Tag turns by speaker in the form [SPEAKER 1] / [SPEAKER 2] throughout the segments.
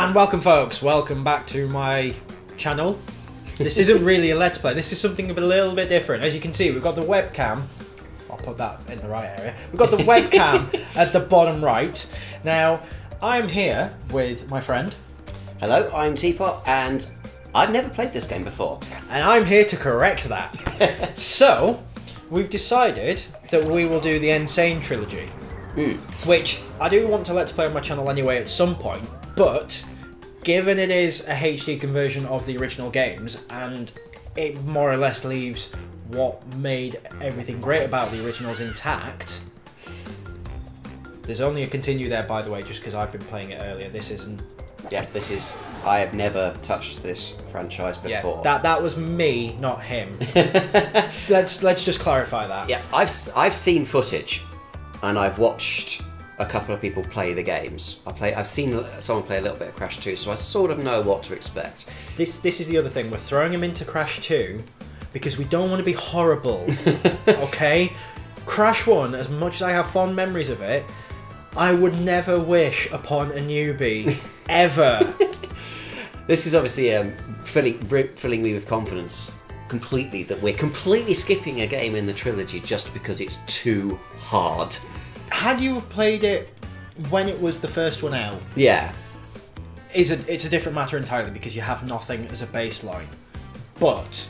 [SPEAKER 1] And welcome folks, welcome back to my channel. This isn't really a Let's Play, this is something a little bit different. As you can see, we've got the webcam, I'll put that in the right area. We've got the webcam at the bottom right. Now, I'm here with my friend.
[SPEAKER 2] Hello, I'm Teapot, and I've never played this game before.
[SPEAKER 1] And I'm here to correct that. So, we've decided that we will do the N.Sane Trilogy. Which I do want to Let's Play on my channel anyway at some point, but given it is a HD conversion of the original games, and it more or less leaves what made everything great about the originals intact. There's only a continue there, by the way, just because I've been playing it earlier. This isn't...
[SPEAKER 2] Yeah, this is... I have never touched this franchise before.
[SPEAKER 1] Yeah, that was me, not him. let's just clarify that.
[SPEAKER 2] Yeah, I've seen footage, and I've watched a couple of people play the games. I've seen someone play a little bit of Crash 2, so I sort of know what to expect.
[SPEAKER 1] This is the other thing. We're throwing him into Crash 2 because we don't want to be horrible. Okay? Crash 1, as much as I have fond memories of it, I would never wish upon a newbie ever.
[SPEAKER 2] This is obviously filling me with confidence completely that we're completely skipping a game in the trilogy just because it's too hard.
[SPEAKER 1] Had you have played it when it was the first one out,
[SPEAKER 2] yeah,
[SPEAKER 1] it's a different matter entirely because you have nothing as a baseline. But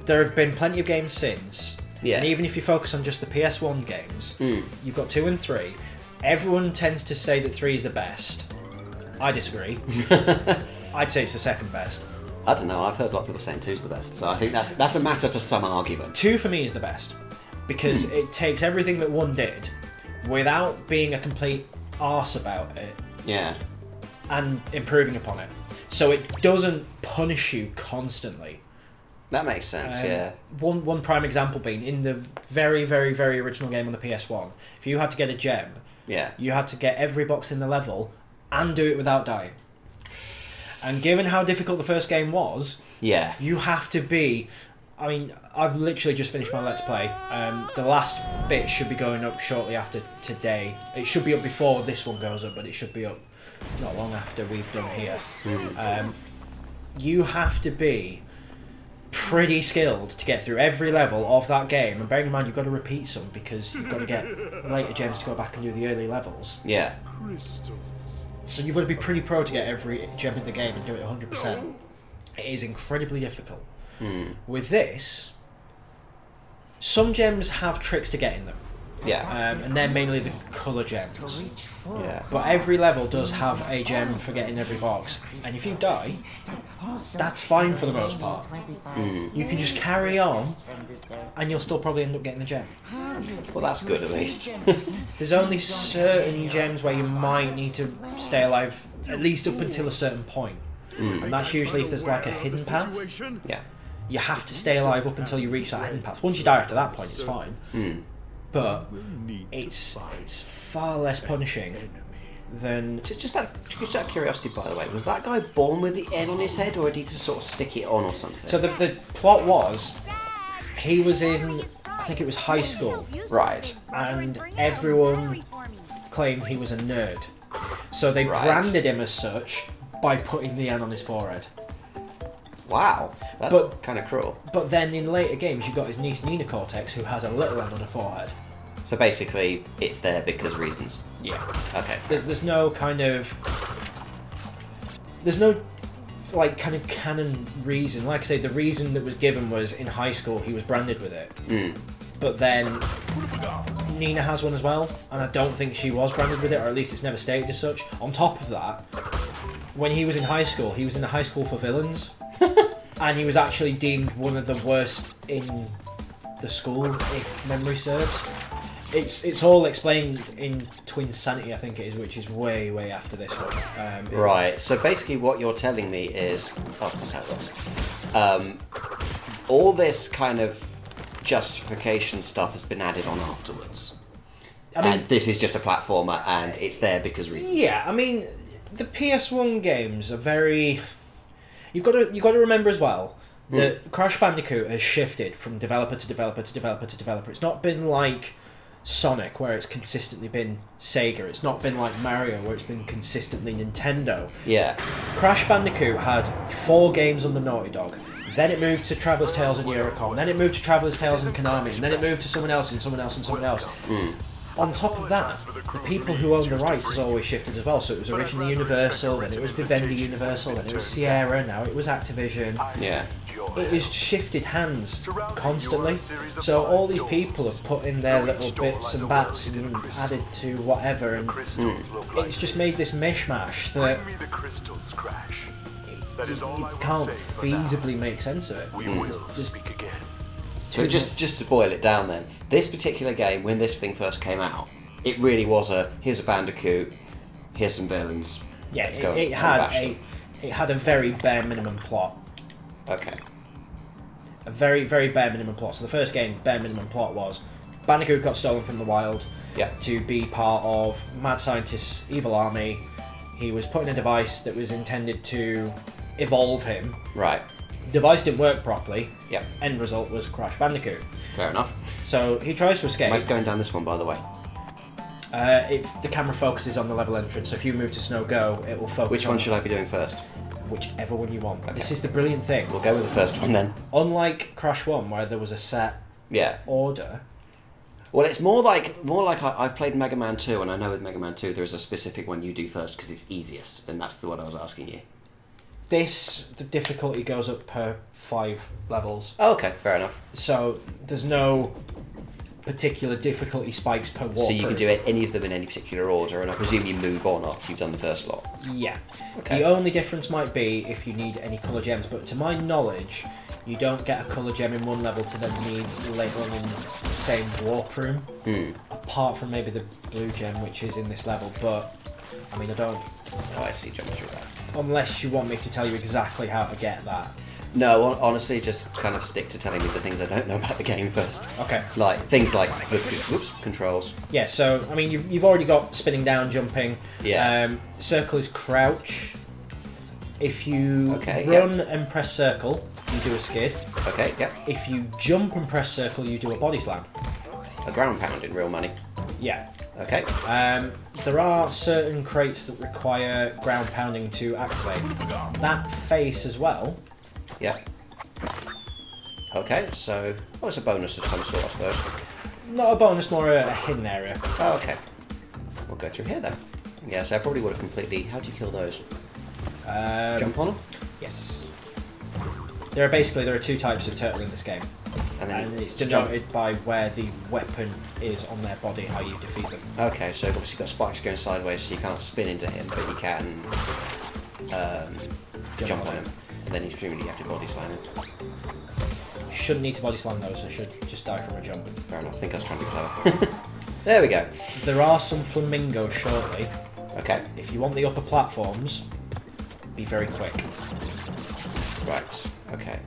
[SPEAKER 1] there have been plenty of games since, and even if you focus on just the PS1 games, you've got 2 and 3. Everyone tends to say that 3 is the best. I disagree. I'd say it's the second best.
[SPEAKER 2] I don't know, I've heard a lot of people saying 2's the best, so I think that's a matter for some argument. 2
[SPEAKER 1] for me is the best, because it takes everything that 1 did, without being a complete arse about it, and improving upon it. So it doesn't punish you constantly.
[SPEAKER 2] That makes sense, yeah.
[SPEAKER 1] One prime example being, in the very, very, very original game on the PS1, if you had to get a gem, you had to get every box in the level, and do it without dying. And given how difficult the first game was, you have to be... I mean, I've literally just finished my Let's Play. The last bit should be going up shortly after today. It should be up before this one goes up, but it should be up not long after we've done here. You have to be pretty skilled to get through every level of that game. And bearing in mind, you've got to repeat some because you've got to get later gems to go back and do the early levels.
[SPEAKER 2] Yeah.
[SPEAKER 1] So you've got to be pretty pro to get every gem in the game and do it 100%. It is incredibly difficult. With this, some gems have tricks to getting them. And they're mainly the colour gems. But every level does have a gem for getting every box. And if you die, that's fine for the most part. You can just carry on, and you'll still probably end up getting the gem.
[SPEAKER 2] Well, that's good at least.
[SPEAKER 1] There's only certain gems where you might need to stay alive, at least up until a certain point. And that's usually if there's like a hidden path. You have to stay alive up until you reach that hidden path. Once you die after that point, it's fine. But it's far less punishing than...
[SPEAKER 2] Just out of curiosity, by the way, was that guy born with the N on his head, or did he just sort of stick it on or something?
[SPEAKER 1] So the plot was, he was in, I think it was high school.
[SPEAKER 2] Right.
[SPEAKER 1] And everyone claimed he was a nerd. So they branded him as such by putting the N on his forehead.
[SPEAKER 2] Wow, that's kind of cruel.
[SPEAKER 1] But then in later games, you've got his niece Nina Cortex, who has a little N on her forehead.
[SPEAKER 2] So basically, it's there because reasons.
[SPEAKER 1] Yeah.
[SPEAKER 2] Okay.
[SPEAKER 1] There's no kind of... There's no, like, kind of canon reason. Like I say, the reason that was given was in high school he was branded with it. But then Nina has one as well, and I don't think she was branded with it, or at least it's never stated as such. On top of that, when he was in high school, he was in a high school for villains. And he was actually deemed one of the worst in the school, if memory serves. It's all explained in Twinsanity, I think it is, which is way, way after this one.
[SPEAKER 2] Right, so basically what you're telling me is... Oh, that's how it looks. All this kind of justification stuff has been added on afterwards. I mean, and this is just a platformer, and it's there because reasons.
[SPEAKER 1] Yeah, I mean, the PS1 games are very... You've got to remember as well that Crash Bandicoot has shifted from developer to developer to developer to developer. It's not been like Sonic, where it's consistently been Sega. It's not been like Mario, where it's been consistently Nintendo.
[SPEAKER 2] Yeah.
[SPEAKER 1] Crash Bandicoot had 4 games under Naughty Dog. Then it moved to Traveller's Tales and Eurocom. Then it moved to Traveller's Tales and Konami. And then it moved to someone else and someone else and someone else. On top of that, the people who own the rights has always shifted as well. So it was originally Universal, then it was Vivendi Universal, then it was Sierra, now it was Activision.
[SPEAKER 2] Yeah.
[SPEAKER 1] It has shifted hands constantly. So all these people have put in their little bits and bats and added to whatever, and it's just made this mishmash that you can't feasibly make sense of it.
[SPEAKER 2] So just to boil it down then, this particular game, when this thing first came out, it really was here's a Bandicoot, here's some villains.
[SPEAKER 1] Yeah, it had a very bare minimum plot.
[SPEAKER 2] Okay.
[SPEAKER 1] A very, very bare minimum plot. So the first game, bare minimum plot was Bandicoot got stolen from the wild to be part of mad scientist's evil army. He was put in a device that was intended to evolve him.
[SPEAKER 2] Right.
[SPEAKER 1] Device didn't work properly.
[SPEAKER 2] Yep.
[SPEAKER 1] End result was Crash Bandicoot.
[SPEAKER 2] Fair enough.
[SPEAKER 1] So he tries to escape.
[SPEAKER 2] Nice going down this one, by the way.
[SPEAKER 1] The camera focuses on the level entrance, so if you move to Snow Go, it will focus.
[SPEAKER 2] Which one should I be doing first?
[SPEAKER 1] Whichever one you want.
[SPEAKER 2] Okay.
[SPEAKER 1] This is the brilliant thing.
[SPEAKER 2] We'll go with the first one then.
[SPEAKER 1] Unlike Crash 1, where there was a set order.
[SPEAKER 2] Well, it's more like I've played Mega Man 2, and I know with Mega Man 2 there is a specific one you do first because it's easiest, and that's the one I was asking you.
[SPEAKER 1] The difficulty goes up per 5 levels.
[SPEAKER 2] Oh, okay, fair enough.
[SPEAKER 1] So there's no particular difficulty spikes per walk.
[SPEAKER 2] So you can do any of them in any particular order, and I presume you move on after you've done the first lot.
[SPEAKER 1] Yeah.
[SPEAKER 2] Okay.
[SPEAKER 1] The only difference might be if you need any colour gems, but to my knowledge, you don't get a colour gem in one level to then need later on in the same warp room. Apart from maybe the blue gem, which is in this level, but I mean, I don't...
[SPEAKER 2] Oh, I see, jumping through that.
[SPEAKER 1] Unless you want me to tell you exactly how to get that.
[SPEAKER 2] No, honestly, just kind of stick to telling me the things I don't know about the game first.
[SPEAKER 1] Okay.
[SPEAKER 2] Like, things like controls.
[SPEAKER 1] Yeah, so, I mean, you've already got spinning down, jumping.
[SPEAKER 2] Yeah.
[SPEAKER 1] Circle is crouch. If you run and press circle, you do a skid.
[SPEAKER 2] Okay, yeah.
[SPEAKER 1] If you jump and press circle, you do a body slam.
[SPEAKER 2] A ground pound in real money.
[SPEAKER 1] Yeah.
[SPEAKER 2] Okay.
[SPEAKER 1] There are certain crates that require ground pounding to activate. That face as well.
[SPEAKER 2] Yeah. Okay, so... Oh, it's a bonus of some sort, I suppose.
[SPEAKER 1] Not a bonus, more a hidden area.
[SPEAKER 2] Oh, okay. We'll go through here then. Yeah, so I probably would have completely... How do you kill those? Jump on them?
[SPEAKER 1] Yes. There are 2 types of turtle in this game. And it's denoted by where the weapon is on their body, how you defeat them.
[SPEAKER 2] Okay, so obviously you've got spikes going sideways, so you can't spin into him, but you can jump on him. And then presumably you have to body slam him.
[SPEAKER 1] Shouldn't need to body slam those, I should just die from a jump.
[SPEAKER 2] Fair enough, I think I was trying to be clever. There we go.
[SPEAKER 1] There are some flamingos shortly.
[SPEAKER 2] Okay.
[SPEAKER 1] If you want the upper platforms, be very quick.
[SPEAKER 2] Right, okay.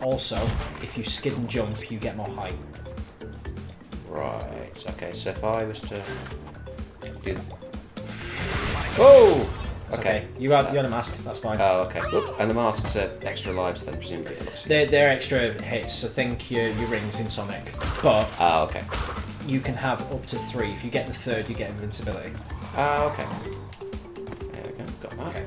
[SPEAKER 1] Also, if you skid and jump, you get more height.
[SPEAKER 2] Right, okay, so if I was to do... Oh! Okay.
[SPEAKER 1] You had a mask, that's fine.
[SPEAKER 2] Oh, okay. Oop. And the masks are extra lives then, presumably?
[SPEAKER 1] They're extra hits, so think your rings in Sonic. But
[SPEAKER 2] oh, okay.
[SPEAKER 1] You can have up to 3. If you get the 3rd, you get invincibility.
[SPEAKER 2] Oh, okay. There we go, got that.
[SPEAKER 1] Okay.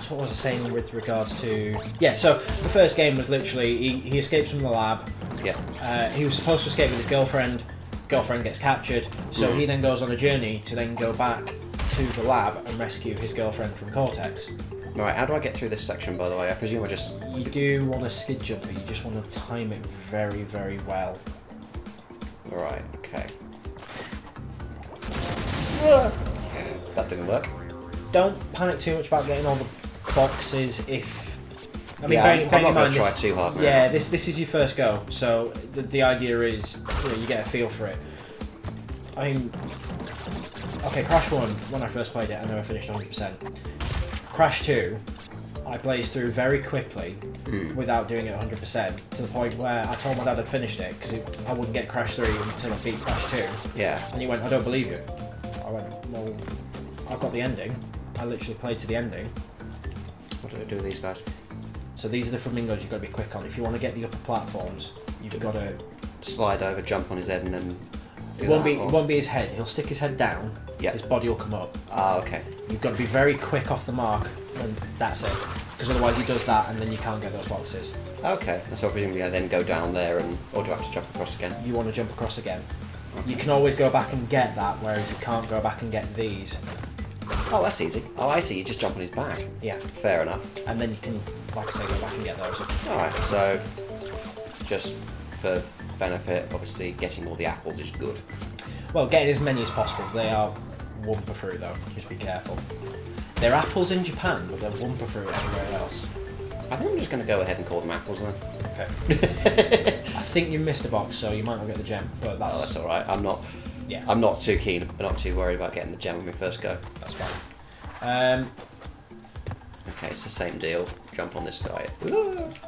[SPEAKER 1] So what was I saying with regards to... Yeah, so the first game was literally, he escapes from the lab.
[SPEAKER 2] Yeah.
[SPEAKER 1] He was supposed to escape with his girlfriend. Girlfriend gets captured, so he then goes on a journey to then go back to the lab and rescue his girlfriend from Cortex.
[SPEAKER 2] Right, how do I get through this section, by the way? I presume I just...
[SPEAKER 1] You do want to skid jump, but you just want to time it very, very well.
[SPEAKER 2] Right, okay. That didn't work.
[SPEAKER 1] Don't panic too much about getting all the boxes if... I mean,
[SPEAKER 2] yeah,
[SPEAKER 1] bearing
[SPEAKER 2] I'm not
[SPEAKER 1] in
[SPEAKER 2] going
[SPEAKER 1] mind
[SPEAKER 2] to try too hard now.
[SPEAKER 1] Yeah, this is your first go, so the idea is you get a feel for it. I mean... Okay, Crash 1, when I first played it, I never finished 100%. Crash 2, I blazed through very quickly without doing it 100%, to the point where I told my dad I'd finished it, because I wouldn't get Crash 3 until I beat Crash 2.
[SPEAKER 2] Yeah.
[SPEAKER 1] And he went, I don't believe you. I went, well, I've got the ending. I literally played to the ending.
[SPEAKER 2] What do I do with these guys?
[SPEAKER 1] So these are the flamingos you've got to be quick on. If you want to get the upper platforms, you've got to
[SPEAKER 2] slide over, jump on his head, and then.
[SPEAKER 1] It won't be his head. He'll stick his head down.
[SPEAKER 2] Yeah.
[SPEAKER 1] His body will come up.
[SPEAKER 2] Ah, okay.
[SPEAKER 1] You've got to be very quick off the mark, and that's it. Because otherwise he does that, and then you can't get those boxes.
[SPEAKER 2] Okay. So presumably I then go down there, or do I have to jump across again?
[SPEAKER 1] You want to jump across again. Okay. You can always go back and get that, whereas you can't go back and get these.
[SPEAKER 2] Oh, that's easy. Oh, I see. You just jump on his back.
[SPEAKER 1] Yeah.
[SPEAKER 2] Fair enough.
[SPEAKER 1] And then you can, like I say, go back and get those.
[SPEAKER 2] Alright, so just for benefit, obviously getting all the apples is good.
[SPEAKER 1] Well, getting as many as possible. They are Wumpa fruit though, just be careful. They're apples in Japan, but they're Wumpa fruit everywhere else.
[SPEAKER 2] I think I'm just going to go ahead and call them apples then.
[SPEAKER 1] Okay. I think you missed a box, so you might not get the gem, but that's...
[SPEAKER 2] Oh, that's alright. I'm not too keen, not too worried about getting the gem when we first go.
[SPEAKER 1] That's fine.
[SPEAKER 2] Okay, so same deal. Jump on this guy.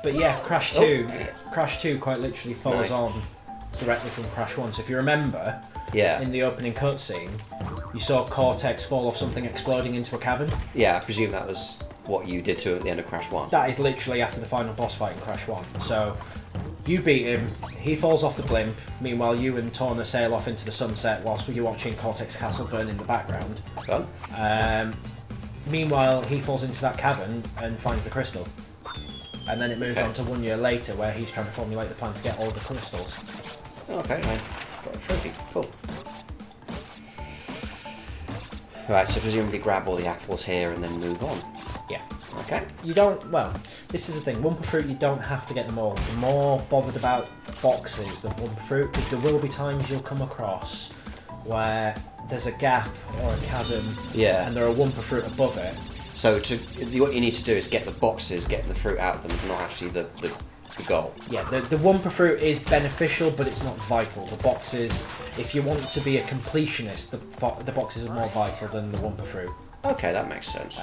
[SPEAKER 1] But yeah, Crash 2. Crash 2 quite literally follows on directly from Crash 1. So if you remember, in the opening cutscene, you saw Cortex fall off something exploding into a cavern.
[SPEAKER 2] Yeah, I presume that was what you did to him at the end of Crash 1.
[SPEAKER 1] That is literally after the final boss fight in Crash 1. So you beat him, he falls off the blimp, meanwhile you and Torna sail off into the sunset whilst you're watching Cortex Castle burn in the background.
[SPEAKER 2] Fun.
[SPEAKER 1] Meanwhile, he falls into that cavern and finds the crystal. And then it moves on to 1 year later where he's trying to formulate the plan to get all the crystals.
[SPEAKER 2] Okay, I got a trophy. Cool. Right, so presumably grab all the apples here and then move on.
[SPEAKER 1] Yeah.
[SPEAKER 2] Okay.
[SPEAKER 1] You don't, well, this is the thing, Wumpa Fruit, you don't have to get them all. You're more bothered about boxes than Wumpa Fruit, because there will be times you'll come across where there's a gap or a chasm, and there are Wumpa Fruit above it.
[SPEAKER 2] So what you need to do is get the boxes, get the fruit out of them, is not actually the goal.
[SPEAKER 1] Yeah, the Wumpa Fruit is beneficial, but it's not vital. The boxes, if you want to be a completionist, the boxes are more vital than the Wumpa Fruit.
[SPEAKER 2] Okay, that makes sense.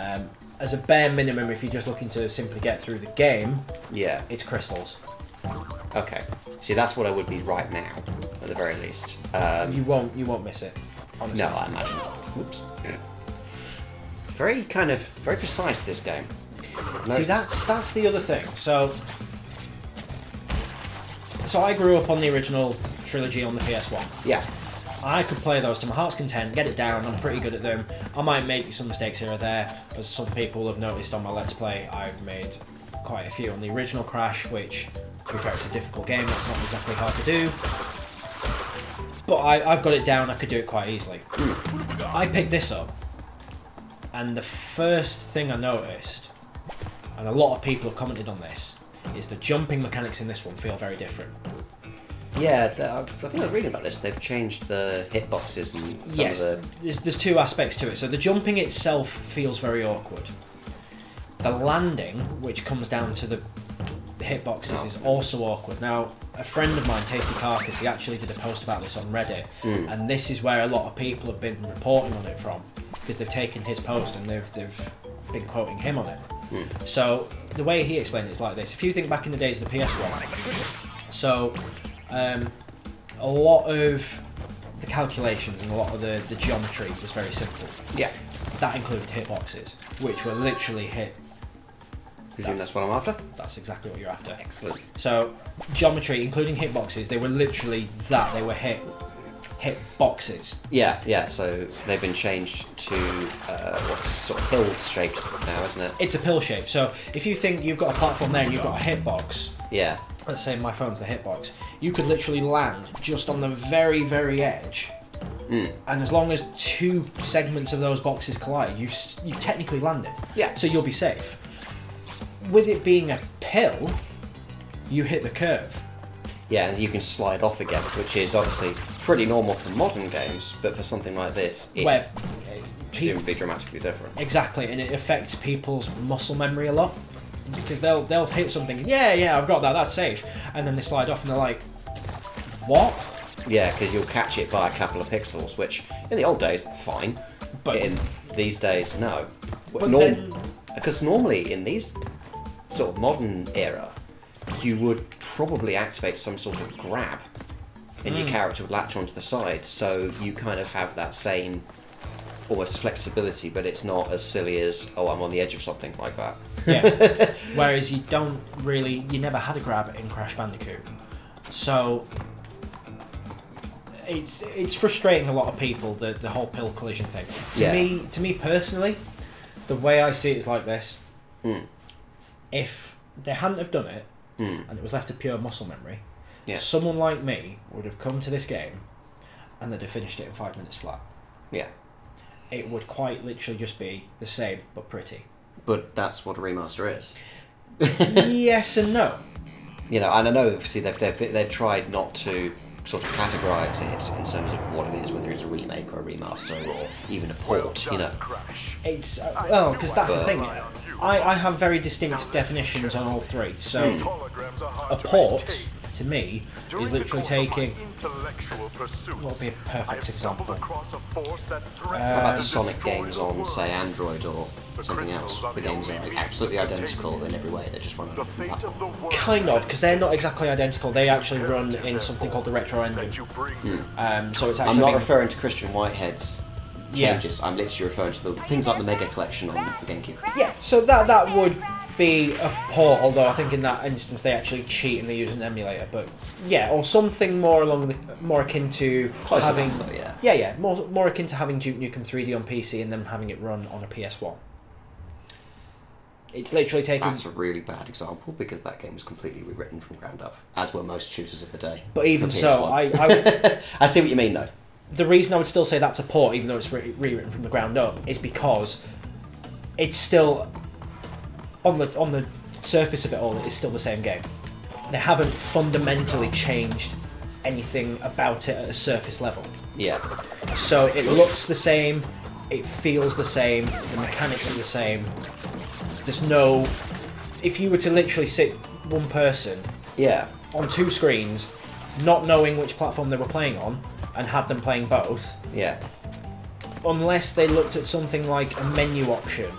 [SPEAKER 1] As a bare minimum, if you're just looking to simply get through the game, it's crystals.
[SPEAKER 2] Okay, see, that's what I would be right now, at the very least.
[SPEAKER 1] You won't miss it. Honestly.
[SPEAKER 2] No, I imagine. Whoops. Very precise, this game.
[SPEAKER 1] See, that's the other thing. So I grew up on the original trilogy on the PS1.
[SPEAKER 2] Yeah.
[SPEAKER 1] I could play those to my heart's content, get it down, I'm pretty good at them. I might make some mistakes here or there, as some people have noticed on my Let's Play. I've made quite a few on the original Crash, which, to be fair, it's a difficult game, that's not exactly hard to do. But I've got it down, I could do it quite easily. I picked this up, and the first thing I noticed, and a lot of people have commented on this, is the jumping mechanics in this one feel very different.
[SPEAKER 2] Yeah, I think I was reading about this. They've changed the hitboxes and some of the...
[SPEAKER 1] There's two aspects to it. So the jumping itself feels very awkward. The landing, which comes down to the hitboxes, is also awkward. Now, a friend of mine, Tasty Carcass, he actually did a post about this on Reddit, and this is where a lot of people have been reporting on it from, because they've taken his post and they've been quoting him on it. So the way he explained it is like this. If you think back in the days of the PS1, so a lot of the calculations and a lot of the geometry was very simple.
[SPEAKER 2] Yeah.
[SPEAKER 1] That included hitboxes, which were literally hit.
[SPEAKER 2] Presume that's what I'm after?
[SPEAKER 1] That's exactly what you're after.
[SPEAKER 2] Excellent. So
[SPEAKER 1] geometry, including hitboxes, they were literally that. They were hit boxes.
[SPEAKER 2] Yeah. So they've been changed to what's sort of pill shapes now, isn't it?
[SPEAKER 1] It's a pill shape. So if you think you've got a platform there and you've got a hitbox.
[SPEAKER 2] Yeah.
[SPEAKER 1] Let's say my phone's the hitbox. You could literally land just on the very, very edge. And as long as two segments of those boxes collide, you technically landed.
[SPEAKER 2] Yeah.
[SPEAKER 1] So you'll be safe. With it being a pill, you hit the curve.
[SPEAKER 2] Yeah, and you can slide off again, which is obviously pretty normal for modern games, but for something like this, it's presumably dramatically different.
[SPEAKER 1] Exactly, and it affects people's muscle memory a lot. Because they'll hit something, and yeah, I've got that, that's safe. And then they slide off and they're like, what?
[SPEAKER 2] Yeah, because you'll catch it by a couple of pixels, which in the old days, fine. But in these days, no. Because normally in these sort of modern era, you would probably activate some sort of grab and your character would latch onto the side, so you kind of have that same almost flexibility, but it's not as silly as, oh, I'm on the edge of something like that.
[SPEAKER 1] Yeah. Whereas you never had a grab in Crash Bandicoot. So it's frustrating a lot of people, the whole pill collision thing. To me personally, the way I see it is like this. If they hadn't have done it, and it was left to pure muscle memory, someone like me would have come to this game and they'd have finished it in 5 minutes flat.
[SPEAKER 2] Yeah.
[SPEAKER 1] It would quite literally just be the same, but pretty. But
[SPEAKER 2] that's what a remaster is.
[SPEAKER 1] Yes and no.
[SPEAKER 2] You know, and I know, obviously, they've tried not to sort of categorise it in terms of what it is, whether it's a remake or a remaster or even a port, you know.
[SPEAKER 1] It's, well, because that's the thing. I have very distinct definitions on all three. So, a port, to me, is literally taking... What would be a perfect example?
[SPEAKER 2] How about the Sonic games on, say, Android or something else? The games are absolutely identical in every way, they just run on a different platform.
[SPEAKER 1] Kind of, because they're not exactly identical. They actually run in something called the Retro Engine. So it's actually...
[SPEAKER 2] I'm not referring to Christian Whitehead's changes. I'm literally referring to the things like the Mega Collection on the GameCube.
[SPEAKER 1] Yeah, so that would be a port, although I think in that instance they actually cheat and they use an emulator. But yeah, or something more more akin to having more akin to having Duke Nukem 3D on PC and then having it run on a PS1. It's literally taking...
[SPEAKER 2] That's a really bad example because that game was completely rewritten from ground up, as were most shooters of the day.
[SPEAKER 1] But even so, I would...
[SPEAKER 2] I see what you mean, though.
[SPEAKER 1] The reason I would still say that's a port, even though it's rewritten from the ground up, is because it's still... On the surface of it all, it's still the same game. They haven't fundamentally changed anything about it at a surface level.
[SPEAKER 2] Yeah.
[SPEAKER 1] So it looks the same, it feels the same, the mechanics are the same. There's no... If you were to literally sit one person on two screens, not knowing which platform they were playing on, and have them playing both, unless they looked at something like a menu option,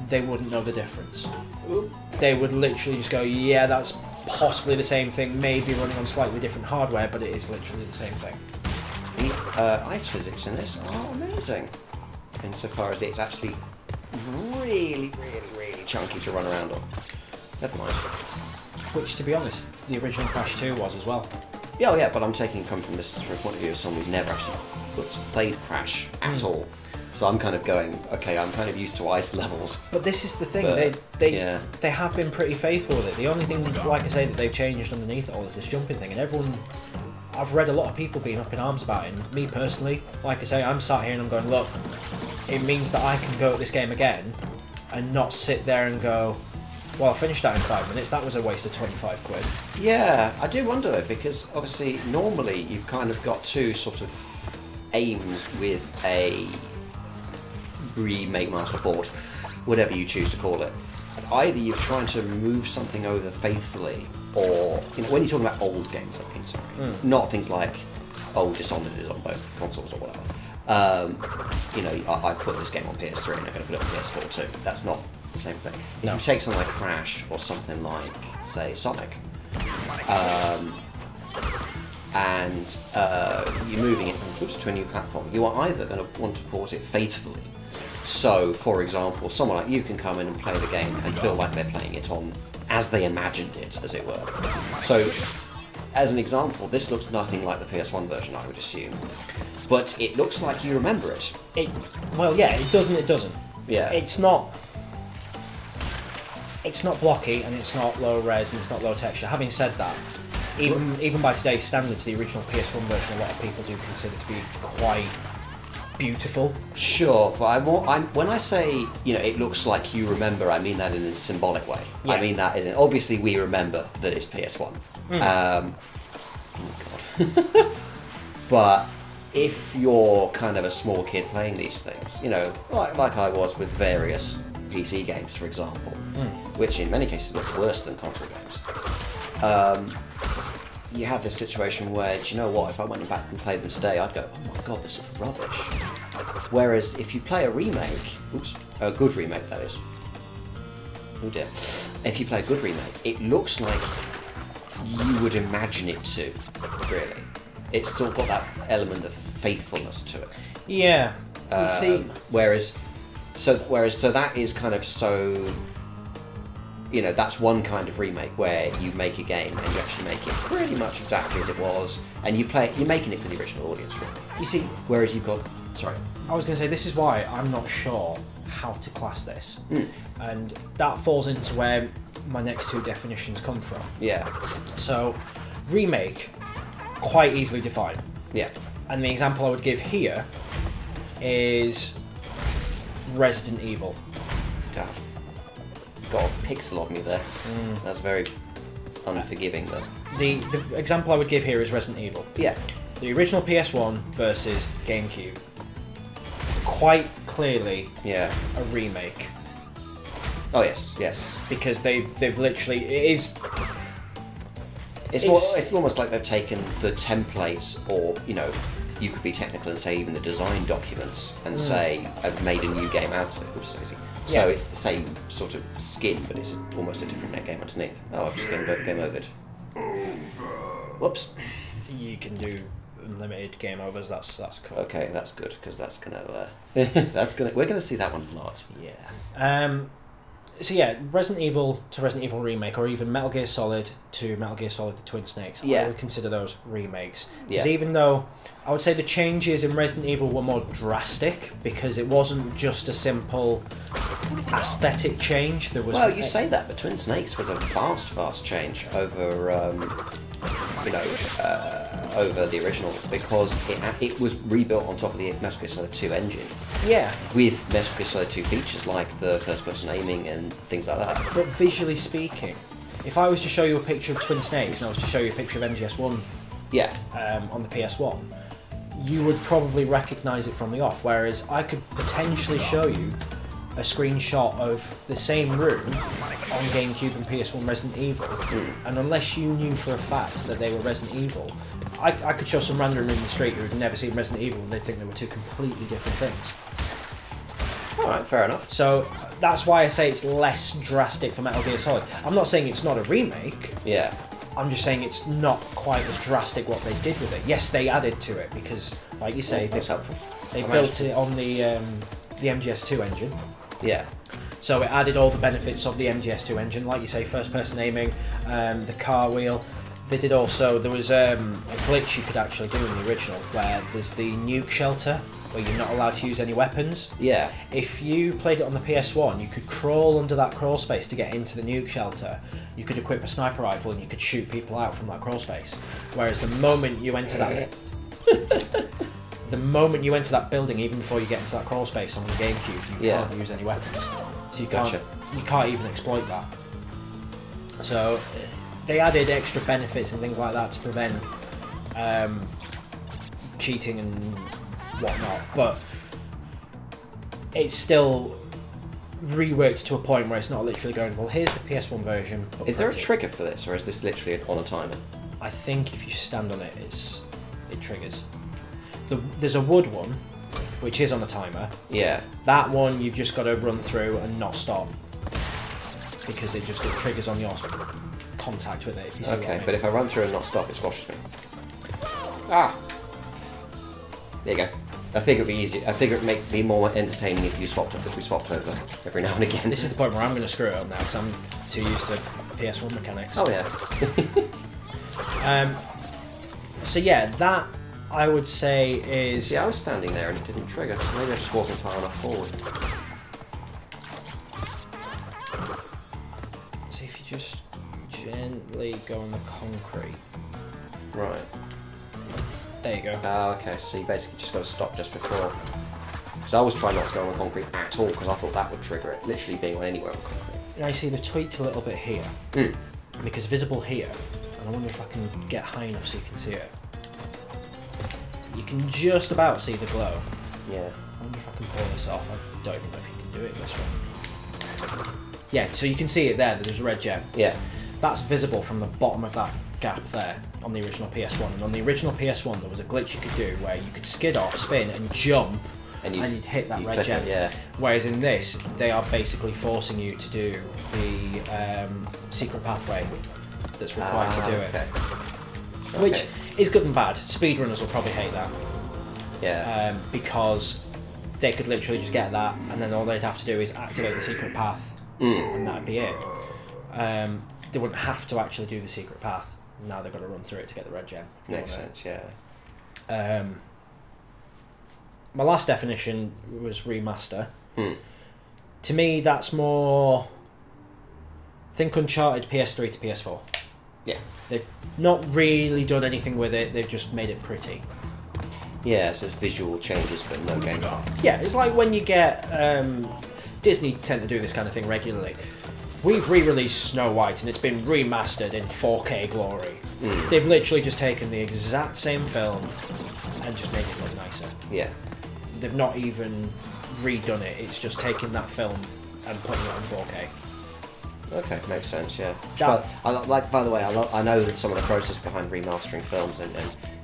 [SPEAKER 1] they wouldn't know the difference. They would literally just go, yeah, that's possibly the same thing, maybe running on slightly different hardware, but it is literally the same thing.
[SPEAKER 2] The ice physics in this are amazing, insofar as it's actually really chunky to run around on. Never mind.
[SPEAKER 1] Which, to be honest, the original Crash 2 was as well.
[SPEAKER 2] Yeah, but I'm taking from this from the point of view of someone who's never actually played Crash at all. So I'm kind of going, okay, I'm kind of used to ice levels.
[SPEAKER 1] But this is the thing, they have been pretty faithful with it. The only thing, like I say, that they've changed underneath it all is this jumping thing, and everyone... I've read a lot of people being up in arms about it, and me personally, like I say, I'm sat here and I'm going, look, it means that I can go at this game again and not sit there and go, well, I finished that in 5 minutes, that was a waste of 25 quid.
[SPEAKER 2] Yeah, I do wonder though, because obviously normally you've kind of got two sort of aims with a remake master board, whatever you choose to call it. Either you're trying to move something over faithfully, or, you know, when you're talking about old games, I mean, sorry, not things like, oh, Dishonored is on both consoles or whatever. You know, I put this game on PS3 and I'm going to put it on PS4 too. That's not the same thing. If you take something like Crash or something like, say, Sonic, and you're moving it to a new platform, you are either going to want to port it faithfully. So, for example, someone like you can come in and play the game and feel like they're playing it on as they imagined it, as it were. So, as an example, this looks nothing like the PS1 version, I would assume. But it looks like you remember it.
[SPEAKER 1] Well, yeah, it doesn't.
[SPEAKER 2] Yeah.
[SPEAKER 1] It's not blocky, and it's not low res, and it's not low texture. Having said that, even by today's standards, the original PS1 version, a lot of people do consider to be quite beautiful.
[SPEAKER 2] Sure, but when I say, you know, it looks like you remember, I mean that in a symbolic way. Yeah. I mean that as in, obviously we remember that it's PS1. Oh god. But if you're kind of a small kid playing these things, you know, like I was with various PC games, for example, which in many cases look worse than console games, you have this situation where, do you know what, if I went back and played them today, I'd go, oh my god, this looks rubbish. Whereas if you play a remake, a good remake that is, oh dear, if you play a good remake, it looks like you would imagine it to, really. It's still got that element of faithfulness to it.
[SPEAKER 1] Yeah, you see.
[SPEAKER 2] Whereas that is kind of so you know, that's one kind of remake where you make a game and you actually make it pretty much exactly as it was, and you're making it for the original audience, really.
[SPEAKER 1] You see,
[SPEAKER 2] whereas you've got, sorry,
[SPEAKER 1] I was going to say, this is why I'm not sure how to class this, and that falls into where my next two definitions come from.
[SPEAKER 2] Yeah.
[SPEAKER 1] So, remake, quite easily defined.
[SPEAKER 2] Yeah.
[SPEAKER 1] And the example I would give here is Resident Evil.
[SPEAKER 2] Dad. Got a pixel of me there. That's very unforgiving, though.
[SPEAKER 1] The example I would give here is Resident Evil.
[SPEAKER 2] Yeah.
[SPEAKER 1] The original PS1 versus GameCube. Quite clearly a remake.
[SPEAKER 2] Oh, yes, yes.
[SPEAKER 1] Because they've literally...
[SPEAKER 2] It's almost like they've taken the templates, or, you know, you could be technical and say even the design documents, and say, I've made a new game out of it. Oops, Daisy. So it's the same sort of skin, but it's almost a different net game underneath. Oh, I've just game overed. Whoops.
[SPEAKER 1] You can do unlimited game overs. That's cool.
[SPEAKER 2] Okay, that's good, because that's gonna we're gonna see that one a lot.
[SPEAKER 1] Yeah. So yeah, Resident Evil to Resident Evil Remake, or even Metal Gear Solid to Metal Gear Solid The Twin Snakes, I would consider those remakes. Because even though I would say the changes in Resident Evil were more drastic, because it wasn't just a simple aesthetic change. There was
[SPEAKER 2] you say that, but Twin Snakes was a fast change over over the original, because it was rebuilt on top of the Metal Gear Solid 2 engine.
[SPEAKER 1] Yeah.
[SPEAKER 2] With Metal Gear Solid 2 features like the first-person aiming and things like that.
[SPEAKER 1] But visually speaking, if I was to show you a picture of Twin Snakes and I was to show you a picture of MGS1 on the PS1, you would probably recognise it from the off, whereas I could potentially show you a screenshot of the same room on GameCube and PS1 Resident Evil, and unless you knew for a fact that they were Resident Evil, I could show some random in the street who had never seen Resident Evil and they'd think they were two completely different things.
[SPEAKER 2] Alright, fair enough.
[SPEAKER 1] So that's why I say it's less drastic for Metal Gear Solid. I'm not saying it's not a remake.
[SPEAKER 2] Yeah.
[SPEAKER 1] I'm just saying it's not quite as drastic what they did with it. Yes, they added to it because, like you say, they built it on the MGS2 engine.
[SPEAKER 2] Yeah.
[SPEAKER 1] So it added all the benefits of the MGS2 engine, like you say, first-person aiming, the car wheel. They did also, there was a glitch you could actually do in the original, where there's the nuke shelter, where you're not allowed to use any weapons.
[SPEAKER 2] Yeah.
[SPEAKER 1] If you played it on the PS1, you could crawl under that crawl space to get into the nuke shelter. You could equip a sniper rifle and you could shoot people out from that crawl space. Whereas the moment you enter that... the moment you enter that building, even before you get into that crawl space on the GameCube, you can't use any weapons. So you can't even exploit that. So they added extra benefits and things like that to prevent cheating and whatnot, but it's still reworked to a point where it's not literally going, well, here's the PS1 version.
[SPEAKER 2] Is there a trigger for this, or is this literally on a timer?
[SPEAKER 1] I think if you stand on it, it triggers. There's a wood one, which is on a timer.
[SPEAKER 2] Yeah.
[SPEAKER 1] That one you've just got to run through and not stop, because it triggers on your contact with it. If you see what I mean.
[SPEAKER 2] But if I run through and not stop, it squashes me. Ah. There you go. I think it'd be easier. I think it'd be more entertaining if we swapped over every now and again.
[SPEAKER 1] This is the point where I'm going to screw it up now because I'm too used to PS1 mechanics.
[SPEAKER 2] Oh yeah.
[SPEAKER 1] So yeah, that I would say is.
[SPEAKER 2] See, I was standing there and it didn't trigger. Maybe I just wasn't far enough forward.
[SPEAKER 1] See if you just gently go on the concrete.
[SPEAKER 2] Right.
[SPEAKER 1] There you go.
[SPEAKER 2] Oh, okay. So you basically just got to stop just before. Because I was trying not to go on the concrete at all because I thought that would trigger it. Literally being on anywhere on concrete.
[SPEAKER 1] Now you see they've tweaked a little bit here. Because visible here, and I wonder if I can get high enough so you can see it. You can just about see the glow.
[SPEAKER 2] Yeah.
[SPEAKER 1] I wonder if I can pull this off. I don't even know if you can do it this way. Yeah, so you can see it there. There's a red gem.
[SPEAKER 2] Yeah.
[SPEAKER 1] That's visible from the bottom of that gap there on the original PS1. And on the original PS1, there was a glitch you could do where you could skid off, spin, and jump, and you'd hit that red gem.
[SPEAKER 2] Yeah. Whereas
[SPEAKER 1] in this, they are basically forcing you to do the secret pathway that's required to do it. Which is good and bad. Speedrunners will probably hate that.
[SPEAKER 2] Yeah.
[SPEAKER 1] Because they could literally just get that, and then all they'd have to do is activate the secret path, and that'd be it. They wouldn't have to actually do the secret path. Now they've got to run through it to get the red gem.
[SPEAKER 2] Makes sense, yeah.
[SPEAKER 1] My last definition was remaster. To me, that's more... Think Uncharted PS3 to PS4.
[SPEAKER 2] Yeah.
[SPEAKER 1] They've not really done anything with it, they've just made it pretty.
[SPEAKER 2] Yeah, so it's visual changes but no game.
[SPEAKER 1] Yeah, it's like when you get... Disney tend to do this kind of thing regularly. We've re-released Snow White and it's been remastered in 4K glory. They've literally just taken the exact same film and just made it look nicer.
[SPEAKER 2] Yeah.
[SPEAKER 1] They've not even redone it, it's just taken that film and putting it on 4K.
[SPEAKER 2] Okay, makes sense, yeah. By the way, I know that some of the process behind remastering films, and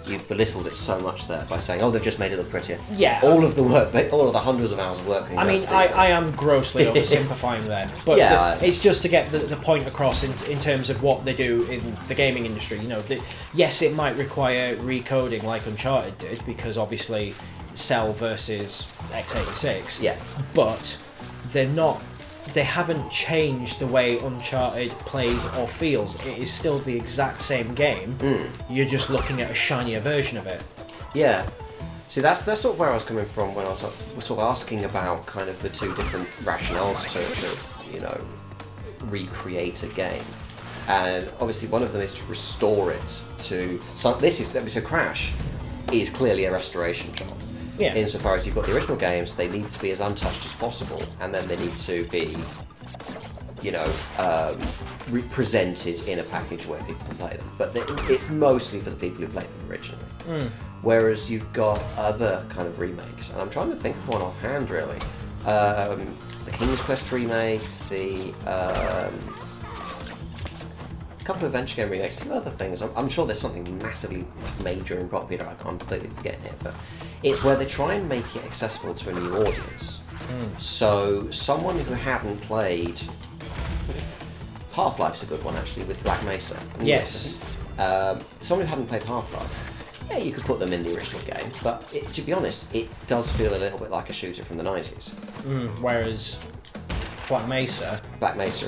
[SPEAKER 2] you've belittled it so much there by saying, oh, they've just made it look prettier.
[SPEAKER 1] Yeah.
[SPEAKER 2] All of the work, all of the hundreds of hours of work.
[SPEAKER 1] I mean, I am grossly oversimplifying there, but
[SPEAKER 2] yeah,
[SPEAKER 1] it's just to get the point across in terms of what they do in the gaming industry. You know, yes, it might require recoding like Uncharted did, because obviously Cell versus x86.
[SPEAKER 2] Yeah.
[SPEAKER 1] But they're not... They haven't changed the way Uncharted plays or feels. It is still the exact same game. You're just looking at a shinier version of it.
[SPEAKER 2] Yeah. See, that's sort of where I was coming from when I was sort of asking about kind of the two different rationales to you know, recreate a game. And obviously one of them is to restore it to... So Crash is clearly a restoration job.
[SPEAKER 1] Yeah.
[SPEAKER 2] Insofar as you've got the original games, they need to be as untouched as possible, and then they need to be, you know, represented in a package where people can play them. But it's mostly for the people who played them originally. Whereas you've got other kind of remakes, and I'm trying to think of one offhand, really. The King's Quest remakes, the couple of adventure game remakes, a few other things. I'm sure there's something massively major and popular. I'm completely forgetting it, but it's where they try and make it accessible to a new audience. So someone who hadn't played Half-Life's a good one actually with Black Mesa.
[SPEAKER 1] Yes.
[SPEAKER 2] Someone who hadn't played Half-Life, yeah, you could put them in the original game, but to be honest, it does feel a little bit like a shooter from the 90s.
[SPEAKER 1] Whereas Black Mesa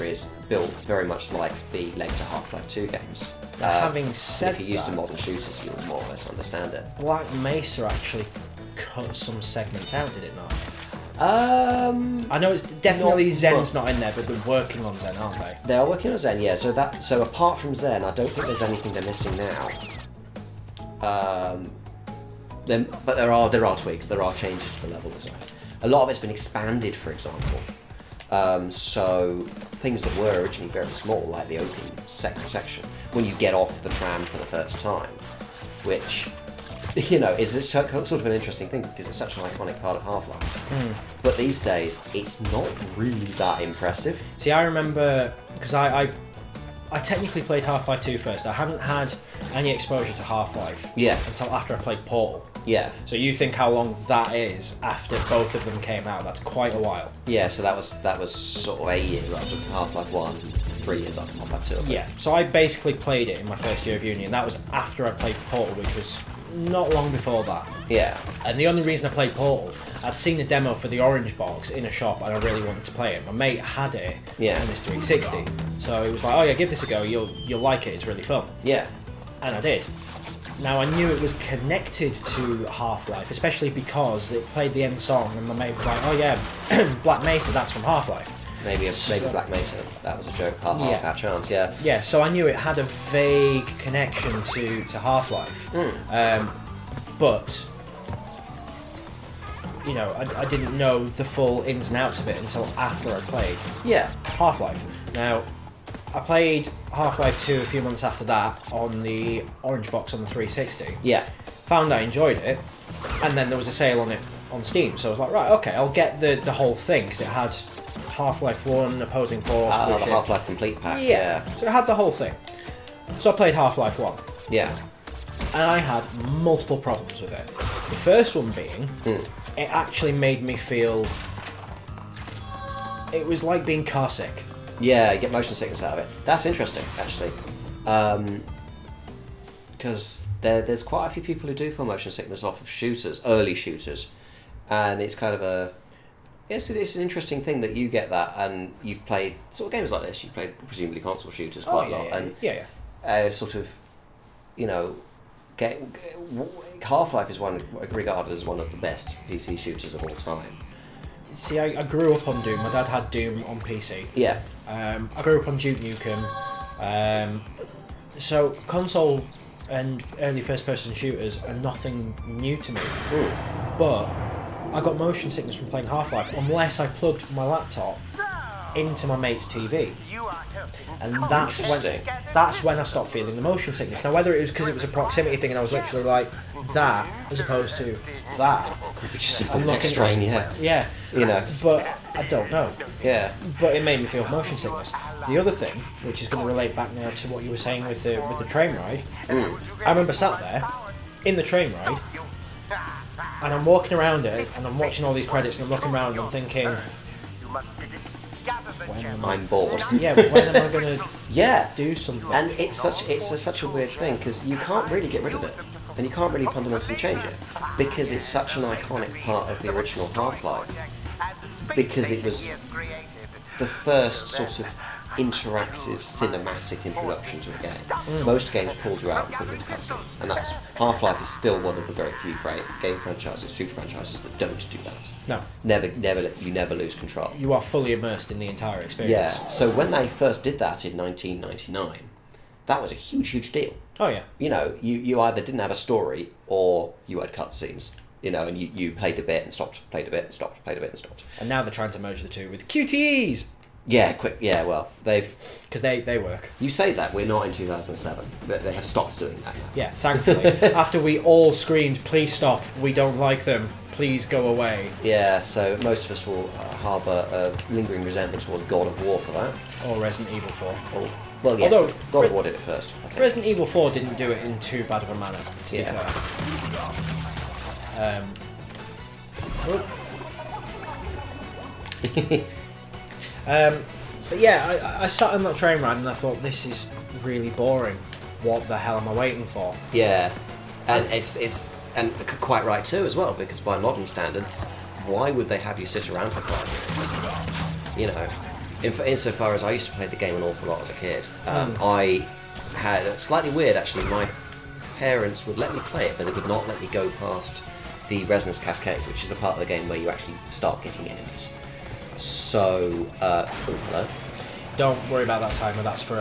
[SPEAKER 2] is built very much like the later Half-Life 2 games.
[SPEAKER 1] Having said
[SPEAKER 2] if you're used to modern shooters, you'll more or less understand it.
[SPEAKER 1] Black Mesa actually cut some segments out, did it not?
[SPEAKER 2] I
[SPEAKER 1] know it's definitely Zen's not in there, but they're working on Zen, aren't they?
[SPEAKER 2] They are working on Zen, yeah. So apart from Zen, I don't think there's anything they're missing now. But there are tweaks, there are changes to the level design. A lot of it's been expanded, for example. So things that were originally very small, like the open section, when you get off the tram for the first time, which, you know, is sort of an interesting thing because it's such an iconic part of Half-Life. But these days, it's not really that impressive.
[SPEAKER 1] See, I remember, because I technically played Half-Life 2 first. I hadn't had any exposure to Half-Life until after I played Portal.
[SPEAKER 2] Yeah.
[SPEAKER 1] So you think how long that is after both of them came out? That's quite a while.
[SPEAKER 2] Yeah, so that was sort of 8 years after Half-Life 1, 3 years after Half-Life 2.
[SPEAKER 1] Yeah, so I basically played it in my first year of uni, and that was after I played Portal, which was not long before that.
[SPEAKER 2] Yeah.
[SPEAKER 1] And the only reason I played Portal, I'd seen a demo for the Orange Box in a shop, and I really wanted to play it. My mate had it on his 360, so it was like, oh yeah, give this a go, you'll like it, it's really fun.
[SPEAKER 2] Yeah.
[SPEAKER 1] And I did. Now, I knew it was connected to Half-Life, especially because it played the end song, and my mate was like, oh yeah, Black Mesa, that's from Half-Life.
[SPEAKER 2] Maybe Black Mesa, that was a joke, half that chance, yeah.
[SPEAKER 1] Yeah, so I knew it had a vague connection to Half-Life. But, you know, I didn't know the full ins and outs of it until after I played Half-Life. Now, I played Half-Life 2 a few months after that on the Orange Box on the 360.
[SPEAKER 2] Yeah.
[SPEAKER 1] Found I enjoyed it, and then there was a sale on it on Steam, so I was like, right, okay, I'll get the whole thing, because it had Half-Life 1, Opposing Force,
[SPEAKER 2] the Half-Life Complete Pack,
[SPEAKER 1] yeah. So it had the whole thing. So I played Half-Life 1.
[SPEAKER 2] Yeah.
[SPEAKER 1] And I had multiple problems with it. The first one being, it actually made me feel... It was like being car sick.
[SPEAKER 2] Yeah, you get motion sickness out of it. That's interesting, actually. Because there's quite a few people who do feel motion sickness off of shooters, early shooters. And it's kind of a... It's an interesting thing that you get that, and you've played sort of games like this. You've played presumably console shooters quite a lot, and sort of, you know, Half-Life is regarded as one of the best PC shooters of all time.
[SPEAKER 1] See, I grew up on Doom. My dad had Doom on PC.
[SPEAKER 2] Yeah.
[SPEAKER 1] I grew up on Duke Nukem. So console and early first-person shooters are nothing new to me.
[SPEAKER 2] Ooh.
[SPEAKER 1] But I got motion sickness from playing Half-Life unless I plugged my laptop into my mate's TV. And that's when I stopped feeling the motion sickness. Now, whether it was because it was a proximity thing and I was literally like that as opposed to that,
[SPEAKER 2] which is a bit strain,
[SPEAKER 1] yeah,
[SPEAKER 2] you know.
[SPEAKER 1] But I don't know.
[SPEAKER 2] Yeah.
[SPEAKER 1] But it made me feel motion sickness. The other thing, which is going to relate back now to what you were saying with the train ride, I remember sat there in the train ride, and I'm walking around it, and I'm watching all these credits, and I'm looking around, and I'm thinking,
[SPEAKER 2] I'm bored.
[SPEAKER 1] Yeah, when am I going to do something?
[SPEAKER 2] And it's such a weird thing, because you can't really get rid of it, and you can't really fundamentally change it, because it's such an iconic part of the original Half-Life, because it was the first sort of interactive cinematic introduction to a game. Most games pulled you out and put you into cutscenes, and that's Half-Life is still one of the very few game franchises, shooter franchises that don't do that.
[SPEAKER 1] No,
[SPEAKER 2] you never lose control.
[SPEAKER 1] You are fully immersed in the entire experience.
[SPEAKER 2] Yeah. So when they first did that in 1999, that was a huge deal.
[SPEAKER 1] Oh yeah.
[SPEAKER 2] You know, you either didn't have a story or you had cutscenes. You know, and you played a bit and stopped, played a bit and stopped, played a bit and stopped.
[SPEAKER 1] And now they're trying to merge the two with QTEs.
[SPEAKER 2] Yeah, quick. Yeah, well,
[SPEAKER 1] because they work.
[SPEAKER 2] You say that we're not in 2007, but they have stopped doing that now.
[SPEAKER 1] Yeah, thankfully. After we all screamed, "Please stop! We don't like them. Please go away."
[SPEAKER 2] Yeah, so most of us will harbour a lingering resentment towards God of War for that.
[SPEAKER 1] Or Resident Evil 4.
[SPEAKER 2] Oh, well, yes, although God of War did it first. I think.
[SPEAKER 1] Resident Evil 4 didn't do it in too bad of a manner, to be fair. But yeah, I sat on that train ride and I thought, this is really boring. What the hell am I waiting for?
[SPEAKER 2] Yeah, and it's quite right too as well, because by modern standards, why would they have you sit around for 5 minutes? You know, insofar as I used to play the game an awful lot as a kid, I had slightly weird actually. My parents would let me play it, but they would not let me go past the Resonance Cascade, which is the part of the game where you actually start getting enemies. So, hello.
[SPEAKER 1] Don't worry about that timer, that's for...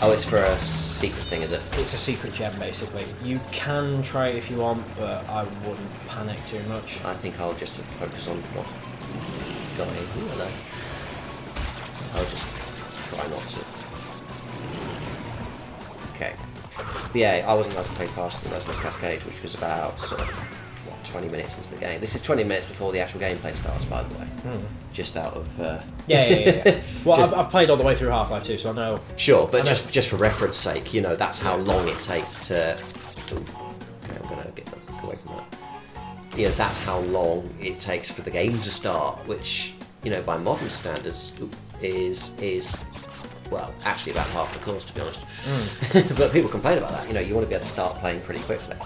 [SPEAKER 2] Oh, it's for a secret thing, is it?
[SPEAKER 1] It's a secret gem, basically. You can try it if you want, but I wouldn't panic too much.
[SPEAKER 2] I think I'll just focus on what got here. Ooh, hello. I'll just try not to. Okay. But yeah, I wasn't allowed to play past the Resonance Cascade, which was about sort of 20 minutes into the game. This is 20 minutes before the actual gameplay starts, by the way. Just out of...
[SPEAKER 1] Yeah. Well, I've played all the way through Half-Life 2, so I know...
[SPEAKER 2] Sure, but just for reference sake, you know, that's how long it takes to... Ooh, okay, I'm going to get away from that. You know, that's how long it takes for the game to start, which, you know, by modern standards, is well, actually about half the course, to be honest. But people complain about that. You know, you want to be able to start playing pretty quickly.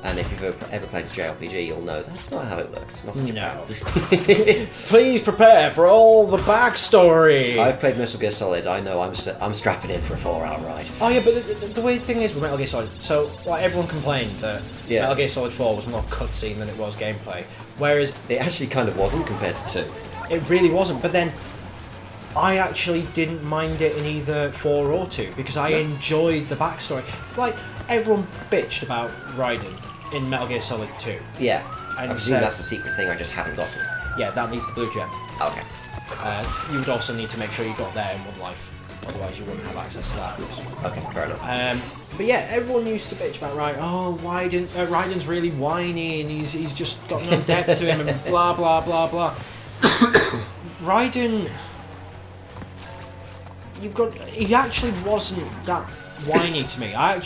[SPEAKER 2] And if you've ever played a JRPG, you'll know that's not how it works. It's not in Japan.
[SPEAKER 1] No. Please prepare for all the backstory.
[SPEAKER 2] I've played Metal Gear Solid. I know I'm strapping in for a 4-hour ride.
[SPEAKER 1] Oh yeah, but the weird thing is with Metal Gear Solid, so like everyone complained that Metal Gear Solid 4 was more cutscene than it was gameplay, whereas
[SPEAKER 2] it actually kind of wasn't compared to 2.
[SPEAKER 1] It really wasn't. But then I actually didn't mind it in either 4 or 2 because I enjoyed the backstory. Like everyone bitched about Raiden in Metal Gear Solid 2.
[SPEAKER 2] Yeah, and I presume that's a secret thing I just haven't gotten.
[SPEAKER 1] Yeah, that needs the blue gem.
[SPEAKER 2] Okay.
[SPEAKER 1] You would also need to make sure you got there in one life, otherwise you wouldn't have access to that.
[SPEAKER 2] Okay, fair enough.
[SPEAKER 1] But yeah, everyone used to bitch about Raiden. Oh, Raiden's really whiny and he's just got no depth to him and blah blah blah blah. Raiden, he actually wasn't that whiny to me. I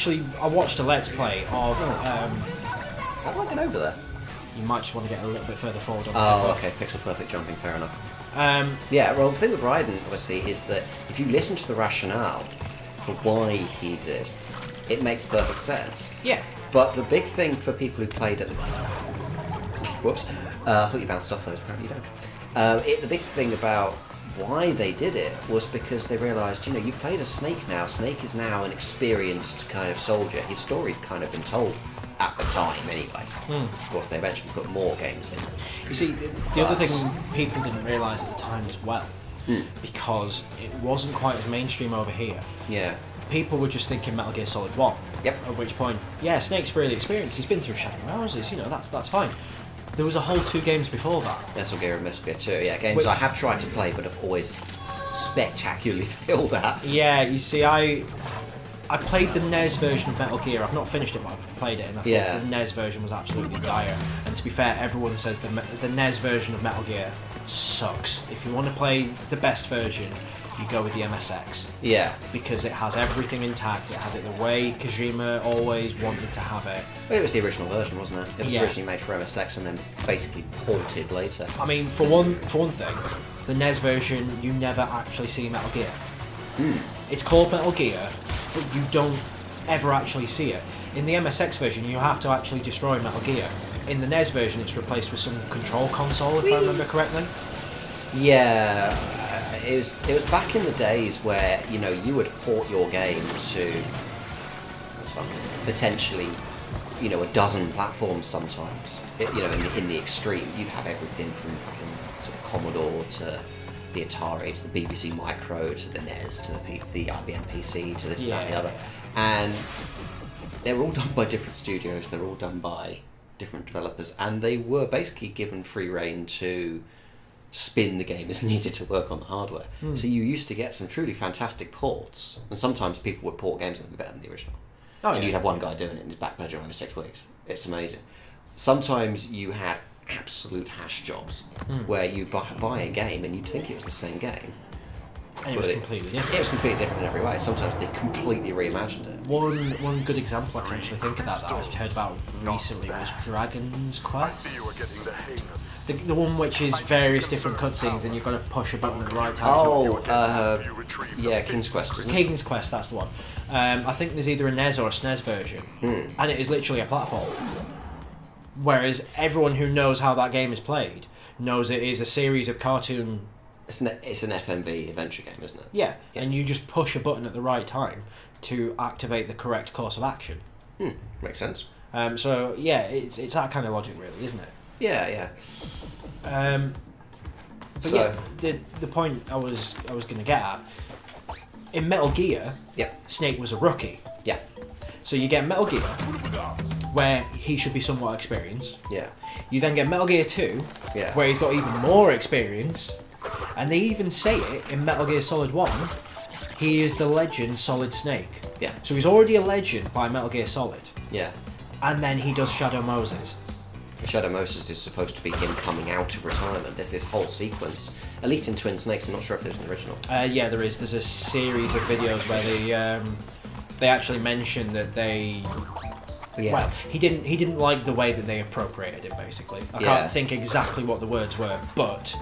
[SPEAKER 1] watched a Let's Play of...
[SPEAKER 2] How do I get over there?
[SPEAKER 1] You might just want to get a little bit further forward on
[SPEAKER 2] okay, pixel perfect jumping, fair enough.
[SPEAKER 1] Yeah,
[SPEAKER 2] well, the thing with Raiden, obviously, is that if you listen to the rationale for why he exists, it makes perfect sense.
[SPEAKER 1] Yeah.
[SPEAKER 2] But the big thing for people who played at the... Whoops. I thought you bounced off those, apparently you don't. The big thing about why they did it was because they realised, you've played as Snake now. Snake is now an experienced kind of soldier. His story's kind of been told at the time anyway. Of course, they eventually put more games in.
[SPEAKER 1] You see, the other thing people didn't realise at the time as well, because it wasn't quite as mainstream over here.
[SPEAKER 2] Yeah.
[SPEAKER 1] People were just thinking Metal Gear Solid 1.
[SPEAKER 2] Yep.
[SPEAKER 1] At which point, yeah, Snake's really experienced. He's been through Shadow Moses. That's fine. There was a whole 2 games before that.
[SPEAKER 2] Metal Gear and Metal Gear 2, yeah, games I have tried to play but have always spectacularly failed at.
[SPEAKER 1] Yeah, you see, I played the NES version of Metal Gear. I've not finished it, but I've played it, and I thought the NES version was absolutely dire. And to be fair, everyone says the NES version of Metal Gear sucks. If you want to play the best version, you go with the MSX.
[SPEAKER 2] Yeah.
[SPEAKER 1] Because it has everything intact. It has it the way Kojima always wanted to have it.
[SPEAKER 2] Well, it was the original version, wasn't it? It was originally made for MSX and then basically ported later.
[SPEAKER 1] I mean, for one thing, the NES version, you never actually see Metal Gear. It's called Metal Gear, but you don't ever actually see it. In the MSX version, you have to actually destroy Metal Gear. In the NES version, it's replaced with some control console, if I remember correctly.
[SPEAKER 2] Yeah, it was back in the days where you would port your game to potentially a dozen platforms sometimes. In the extreme, you'd have everything from fucking sort of Commodore to the Atari to the BBC Micro to the NES to the IBM PC to this and that and the other, and they're all done by different studios. They're all done by different developers, and they were basically given free rein to spin the game as needed to work on the hardware. So you used to get some truly fantastic ports, and sometimes people would port games that would be better than the original. And you'd have one guy doing it in his back bedroom over 6 weeks. It's amazing. Sometimes you had absolute hash jobs where you buy a game and you'd think it was the same game.
[SPEAKER 1] And it was completely different.
[SPEAKER 2] It was completely different in every way. Sometimes they completely reimagined it.
[SPEAKER 1] One good example I can actually think of that I've heard about recently was Dragon's Quest. The one which is various different cutscenes and you've got to push a button at the right time.
[SPEAKER 2] Yeah, King's Quest, isn't it?
[SPEAKER 1] King's Quest, that's the one. I think there's either a NES or a SNES version, and it is literally a platform. Whereas everyone who knows how that game is played knows it is a series of cartoon...
[SPEAKER 2] It's an FMV adventure game, isn't it?
[SPEAKER 1] Yeah, and you just push a button at the right time to activate the correct course of action.
[SPEAKER 2] Makes sense.
[SPEAKER 1] So, yeah, it's that kind of logic, really, isn't it?
[SPEAKER 2] Yeah.
[SPEAKER 1] But so, yeah, the point I was going to get at, in Metal Gear, Snake was a rookie.
[SPEAKER 2] Yeah.
[SPEAKER 1] So you get Metal Gear, where he should be somewhat experienced.
[SPEAKER 2] Yeah.
[SPEAKER 1] You then get Metal Gear 2, where he's got even more experience. And they even say it in Metal Gear Solid 1, he is the legend Solid Snake.
[SPEAKER 2] Yeah.
[SPEAKER 1] So he's already a legend by Metal Gear Solid.
[SPEAKER 2] Yeah.
[SPEAKER 1] And then he does Shadow Moses.
[SPEAKER 2] Shadow Moses is supposed to be him coming out of retirement. There's this whole sequence, at least in Twin Snakes. I'm not sure if there's an original.
[SPEAKER 1] Yeah, there is. There's a series of videos where they actually mention that they. Yeah. Well, he didn't like the way that they appropriated it. Basically, I can't think exactly what the words were, but.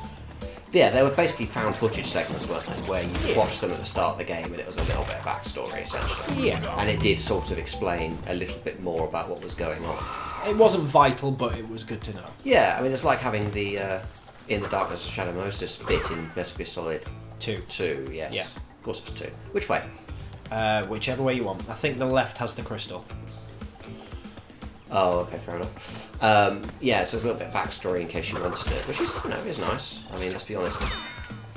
[SPEAKER 2] Yeah, they were basically found footage segments, weren't they, where you watched them at the start of the game and it was a little bit of backstory, essentially. Yeah. And it did sort of explain a little bit more about what was going on.
[SPEAKER 1] It wasn't vital, but it was good to know.
[SPEAKER 2] Yeah, I mean, it's like having the In the Darkness of Shadow Moses bit in Metal Gear Solid
[SPEAKER 1] 2,
[SPEAKER 2] yes.
[SPEAKER 1] Yeah.
[SPEAKER 2] Of course it was 2. Which way?
[SPEAKER 1] Whichever way you want. I think the left has the crystal.
[SPEAKER 2] Oh, okay, fair enough. Yeah, so there's a little bit of backstory in case you wanted it, which is, is nice. I mean, let's be honest.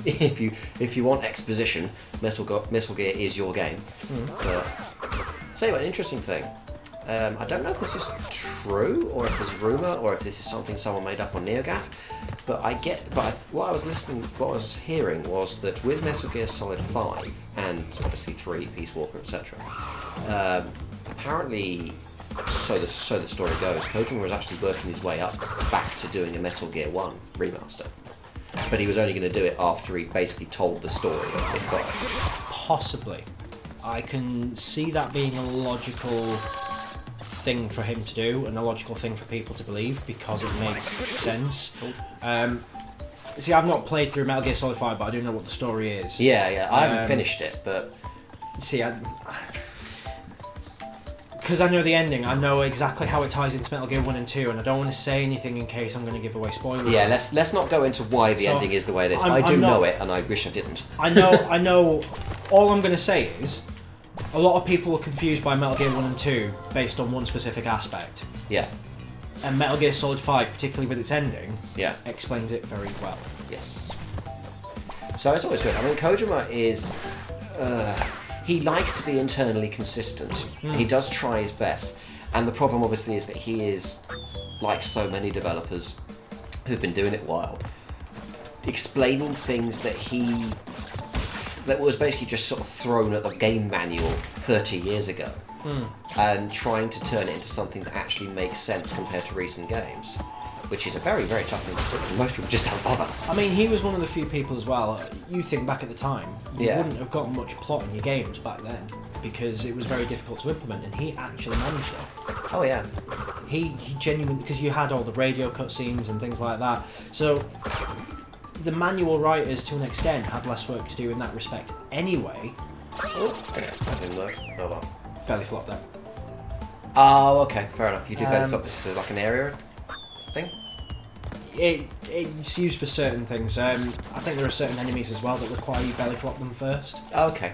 [SPEAKER 2] If you want exposition, Metal Gear is your game. But so anyway, an interesting thing. I don't know if this is true or if it's rumour or if this is something someone made up on NeoGAF. But what I was hearing was that with Metal Gear Solid 5 and obviously 3, Peace Walker, etc. Apparently. So the story goes, Kojima was actually working his way up back to doing a Metal Gear 1 remaster. But he was only going to do it after he basically told the story of it first.
[SPEAKER 1] Possibly. I can see that being a logical thing for him to do and a logical thing for people to believe because it makes sense. See, I've not played through Metal Gear Solid 5, but I do know what the story is.
[SPEAKER 2] Yeah, I haven't finished it, but...
[SPEAKER 1] See, because I know the ending, I know exactly how it ties into Metal Gear 1 and 2, and I don't want to say anything in case I'm going to give away spoilers.
[SPEAKER 2] Yeah, let's not go into why the ending is the way it is. I do know it, and I wish I didn't.
[SPEAKER 1] I know. All I'm going to say is, a lot of people are confused by Metal Gear 1 and 2 based on one specific aspect.
[SPEAKER 2] Yeah.
[SPEAKER 1] And Metal Gear Solid 5, particularly with its ending,
[SPEAKER 2] yeah,
[SPEAKER 1] explains it very well.
[SPEAKER 2] Yes. So it's always good. I mean, Kojima is... he likes to be internally consistent. He does try his best. And the problem, obviously, is that he is, like so many developers who've been doing it a while, explaining things that that was basically just sort of thrown at the game manual 30 years ago, and trying to turn it into something that actually makes sense compared to recent games, which is a very, very tough thing to do. Most people just don't bother.
[SPEAKER 1] I mean, he was one of the few people as well, you think back at the time, you wouldn't have got much plot in your games back then, because it was very difficult to implement, and he actually managed it.
[SPEAKER 2] Oh yeah.
[SPEAKER 1] He genuinely, because you had all the radio cutscenes and things like that, so the manual writers, to an extent, had less work to do in that respect anyway.
[SPEAKER 2] Oh, okay. That didn't work. Oh well.
[SPEAKER 1] Belly flop that.
[SPEAKER 2] Oh, okay, fair enough. You do belly flop this as like an area thing?
[SPEAKER 1] It's used for certain things. I think there are certain enemies as well that require you belly flop them first.
[SPEAKER 2] Oh, okay.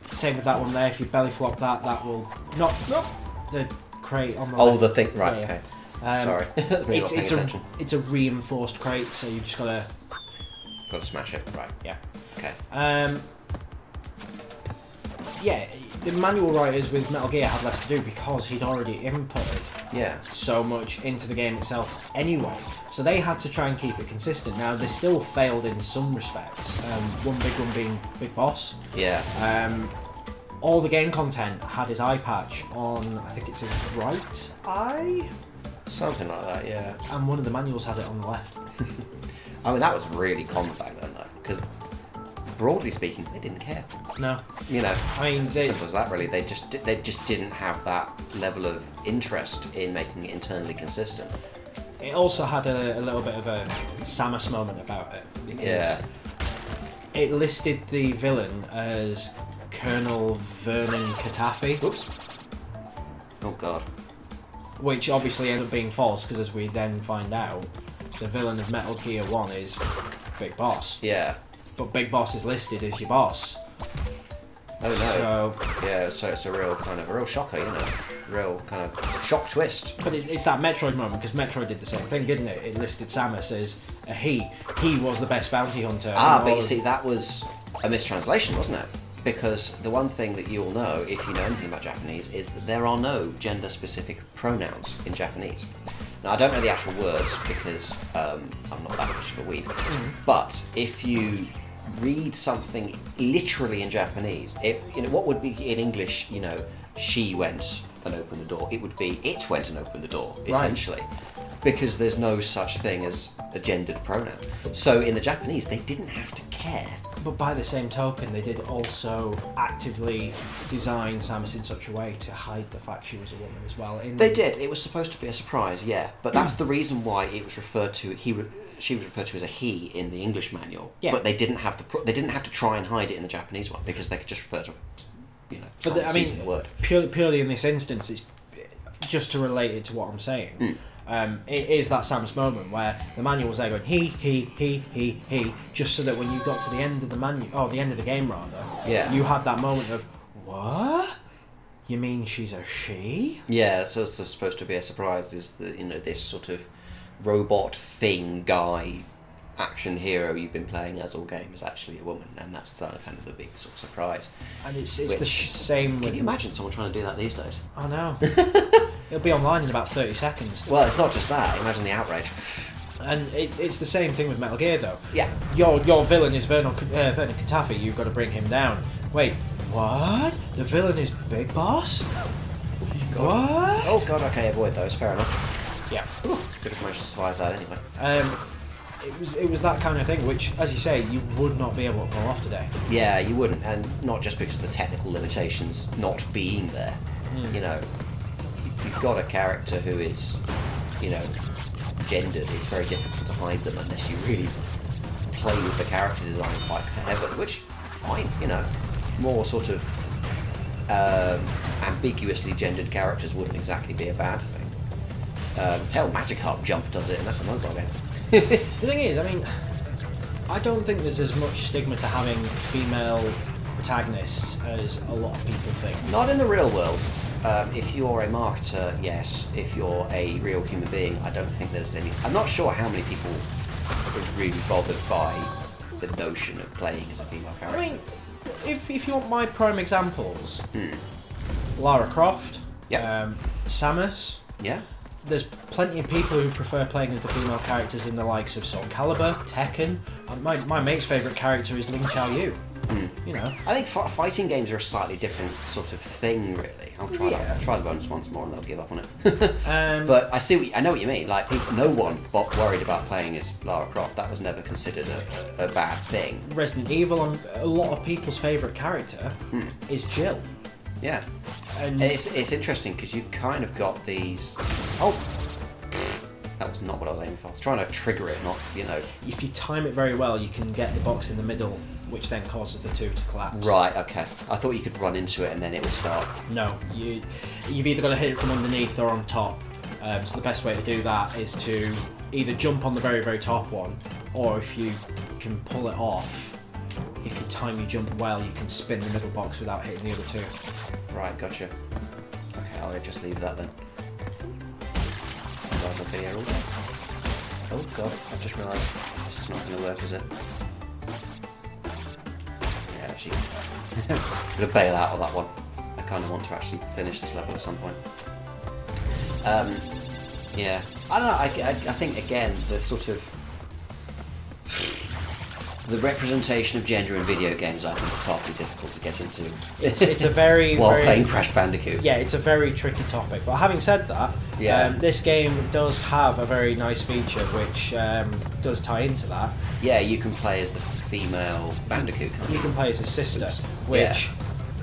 [SPEAKER 1] Same with that one there. If you belly flop that, that will not the crate on the
[SPEAKER 2] Oh,
[SPEAKER 1] left.
[SPEAKER 2] the thing. Right.
[SPEAKER 1] Yeah.
[SPEAKER 2] Okay. Sorry.
[SPEAKER 1] It's a reinforced crate, so you've just got
[SPEAKER 2] to smash it. Right.
[SPEAKER 1] Yeah.
[SPEAKER 2] Okay.
[SPEAKER 1] Yeah, the manual writers with Metal Gear had less to do because he'd already inputted so much into the game itself anyway. So they had to try and keep it consistent. Now, they still failed in some respects. One big one being Big Boss.
[SPEAKER 2] Yeah.
[SPEAKER 1] All the game content had his eye patch on, I think it's his right eye?
[SPEAKER 2] Something like that, yeah.
[SPEAKER 1] And one of the manuals has it on the left.
[SPEAKER 2] I mean, that was really common back then, though, because broadly speaking, they didn't care.
[SPEAKER 1] No.
[SPEAKER 2] You know,
[SPEAKER 1] I mean,
[SPEAKER 2] it's as simple as that, really. They just didn't have that level of interest in making it internally consistent.
[SPEAKER 1] It also had a little bit of a Samus moment about it, because it listed the villain as Colonel Vernon Katafi.
[SPEAKER 2] Oops. Oh god.
[SPEAKER 1] Which obviously ended up being false, because as we then find out, the villain of Metal Gear 1 is Big Boss.
[SPEAKER 2] Yeah.
[SPEAKER 1] But Big Boss is listed as your boss.
[SPEAKER 2] Oh no. So it's a real shocker, you know. Real kind of shock twist.
[SPEAKER 1] But it's that Metroid moment, because Metroid did the same thing, didn't it? It listed Samus as a he. He was the best bounty hunter.
[SPEAKER 2] But you see, that was a mistranslation, wasn't it? Because the one thing that you'll know, if you know anything about Japanese, is that there are no gender-specific pronouns in Japanese. Now, I don't know the actual words, because I'm not that much of a weeb, but if you read something literally in Japanese, what would be in English, she went and opened the door, it would be it went and opened the door, essentially. Right. Because there's no such thing as a gendered pronoun. So in the Japanese, they didn't have to care.
[SPEAKER 1] But by the same token, they did also actively design Samus in such a way to hide the fact she was a woman as well.
[SPEAKER 2] They did. It was supposed to be a surprise, yeah. But that's the reason why it was referred to. She was referred to as a he in the English manual. Yeah. But they didn't have to try and hide it in the Japanese one, because they could just refer to,
[SPEAKER 1] But
[SPEAKER 2] using the word.
[SPEAKER 1] Purely in this instance, it's just to relate it to what I'm saying. It is that Samus moment where the manual was there going he, just so that when you got to the end of the the end of the game rather, you had that moment of, what? You mean she's a she?
[SPEAKER 2] Yeah, so it's supposed to be a surprise. Is that this sort of robot thing guy, action hero you've been playing as all game is actually a woman, and that's kind of the big sort of surprise.
[SPEAKER 1] And it's the same.
[SPEAKER 2] Can you imagine someone trying to do that these days?
[SPEAKER 1] I know. It'll be online in about 30 seconds.
[SPEAKER 2] Well, it's not just that. Imagine the outrage.
[SPEAKER 1] And it's the same thing with Metal Gear, though.
[SPEAKER 2] Yeah.
[SPEAKER 1] Your villain is Vernon Katafi. You've got to bring him down. Wait, what? The villain is Big Boss?
[SPEAKER 2] God.
[SPEAKER 1] What?
[SPEAKER 2] Oh god. Okay, avoid those. Fair enough.
[SPEAKER 1] Yeah.
[SPEAKER 2] Ooh, good if I managed to survive that anyway.
[SPEAKER 1] It was that kind of thing, which, as you say, you would not be able to pull off today.
[SPEAKER 2] Yeah, you wouldn't, and not just because of the technical limitations not being there. You've got a character who is, gendered. It's very difficult to hide them unless you really play with the character design quite heavily, which, fine, more sort of ambiguously gendered characters wouldn't exactly be a bad thing. Hell, Magikarp Jump does it, and that's a mobile game.
[SPEAKER 1] The thing is, I mean, I don't think there's as much stigma to having female protagonists as a lot of people think.
[SPEAKER 2] Not in the real world. If you're a marketer, yes. If you're a real human being, I don't think there's any... I'm not sure how many people are really bothered by the notion of playing as a female character.
[SPEAKER 1] I mean, if you want my prime examples, Lara Croft, Samus...
[SPEAKER 2] Yeah.
[SPEAKER 1] There's plenty of people who prefer playing as the female characters in the likes of Soul Calibur, Tekken. My mate's favourite character is Ling Xiaoyu. You know,
[SPEAKER 2] I think fighting games are a slightly different sort of thing, really. I'll try try the bonus once more, and they'll give up on it. But I know what you mean. Like, no one worried about playing as Lara Croft. That was never considered a bad thing.
[SPEAKER 1] Resident Evil, a lot of people's favourite character is Jill.
[SPEAKER 2] Yeah, and it's interesting because you kind of got these. Oh, that was not what I was aiming for. I was trying to trigger it, not, you know. If
[SPEAKER 1] you time it very well, you can get the box in the middle, which then causes the two to collapse.
[SPEAKER 2] Right. Okay. I thought you could run into it and then it would start.
[SPEAKER 1] No, you've either got to hit it from underneath or on top. So the best way to do that is to either jump on the very, very top one, or if you can pull it off. If you time your jump well, you can spin the middle box without hitting the other two.
[SPEAKER 2] Right, gotcha. Okay, I'll just leave that then. Otherwise I'll be here all day. Oh god, I've just realised this is not going to work, is it? Yeah, actually, I'm going to bail out of that one. I kind of want to actually finish this level at some point. Yeah, I don't know, I think again, the sort of... The representation of gender in video games, I think, is far too difficult to get into.
[SPEAKER 1] It's a very...
[SPEAKER 2] While playing Crash Bandicoot.
[SPEAKER 1] Yeah, it's a very tricky topic. But having said that, this game does have a very nice feature which does tie into that.
[SPEAKER 2] Yeah, you can play as the female Bandicoot.
[SPEAKER 1] You can play as his sister, which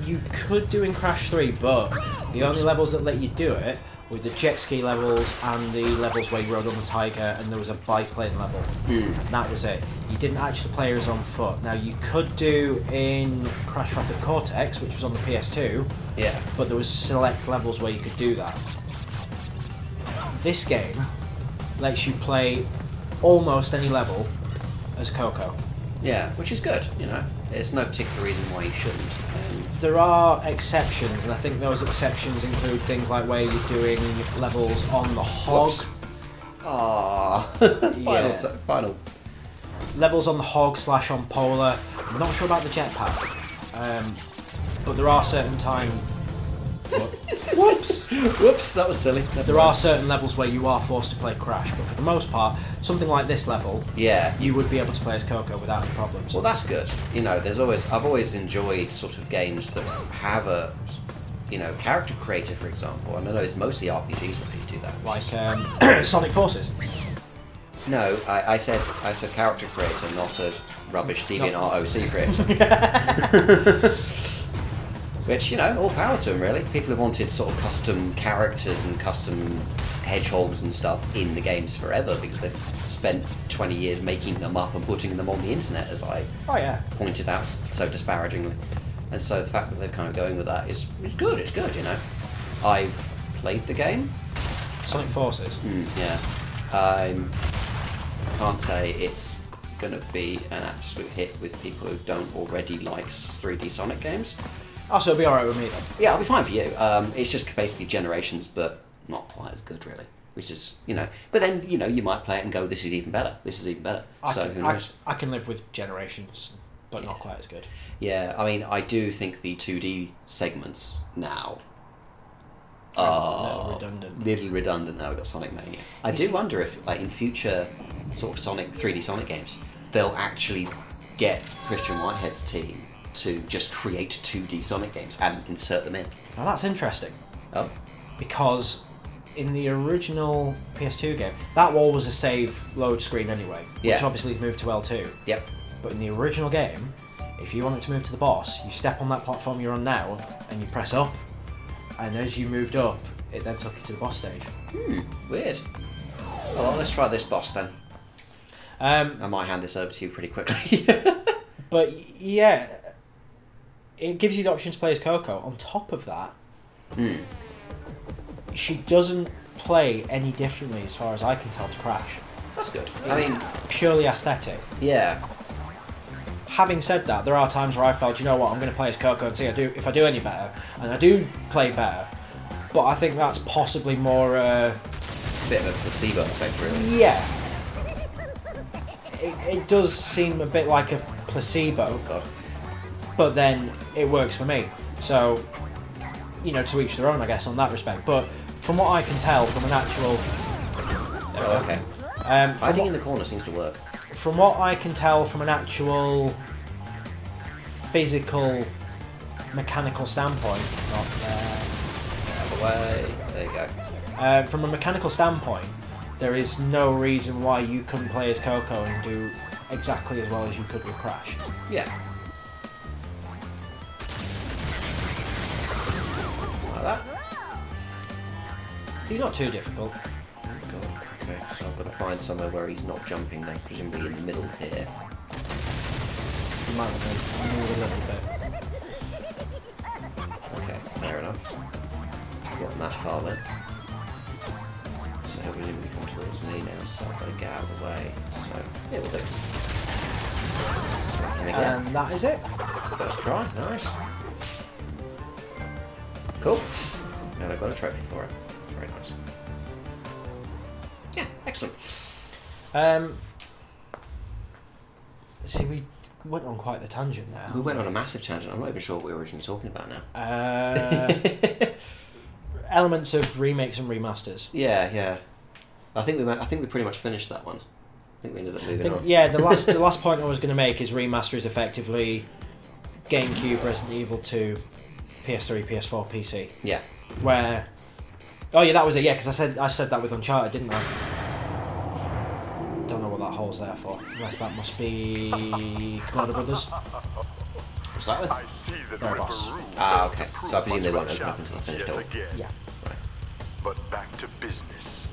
[SPEAKER 1] you could do in Crash 3, but the only levels that let you do it with the jet ski levels and the levels where you rode on the tiger, and there was a biplane level. And that was it. You didn't actually play as on foot. Now you could do in Crash Rapid Cortex, which was on the PS2.
[SPEAKER 2] Yeah.
[SPEAKER 1] But there was select levels where you could do that. This game lets you play almost any level as Coco.
[SPEAKER 2] Yeah, which is good. You know, there's no particular reason why you shouldn't.
[SPEAKER 1] There are exceptions, and I think those exceptions include things like where you're doing levels on the hog.
[SPEAKER 2] Final.
[SPEAKER 1] Levels on the hog / on Polar. I'm not sure about the jetpack, but there are certain times. Whoops!
[SPEAKER 2] Whoops! That was silly.
[SPEAKER 1] There are certain levels where you are forced to play Crash, but for the most part, something like this level, you would be able to play as Coco without any problems.
[SPEAKER 2] Well, that's good. You know, I've always enjoyed sort of games that have a, you know, character creator, for example. And I know it's mostly RPGs that do that.
[SPEAKER 1] Like Sonic Forces.
[SPEAKER 2] No, I said character creator, not a rubbish deviant ROC creator. Which, you know, all power to them, really. People have wanted sort of custom characters and custom hedgehogs and stuff in the games forever because they've spent 20 years making them up and putting them on the internet, as I pointed out so disparagingly. And so the fact that they're kind of going with that is good. It's good, you know. I've played the game.
[SPEAKER 1] Sonic Forces?
[SPEAKER 2] Yeah. I can't say it's going to be an absolute hit with people who don't already like 3D Sonic games.
[SPEAKER 1] Oh, so it'll be alright with me then?
[SPEAKER 2] Yeah, it'll be fine for you. It's just basically Generations, but not quite as good, really. Which is, you know... But then, you know, you might play it and go, this is even better. This is even better. Who knows?
[SPEAKER 1] I can live with Generations, but not quite as good.
[SPEAKER 2] Yeah, I mean, I do think the 2D segments now are... little redundant now we've got Sonic Mania. I do wonder if, like, in future sort of 3D Sonic games, they'll actually get Christian Whitehead's team to just create 2D Sonic games and insert them in.
[SPEAKER 1] Now that's interesting.
[SPEAKER 2] Oh.
[SPEAKER 1] Because in the original PS2 game, that wall was a save load screen anyway, which obviously has moved to L2.
[SPEAKER 2] Yep.
[SPEAKER 1] But in the original game, if you wanted to move to the boss, you step on that platform you're on now and you press up, and as you moved up, it then took you to the boss stage.
[SPEAKER 2] Weird. Well, let's try this boss then. I might hand this over to you pretty quickly.
[SPEAKER 1] But yeah, it gives you the option to play as Coco. On top of that, she doesn't play any differently, as far as I can tell, to Crash.
[SPEAKER 2] That's good.
[SPEAKER 1] I mean, purely aesthetic.
[SPEAKER 2] Yeah.
[SPEAKER 1] Having said that, there are times where I felt, you know what, I'm going to play as Coco and see if I do any better, and I do play better. But I think that's possibly more.
[SPEAKER 2] It's a bit of a placebo effect, really.
[SPEAKER 1] Yeah. It does seem a bit like a placebo.
[SPEAKER 2] Oh God.
[SPEAKER 1] But then it works for me. So, you know, to each their own, I guess, on that respect. But from what I can tell, from an actual.
[SPEAKER 2] Oh, okay. Hiding in the corner seems to work.
[SPEAKER 1] From what I can tell, from an actual physical, mechanical standpoint, not there.
[SPEAKER 2] Out of the way. There you go.
[SPEAKER 1] From a mechanical standpoint, there is no reason why you couldn't play as Coco and do exactly as well as you could with Crash.
[SPEAKER 2] Yeah. Like that.
[SPEAKER 1] He's not too difficult.
[SPEAKER 2] Okay, so I've got to find somewhere where he's not jumping then, presumably in the middle here.
[SPEAKER 1] You might want to move a little bit.
[SPEAKER 2] Okay, fair enough. Not that far then. So he'll presumably come towards me now, so I've got to get out of the way. So, it will do. Smack him again.
[SPEAKER 1] And that is it.
[SPEAKER 2] First try, nice. Cool. And I've got a trophy for it. Very nice. Yeah, excellent.
[SPEAKER 1] See, we went on quite the tangent there.
[SPEAKER 2] We went on a massive tangent. I'm not even sure what we were originally talking about now.
[SPEAKER 1] Elements of remakes and remasters.
[SPEAKER 2] Yeah, yeah. I think we pretty much finished that one. I think we ended up moving on.
[SPEAKER 1] Yeah, the last point I was going to make is remaster is effectively GameCube, Resident Evil 2, PS3, PS4, PC.
[SPEAKER 2] Yeah.
[SPEAKER 1] Where, oh yeah, that was it. Yeah, because I said that with Uncharted, didn't I? Don't know what that hole's there for. Unless that must be Commodore Brothers.
[SPEAKER 2] What's that then?
[SPEAKER 1] There it was.
[SPEAKER 2] Ah, okay. So I presume they won't open up until I finish it all.
[SPEAKER 1] Yeah.
[SPEAKER 2] Right.
[SPEAKER 3] But back to business.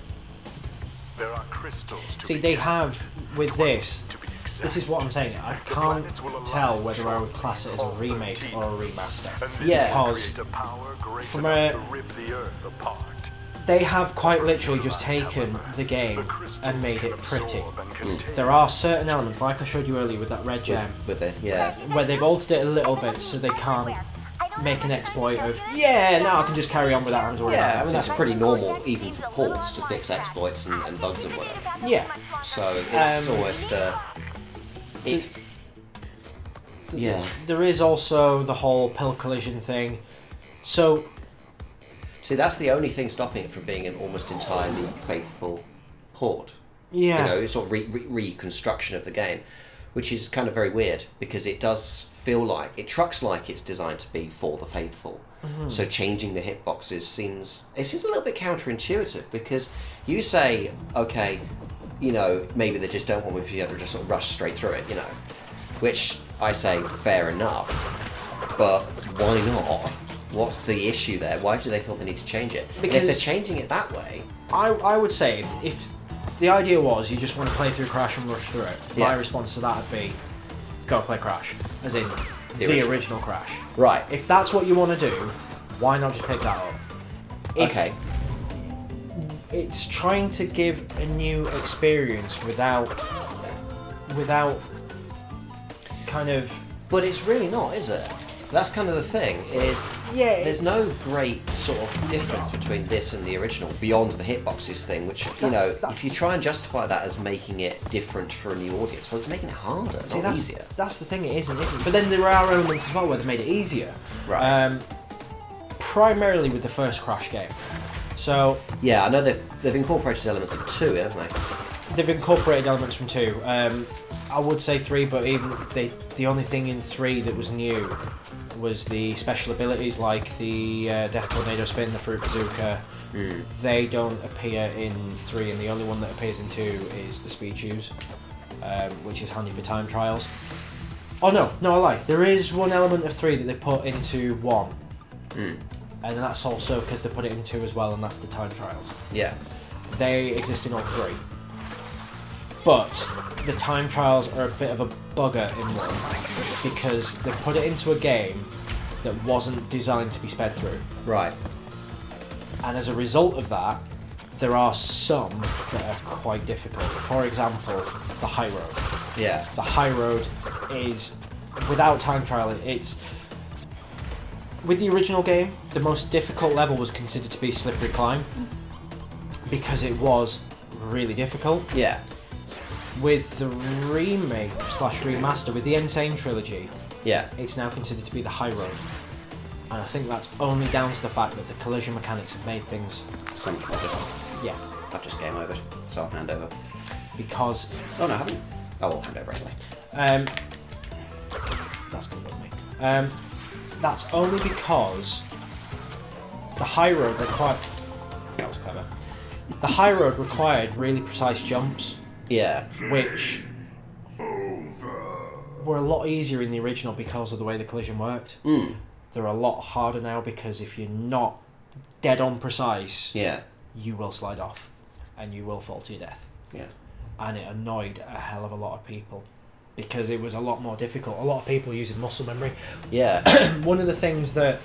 [SPEAKER 3] There are crystals to
[SPEAKER 1] See, they have with this. This is what I'm saying. I can't tell whether I would class it as a remake or a remaster.
[SPEAKER 2] Yeah.
[SPEAKER 1] Because from they have quite literally just taken the game and made it pretty. There are certain elements, like I showed you earlier with that red gem,
[SPEAKER 2] With it, yeah.
[SPEAKER 1] where they've altered it a little bit so they can't make an exploit of, yeah, now I can just carry on without having to worry
[SPEAKER 2] Yeah,
[SPEAKER 1] about
[SPEAKER 2] I
[SPEAKER 1] it.
[SPEAKER 2] mean, that's pretty normal, even for ports, to fix exploits and bugs and whatever.
[SPEAKER 1] Yeah.
[SPEAKER 2] So it's almost, if... Yeah.
[SPEAKER 1] There is also the whole pill collision thing. So...
[SPEAKER 2] See, that's the only thing stopping it from being an almost entirely faithful port.
[SPEAKER 1] Yeah.
[SPEAKER 2] You know, sort of reconstruction of the game, which is kind of very weird, because it does feel like, it trucks like it's designed to be for the faithful. Mm-hmm. So changing the hitboxes seems a little bit counterintuitive, because you say, okay, you know, maybe they just don't want me to be able to just sort of rush straight through it, you know, which I say, fair enough, but why not? What's the issue there? Why do they feel they need to change it? Because if they're changing it that way...
[SPEAKER 1] I would say, if the idea was you just want to play through Crash and rush through it,
[SPEAKER 2] Yeah.
[SPEAKER 1] my response to that would be, go play Crash. As in, the original Crash.
[SPEAKER 2] Right.
[SPEAKER 1] If that's what you want to do, why not just pick that up?
[SPEAKER 2] Okay.
[SPEAKER 1] It's trying to give a new experience without kind of...
[SPEAKER 2] But it's really not, is it? That's kind of the thing, is there's no great sort of difference between this and the original, beyond the hitboxes thing, which, you know, if you try and justify that as making it different for a new audience, well, it's making it harder, not easier. That's
[SPEAKER 1] the thing, it isn't. But then there are elements as well where they made it easier.
[SPEAKER 2] Right.
[SPEAKER 1] Primarily with the first Crash game. So...
[SPEAKER 2] Yeah, I know they've incorporated elements of 2, haven't they?
[SPEAKER 1] They've incorporated elements from 2. I would say 3, but even the only thing in 3 that was new was the special abilities, like the Death Tornado Spin, the Fruit Bazooka. They don't appear in 3, and the only one that appears in 2 is the Speed Shoes, which is handy for time trials. Oh no, I lie. There is one element of 3 that they put into 1, and that's also because they put it in 2 as well, and that's the time trials.
[SPEAKER 2] Yeah.
[SPEAKER 1] They exist in all 3. But the time trials are a bit of a bugger in 1 because they put it into a game that wasn't designed to be sped through.
[SPEAKER 2] Right.
[SPEAKER 1] And as a result of that, there are some that are quite difficult. For example, the high road.
[SPEAKER 2] Yeah.
[SPEAKER 1] The high road is, without time trial, it's... With the original game, the most difficult level was considered to be Slippery Climb, because it was really difficult.
[SPEAKER 2] Yeah.
[SPEAKER 1] With the remake / remaster, with the N.Sane Trilogy,
[SPEAKER 2] yeah,
[SPEAKER 1] it's now considered to be the high road. And I think that's only down to the fact that the collision mechanics have made things...
[SPEAKER 2] So much more difficult.
[SPEAKER 1] Yeah.
[SPEAKER 2] I've just game over, so I'll hand over.
[SPEAKER 1] Because...
[SPEAKER 2] Oh no, I haven't. I will hand over anyway.
[SPEAKER 1] That's good with me. That's only because the high road required... That was clever. The high road required really precise jumps.
[SPEAKER 2] Yeah.
[SPEAKER 1] Which were a lot easier in the original because of the way the collision worked. They're a lot harder now because if you're not dead on precise,
[SPEAKER 2] yeah,
[SPEAKER 1] you will slide off and you will fall to your death.
[SPEAKER 2] Yeah.
[SPEAKER 1] And it annoyed a hell of a lot of people because it was a lot more difficult. A lot of people using muscle memory.
[SPEAKER 2] Yeah.
[SPEAKER 1] One of the things that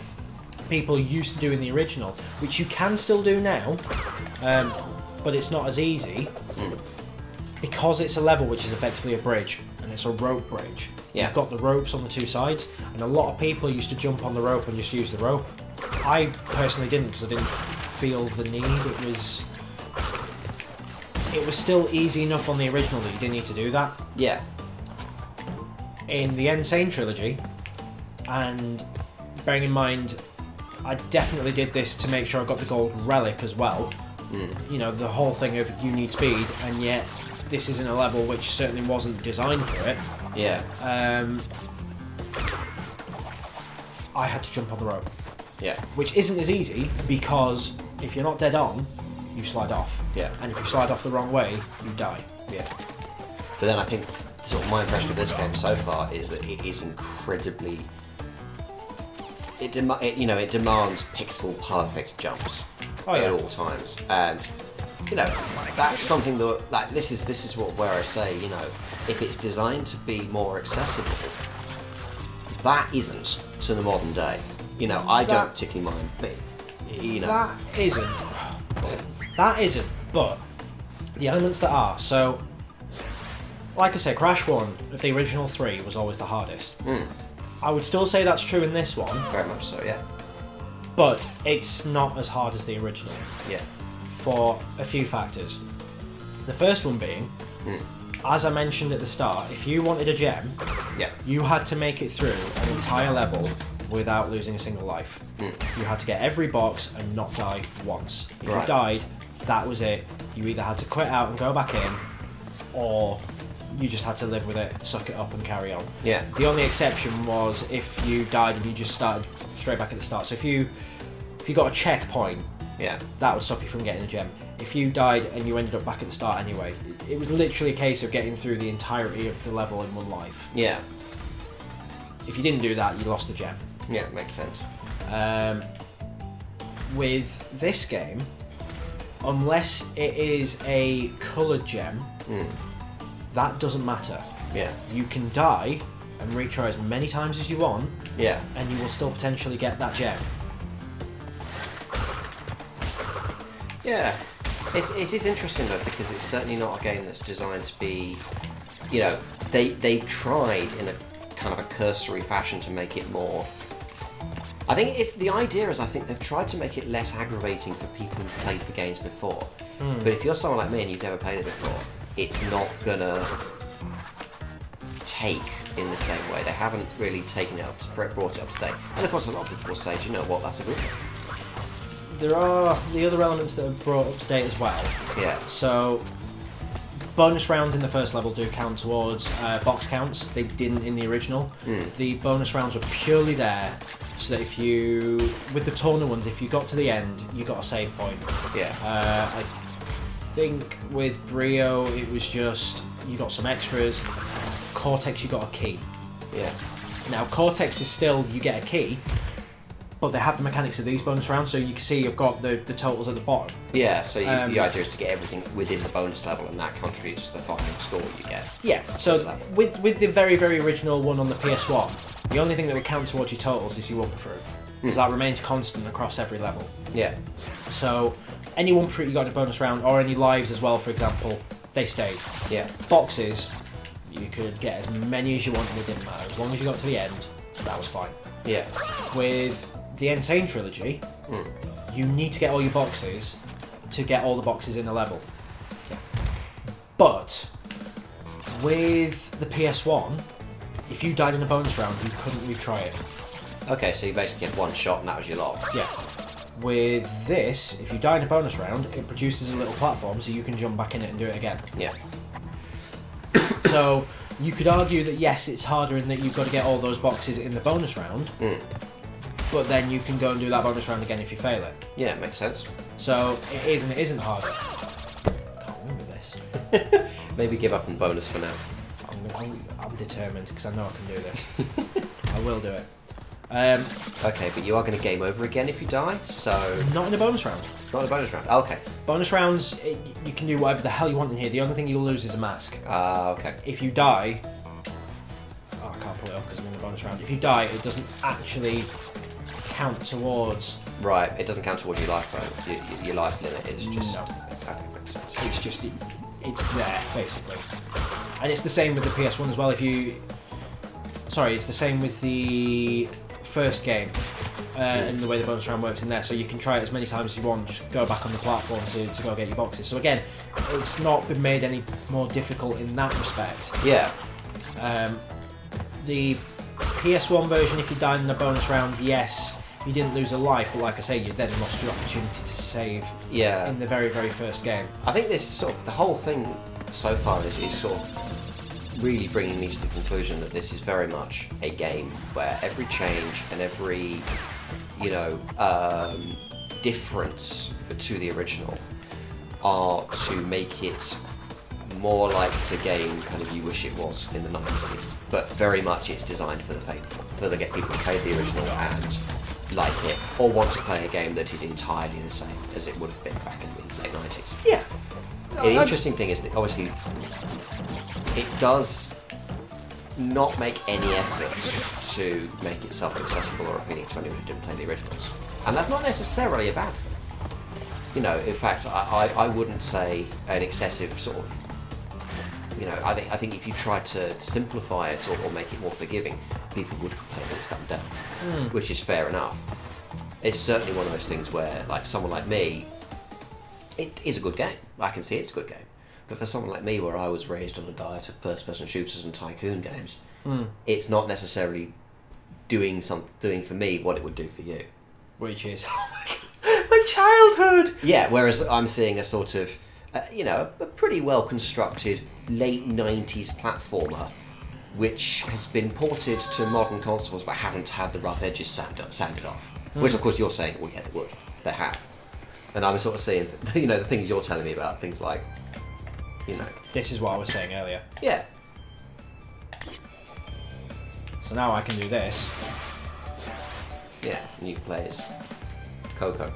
[SPEAKER 1] people used to do in the original, which you can still do now, but it's not as easy, because it's a level which is effectively a bridge, and it's a rope bridge.
[SPEAKER 2] Yeah.
[SPEAKER 1] You've got the ropes on the two sides, and a lot of people used to jump on the rope and just use the rope. I personally didn't, because I didn't feel the need. It was still easy enough on the original that you didn't need to do that.
[SPEAKER 2] Yeah.
[SPEAKER 1] In the N.Sane Trilogy, and bearing in mind, I definitely did this to make sure I got the gold relic as well. You know, the whole thing of you need speed, and yet this isn't a level which certainly wasn't designed for it.
[SPEAKER 2] Yeah.
[SPEAKER 1] I had to jump on the rope.
[SPEAKER 2] Yeah.
[SPEAKER 1] Which isn't as easy, because if you're not dead on, you slide off.
[SPEAKER 2] Yeah.
[SPEAKER 1] And if you slide off the wrong way, you die.
[SPEAKER 2] Yeah. But then I think sort of my impression of this game so far is that it is incredibly... It demands pixel perfect jumps at all times, and you know that's something that this is where I say, you know, if it's designed to be more accessible, that isn't to the modern day. You know, I don't particularly mind, but you know
[SPEAKER 1] that isn't. But the elements that are, so like I said, Crash 1 of the original 3 was always the hardest. I would still say that's true in this one.
[SPEAKER 2] Very much so, yeah.
[SPEAKER 1] But it's not as hard as the original.
[SPEAKER 2] Yeah.
[SPEAKER 1] For a few factors. The first one being, as I mentioned at the start, if you wanted a gem, you had to make it through an entire level without losing a single life. You had to get every box and not die once. If you died, that was it. You either had to quit out and go back in, or you just had to live with it, suck it up and carry on.
[SPEAKER 2] Yeah.
[SPEAKER 1] The only exception was if you died and you just started straight back at the start. So if you got a checkpoint, that would stop you from getting a gem. If you died and you ended up back at the start anyway, it was literally a case of getting through the entirety of the level in one life.
[SPEAKER 2] Yeah.
[SPEAKER 1] If you didn't do that, you lost the gem.
[SPEAKER 2] Yeah, makes sense.
[SPEAKER 1] With this game, unless it is a coloured gem, that doesn't matter.
[SPEAKER 2] Yeah.
[SPEAKER 1] You can die and retry as many times as you want, and you will still potentially get that gem.
[SPEAKER 2] Yeah. It is interesting though, because it's certainly not a game that's designed to be, you know, they've tried in a kind of a cursory fashion to make it more... I think it's the idea is I think they've tried to make it less aggravating for people who've played the games before. But if you're someone like me and you've never played it before, it's not gonna take in the same way. They haven't really taken it up, brought it up to date. And of course, a lot of people will say, do you know what, that's a good one.
[SPEAKER 1] There are the other elements that are brought up to date as well.
[SPEAKER 2] Yeah.
[SPEAKER 1] So, bonus rounds in the first level do count towards box counts. They didn't in the original. The bonus rounds were purely there so that if you, with the Torna ones, if you got to the end, you got a save point.
[SPEAKER 2] Yeah.
[SPEAKER 1] I think with Brio, it was just, you got some extras. Cortex, you got a key.
[SPEAKER 2] Yeah.
[SPEAKER 1] Now, Cortex is still, you get a key, but they have the mechanics of these bonus rounds, so you can see you've got the totals at the bottom.
[SPEAKER 2] Yeah, so the idea is to get everything within the bonus level, and that contributes to the final score you get.
[SPEAKER 1] Yeah, so with the very, very original one on the PS1, the only thing that would count towards your totals is your upper through. because that remains constant across every level.
[SPEAKER 2] Yeah.
[SPEAKER 1] So any 1 fruit you got in a bonus round, or any lives as well, for example, they stayed.
[SPEAKER 2] Yeah.
[SPEAKER 1] Boxes, you could get as many as you want and it didn't matter. As long as you got to the end, that was fine.
[SPEAKER 2] Yeah.
[SPEAKER 1] With the N.Sane Trilogy, you need to get all your boxes to get all the boxes in the level.
[SPEAKER 2] Yeah.
[SPEAKER 1] But with the PS1, if you died in a bonus round, you couldn't retry it.
[SPEAKER 2] Okay, so you basically had one shot and that was your lot.
[SPEAKER 1] Yeah. With this, if you die in a bonus round, it produces a little platform so you can jump back in it and do it again.
[SPEAKER 2] Yeah.
[SPEAKER 1] So you could argue that yes, it's harder in that you've got to get all those boxes in the bonus round, but then you can go and do that bonus round again if you fail it.
[SPEAKER 2] Yeah, makes sense.
[SPEAKER 1] So it is and it isn't harder. Can't remember this.
[SPEAKER 2] Maybe give up on bonus for now.
[SPEAKER 1] I'm determined because I know I can do this. I will do it.
[SPEAKER 2] Okay, but you are going to game over again if you die, so...
[SPEAKER 1] Not in a bonus round.
[SPEAKER 2] Not in a bonus round. Oh, okay.
[SPEAKER 1] Bonus rounds, you can do whatever the hell you want in here. The only thing you'll lose is a mask.
[SPEAKER 2] Okay.
[SPEAKER 1] If you die... Oh, I can't pull it up because I'm in the bonus round. If you die, it doesn't actually count towards...
[SPEAKER 2] Right, it doesn't count towards your life, though. Your life limit is just...
[SPEAKER 1] No.
[SPEAKER 2] Okay, makes sense.
[SPEAKER 1] It's just... It's there, basically. And it's the same with the PS1 as well. If you... Sorry, it's the same with the first game and the way the bonus round works in there. So you can try it as many times as you want, just go back on the platform to go get your boxes. So again, it's not been made any more difficult in that respect.
[SPEAKER 2] Yeah.
[SPEAKER 1] The PS1 version, if you died in the bonus round, yes, you didn't lose a life, but like I say, you then lost your opportunity to save in the very, very first game.
[SPEAKER 2] I think this sort of, the whole thing so far is sort of really bringing me to the conclusion that this is very much a game where every change and every, difference to the original are to make it more like the game kind of you wish it was in the 90s, but very much it's designed for the faithful, for the people who played the original and like it, or want to play a game that is entirely the same as it would have been back in the late 90s.
[SPEAKER 1] Yeah.
[SPEAKER 2] The interesting thing is that obviously it does not make any effort to make itself accessible or appealing to anyone who didn't play the originals. And that's not necessarily a bad thing. In fact, I wouldn't say an excessive sort of, I think if you tried to simplify it or make it more forgiving, people would complain that it's dumbed down, which is fair enough. It's certainly one of those things where, like, someone like me, it is a good game. I can see it's a good game. But for someone like me, where I was raised on a diet of first-person shooters and tycoon games, it's not necessarily doing for me what it would do for you.
[SPEAKER 1] Which is, my childhood!
[SPEAKER 2] Yeah, whereas I'm seeing a sort of, a pretty well-constructed late 90s platformer, which has been ported to modern consoles but hasn't had the rough edges sanded off. Which, of course, you're saying, well, yeah, they would. They have. And I'm sort of seeing, the things you're telling me about, things like,
[SPEAKER 1] This is what I was saying earlier.
[SPEAKER 2] Yeah.
[SPEAKER 1] So now I can do this.
[SPEAKER 2] Yeah, and you can play as Coco.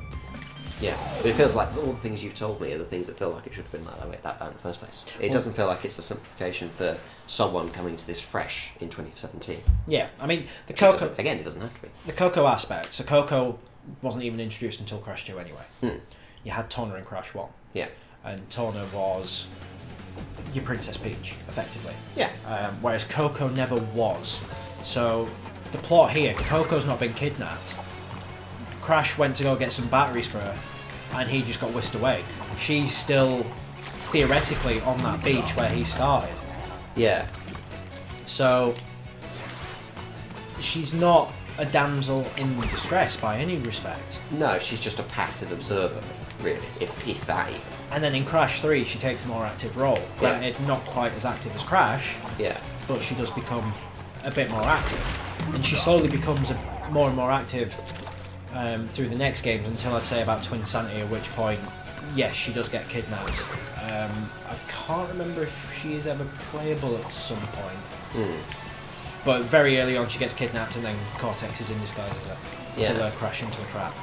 [SPEAKER 2] Yeah, but it feels like all the things you've told me are the things that feel like it should have been like that in the first place. It doesn't feel like it's a simplification for someone coming to this fresh in 2017.
[SPEAKER 1] Yeah, I mean, the
[SPEAKER 2] Coco... Again, it doesn't have to be.
[SPEAKER 1] The Coco aspect. So Coco wasn't even introduced until Crash 2 anyway. You had Torna in Crash 1.
[SPEAKER 2] Yeah.
[SPEAKER 1] And Torna was your Princess Peach, effectively.
[SPEAKER 2] Yeah.
[SPEAKER 1] Whereas Coco never was. So the plot here, Coco's not been kidnapped. Crash went to go get some batteries for her, and he just got whisked away. She's still theoretically on that beach where he started.
[SPEAKER 2] Yeah.
[SPEAKER 1] So she's not a damsel in distress by any respect.
[SPEAKER 2] No, she's just a passive observer, really, if that even.
[SPEAKER 1] And then in Crash 3, she takes a more active role. Granted, not quite as active as Crash, but she does become a bit more active. And she slowly becomes more and more active through the next games until I'd say about Twin Sanity, at which point, yes, she does get kidnapped. I can't remember if she is ever playable at some point. But very early on she gets kidnapped and then Cortex is in disguise as her to crash into a trap.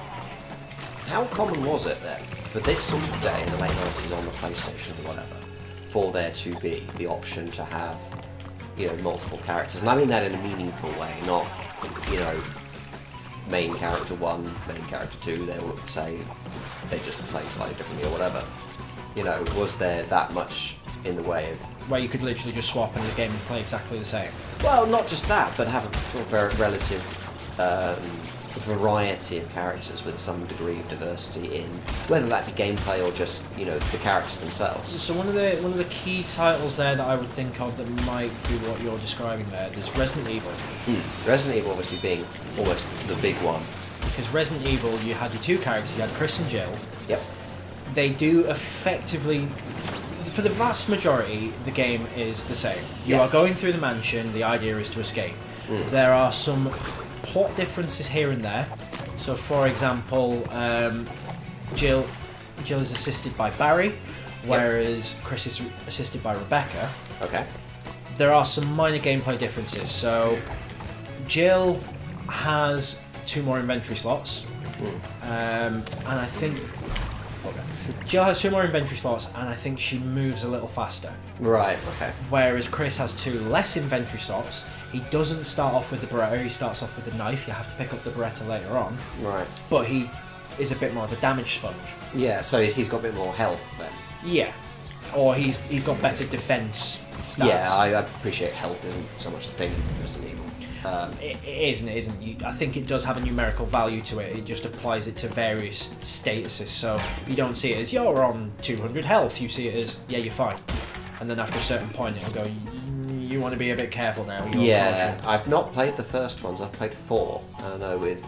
[SPEAKER 2] How common was it then, for this sort of day in the late 90s on the PlayStation or whatever, for there to be the option to have, multiple characters? And I mean that in a meaningful way, not, main character 1, main character 2, they will say they just play slightly differently or whatever. You know, was there that much in the way of...
[SPEAKER 1] Where you could literally just swap in the game and play exactly the same?
[SPEAKER 2] Well, not just that, but have a sort of very relative variety of characters with some degree of diversity in whether that be gameplay or just, you know, the characters themselves.
[SPEAKER 1] So one of the key titles there that I would think of that might be what you're describing there, there's Resident Evil.
[SPEAKER 2] Resident Evil obviously being almost the big one.
[SPEAKER 1] Because Resident Evil, you had your two characters, you had Chris and Jill.
[SPEAKER 2] Yep.
[SPEAKER 1] They do effectively, for the vast majority, the game is the same. You are going through the mansion, the idea is to escape. There are some plot differences here and there. So, for example, Jill is assisted by Barry, whereas Chris is assisted by Rebecca.
[SPEAKER 2] Okay.
[SPEAKER 1] There are some minor gameplay differences. So, Jill has 2 more inventory slots, and I think Jill has 2 more inventory slots, and I think she moves a little faster.
[SPEAKER 2] Right. Okay.
[SPEAKER 1] Whereas Chris has 2 less inventory slots. He doesn't start off with the Beretta, he starts off with the knife. You have to pick up the Beretta later on.
[SPEAKER 2] Right.
[SPEAKER 1] But he is a bit more of a damage sponge.
[SPEAKER 2] Yeah, so he's got a bit more health then.
[SPEAKER 1] Yeah. Or he's got better defense stats.
[SPEAKER 2] Yeah, I appreciate health isn't so much a thing in Resident Evil.
[SPEAKER 1] It is and it isn't. I think it does have a numerical value to it. It just applies it to various statuses. So you don't see it as, you're on 200 health. You see it as, yeah, you're fine. And then after a certain point, it'll go, you want to be a bit careful now.
[SPEAKER 2] Yeah, I've not played the first ones. I've played 4. I don't know, with...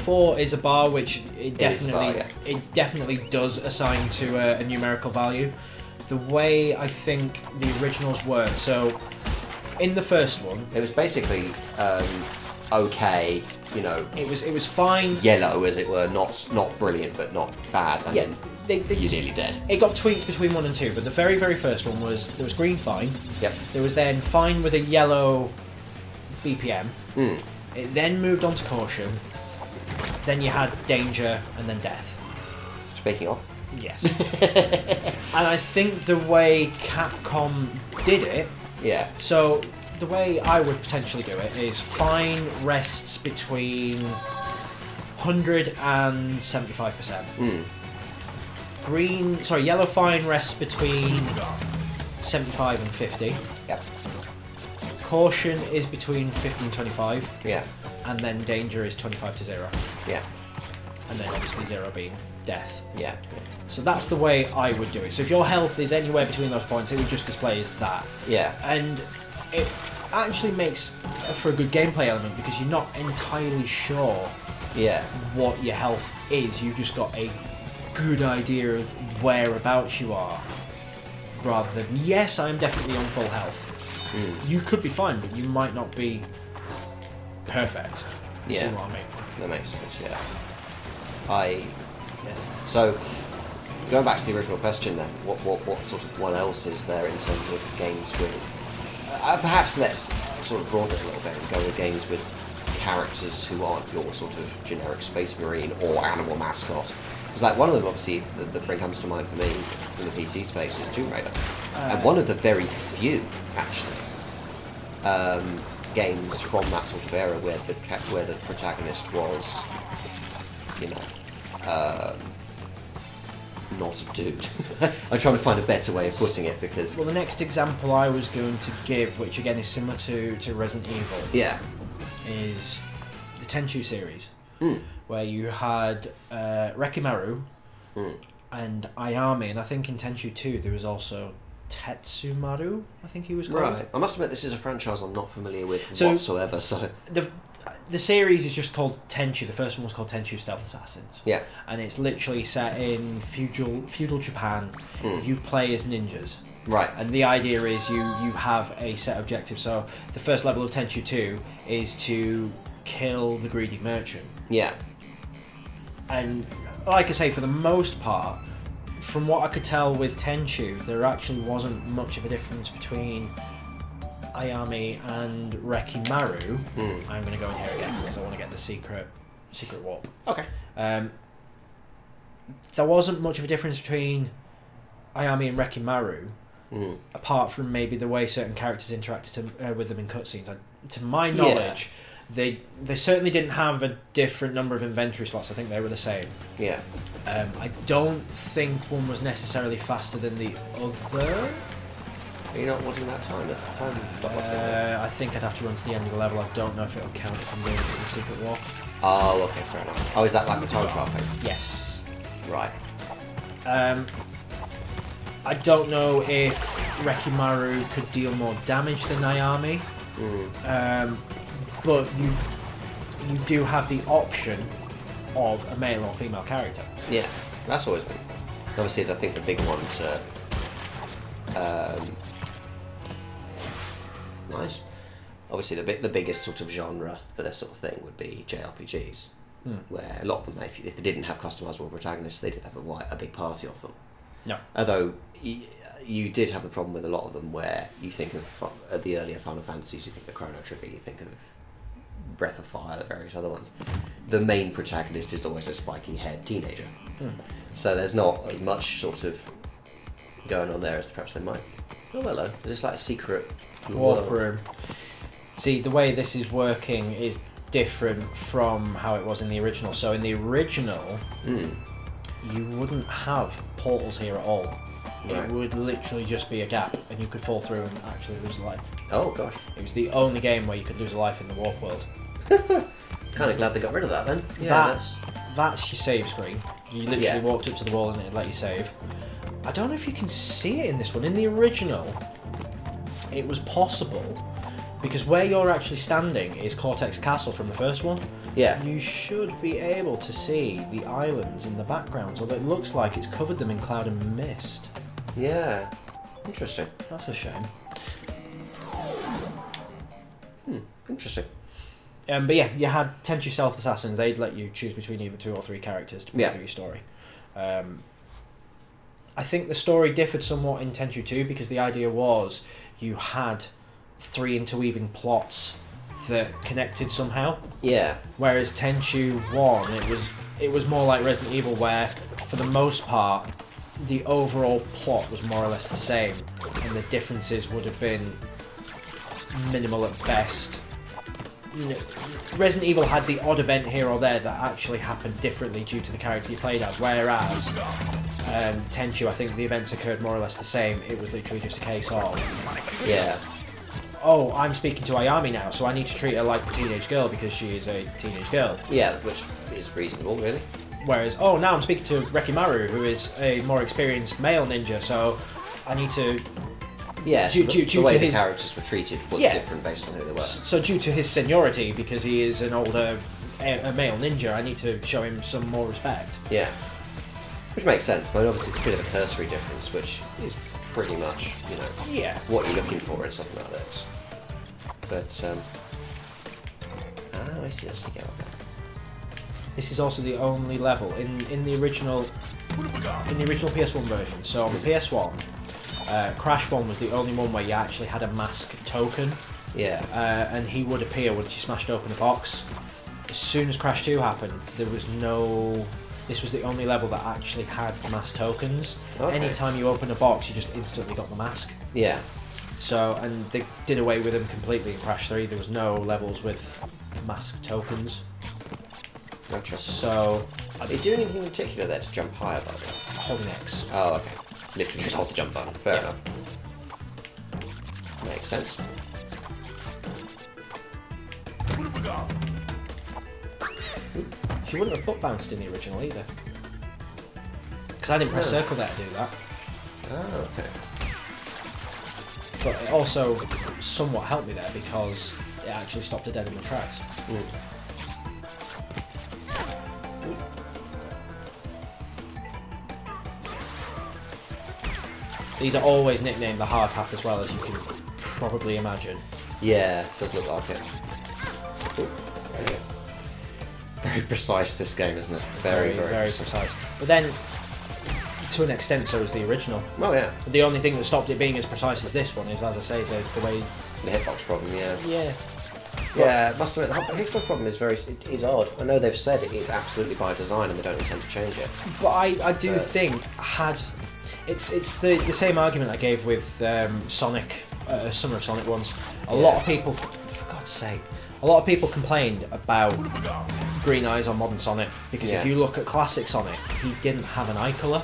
[SPEAKER 1] 4 is a bar, which it definitely does assign to a numerical value. The way I think the originals work, so in the first one,
[SPEAKER 2] it was basically okay, you know.
[SPEAKER 1] It was fine.
[SPEAKER 2] Yellow, as it were, not brilliant, but not bad. And then you're nearly dead.
[SPEAKER 1] It got tweaked between 1 and 2, but the very, very first one was, there was green fine.
[SPEAKER 2] Yep.
[SPEAKER 1] There was then fine with a yellow BPM. It then moved on to caution. Then you had danger and then death.
[SPEAKER 2] Speaking of.
[SPEAKER 1] Yes. And I think the way Capcom did it.
[SPEAKER 2] Yeah. So
[SPEAKER 1] the way I would potentially do it is fine rests between 100 and 75%. Yellow fine rests between 75 and 50.
[SPEAKER 2] Yep.
[SPEAKER 1] Caution is between 50 and 25.
[SPEAKER 2] Yeah.
[SPEAKER 1] And then danger is 25 to 0.
[SPEAKER 2] Yeah.
[SPEAKER 1] And then obviously 0 being death.
[SPEAKER 2] Yeah.
[SPEAKER 1] So that's the way I would do it. So if your health is anywhere between those points, it would just display as that.
[SPEAKER 2] Yeah.
[SPEAKER 1] And it actually makes for a good gameplay element because you're not entirely sure what your health is. You've just got a good idea of whereabouts you are. Rather than, yes, I'm definitely on full health. You could be fine, but you might not be perfect. You see what I mean?
[SPEAKER 2] That makes sense, yeah. So, going back to the original question then, what sort of what else is there in terms of games with... perhaps let's sort of broaden it a little bit and go with games with characters who aren't your sort of generic Space Marine or animal mascot. Because like one of them, obviously, that comes to mind for me from the PC space is Tomb Raider. And one of the very few, actually, games from that sort of era where the protagonist was, you know, not a dude. I'm trying to find a better way of putting it because...
[SPEAKER 1] Well, the next example I was going to give, which again is similar to Resident Evil, is the Tenchu series, where you had Rekimaru and Ayame, and I think in Tenchu 2 there was also Tetsumaru, I think he was called.
[SPEAKER 2] Right. I must admit this is a franchise I'm not familiar with whatsoever, so...
[SPEAKER 1] The series is just called Tenchu. The first one was called Tenchu Stealth Assassins. Yeah. And it's literally set in feudal Japan. You play as ninjas.
[SPEAKER 2] Right.
[SPEAKER 1] And the idea is you have a set objective. So the first level of Tenchu 2 is to kill the greedy merchant.
[SPEAKER 2] Yeah.
[SPEAKER 1] And like I say, for the most part, from what I could tell with Tenchu, there actually wasn't much of a difference between Ayame and Rekimaru. I'm going to go in here again because I want to get the secret warp.
[SPEAKER 2] Okay.
[SPEAKER 1] There wasn't much of a difference between Ayame and Rekimaru, apart from maybe the way certain characters interacted with them in cutscenes. To my knowledge, They certainly didn't have a different number of inventory slots. I think they were the same.
[SPEAKER 2] Yeah.
[SPEAKER 1] I don't think one was necessarily faster than the other.
[SPEAKER 2] Are you not wanting that time?
[SPEAKER 1] I think I'd have to run to the end of the level. I don't know if it'll count if I'm doing it to the secret walk.
[SPEAKER 2] Oh, okay, fair enough. Oh, is that like the time trial thing?
[SPEAKER 1] Yes.
[SPEAKER 2] Right.
[SPEAKER 1] I don't know if Rekimaru could deal more damage than Naomi. But you do have the option of a male or female character.
[SPEAKER 2] Yeah, that's always been. Obviously, I think the big one to. Nice. Obviously, the biggest sort of genre for this sort of thing would be JRPGs, where a lot of them, if they didn't have customizable protagonists, they didn't have a big party of them.
[SPEAKER 1] No.
[SPEAKER 2] Although you did have the problem with a lot of them where you think of the earlier Final Fantasies, you think of Chrono Trigger, you think of Breath of Fire, the various other ones. The main protagonist is always a spiky haired teenager. So there's not as much sort of going on there as perhaps they might. Oh, hello. Is this like a secret
[SPEAKER 1] walk room? See, the way this is working is different from how it was in the original. So in the original, you wouldn't have portals here at all. Right. It would literally just be a gap, and you could fall through and actually lose a life.
[SPEAKER 2] Oh gosh!
[SPEAKER 1] It was the only game where you could lose a life in the warp world.
[SPEAKER 2] Kind of glad they got rid of that then. Yeah,
[SPEAKER 1] that's your save screen. You literally walked up to the wall and it let you save. I don't know if you can see it in this one. In the original, it was possible because where you're actually standing is Cortex Castle from the first one.
[SPEAKER 2] Yeah.
[SPEAKER 1] You should be able to see the islands in the background, although it looks like it's covered them in cloud and mist.
[SPEAKER 2] Yeah. Interesting.
[SPEAKER 1] That's a shame.
[SPEAKER 2] Interesting.
[SPEAKER 1] But yeah, you had Tenchu Stealth Assassins. They'd let you choose between either 2 or 3 characters to play through your story. I think the story differed somewhat in Tenchu 2 because the idea was you had 3 interweaving plots that connected somehow.
[SPEAKER 2] Yeah. Whereas
[SPEAKER 1] Tenchu 1, it was more like Resident Evil, where for the most part the overall plot was more or less the same, and the differences would have been minimal at best. You know, Resident Evil had the odd event here or there that actually happened differently due to the character you played as, whereas Tenchu, I think the events occurred more or less the same. It was literally just a case of, oh, I'm speaking to Ayami now, so I need to treat her like a teenage girl because she is a teenage girl.
[SPEAKER 2] Yeah, which is reasonable, really.
[SPEAKER 1] Whereas, oh, now I'm speaking to Rekimaru, who is a more experienced male ninja, so I need to...
[SPEAKER 2] Yeah, so the way the characters were treated was different based on who they were.
[SPEAKER 1] So due to his seniority, because he is an older a male ninja, I need to show him some more respect.
[SPEAKER 2] Yeah. Which makes sense, but obviously it's a bit of a cursory difference, which is pretty much, you know, what you're looking for in something like this. But, I see, let's get out there.
[SPEAKER 1] This is also the only level in the original PS1 version. So on the PS1, Crash 1 was the only one where you actually had a mask token.
[SPEAKER 2] Yeah.
[SPEAKER 1] And he would appear once you smashed open a box. As soon as Crash 2 happened, there was no... This was the only level that actually had mask tokens. Okay. Anytime you open a box, you just instantly got the mask.
[SPEAKER 2] Yeah.
[SPEAKER 1] So, and they did away with them completely in Crash 3. There was no levels with mask tokens.
[SPEAKER 2] Gotcha.
[SPEAKER 1] So...
[SPEAKER 2] Are they doing anything in particular there to jump higher, by the way?
[SPEAKER 1] Holding X.
[SPEAKER 2] Oh, okay. Literally just hold the jump button. Fair enough. Makes sense.
[SPEAKER 1] She wouldn't have foot bounced in the original either. Because I didn't press circle there to do that.
[SPEAKER 2] Oh, okay.
[SPEAKER 1] But it also somewhat helped me there because it actually stopped her dead in the tracks. These are always nicknamed the hard path as well, as you can probably imagine.
[SPEAKER 2] Yeah, it does look like it. Ooh, very precise, this game, isn't it? Very
[SPEAKER 1] precise. But then, to an extent, so is the original.
[SPEAKER 2] Oh, yeah.
[SPEAKER 1] The only thing that stopped it being as precise as this one is, as I say, the way...
[SPEAKER 2] The hitbox problem, yeah.
[SPEAKER 1] Yeah.
[SPEAKER 2] Yeah, must admit, the hitbox problem is is odd. I know they've said it is absolutely by design and they don't intend to change it.
[SPEAKER 1] But I do think, It's the same argument I gave with Sonic, Summer of Sonic once. A lot of people, for God's sake, A lot of people complained about green eyes on modern Sonic because if you look at classic Sonic, he didn't have an eye colour.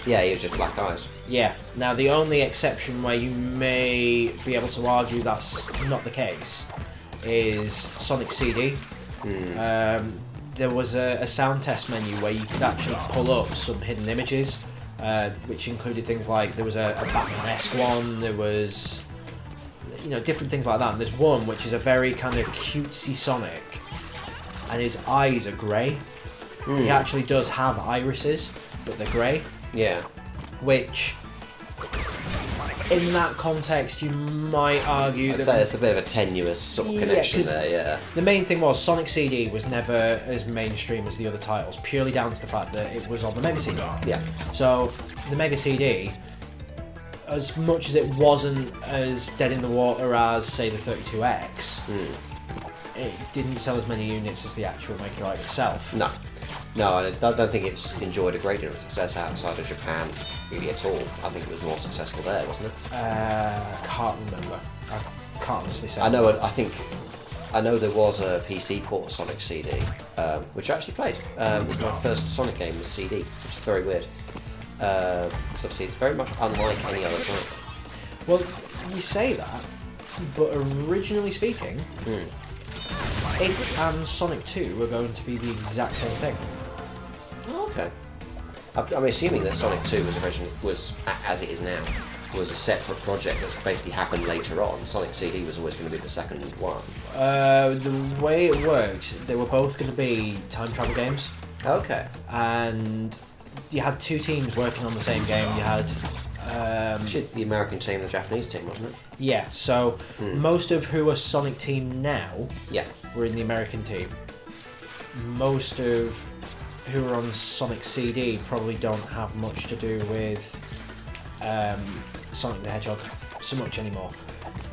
[SPEAKER 2] Yeah, he was just black eyes.
[SPEAKER 1] Yeah. Now the only exception where you may be able to argue that's not the case is Sonic CD. There was a sound test menu where you could actually pull up some hidden images, which included things like there was a Batman-esque one, there was different things like that, and there's one which is a very kind of cutesy Sonic, and his eyes are grey. He actually does have irises, but they're grey.
[SPEAKER 2] Yeah.
[SPEAKER 1] Which, in that context, you might argue
[SPEAKER 2] I'd say it's a bit of a tenuous sort of connection there, yeah.
[SPEAKER 1] The main thing was Sonic CD was never as mainstream as the other titles, purely down to the fact that it was on the Mega CD.
[SPEAKER 2] Yeah.
[SPEAKER 1] So, the Mega CD, as much as it wasn't as dead in the water as, say, the 32X, it didn't sell as many units as the actual Mega Drive itself.
[SPEAKER 2] No, I don't think it's enjoyed a great deal of success outside of Japan, really at all. I think it was more successful there, wasn't it?
[SPEAKER 1] I can't remember. I can't honestly say.
[SPEAKER 2] I know there was a PC port of Sonic CD, which I actually played. It was my first Sonic game was CD, which is very weird. Because obviously it's very much unlike any other Sonic.
[SPEAKER 1] Well, you say that, but originally speaking, it and Sonic 2 were going to be the exact same thing.
[SPEAKER 2] Oh, okay. I'm assuming that Sonic 2 was as it is now, was a separate project that's basically happened later on. Sonic CD was always going to be the second one.
[SPEAKER 1] The way it worked, they were both going to be time travel games.
[SPEAKER 2] Okay.
[SPEAKER 1] And you had two teams working on the same game. You had
[SPEAKER 2] Actually, the American team, the Japanese team, wasn't it?
[SPEAKER 1] Yeah. So most of who are Sonic Team now, were in the American team. Most of who are on Sonic CD probably don't have much to do with Sonic the Hedgehog so much anymore.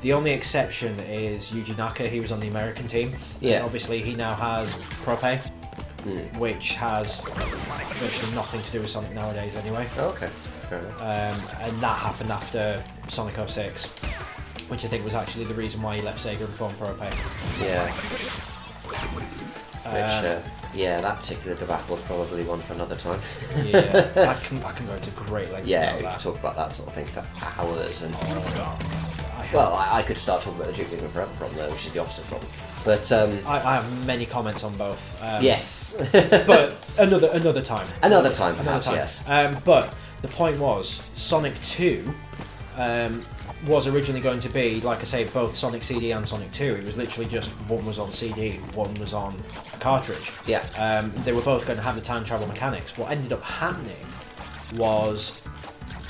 [SPEAKER 1] The only exception is Yuji Naka. He was on the American team.
[SPEAKER 2] Yeah.
[SPEAKER 1] And obviously, he now has ProPay, which has virtually nothing to do with Sonic nowadays anyway.
[SPEAKER 2] Oh, okay. Fair enough.
[SPEAKER 1] And that happened after Sonic 06, which I think was actually the reason why he left Sega and formed ProPay.
[SPEAKER 2] Yeah. That particular debacle is probably one for another time.
[SPEAKER 1] I can go into great lengths
[SPEAKER 2] Yeah,
[SPEAKER 1] about
[SPEAKER 2] we
[SPEAKER 1] that.
[SPEAKER 2] could talk about that sort of thing for hours. And I could start talking about the Duke Nukem Forever problem though, which is the opposite problem. But
[SPEAKER 1] I have many comments on both.
[SPEAKER 2] Yes.
[SPEAKER 1] But another time.
[SPEAKER 2] Another time, yes.
[SPEAKER 1] But the point was, Sonic 2 was originally going to be, like I say, both Sonic CD and Sonic 2. It was literally just one was on CD, one was on a cartridge.
[SPEAKER 2] Yeah.
[SPEAKER 1] They were both going to have the time travel mechanics. What ended up happening was,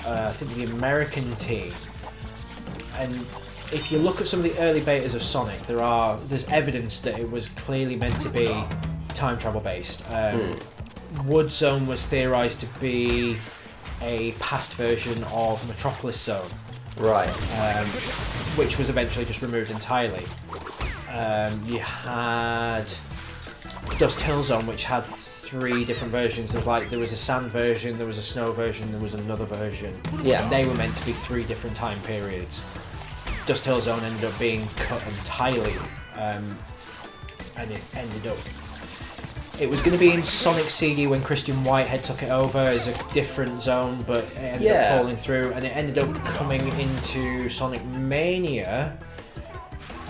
[SPEAKER 1] I think the American team, and if you look at some of the early betas of Sonic, there's evidence that it was clearly meant to be time travel based. Wood Zone was theorized to be a past version of Metropolis Zone.
[SPEAKER 2] Right.
[SPEAKER 1] Which was eventually just removed entirely. You had Dust Hill Zone, which had 3 different versions. There was a sand version, there was a snow version, there was another version.
[SPEAKER 2] Yeah.
[SPEAKER 1] And they were meant to be 3 different time periods. Dust Hill Zone ended up being cut entirely, and it ended up... It was going to be in Sonic CD when Christian Whitehead took it over as a different zone, but it ended up falling through, and it ended up coming into Sonic Mania.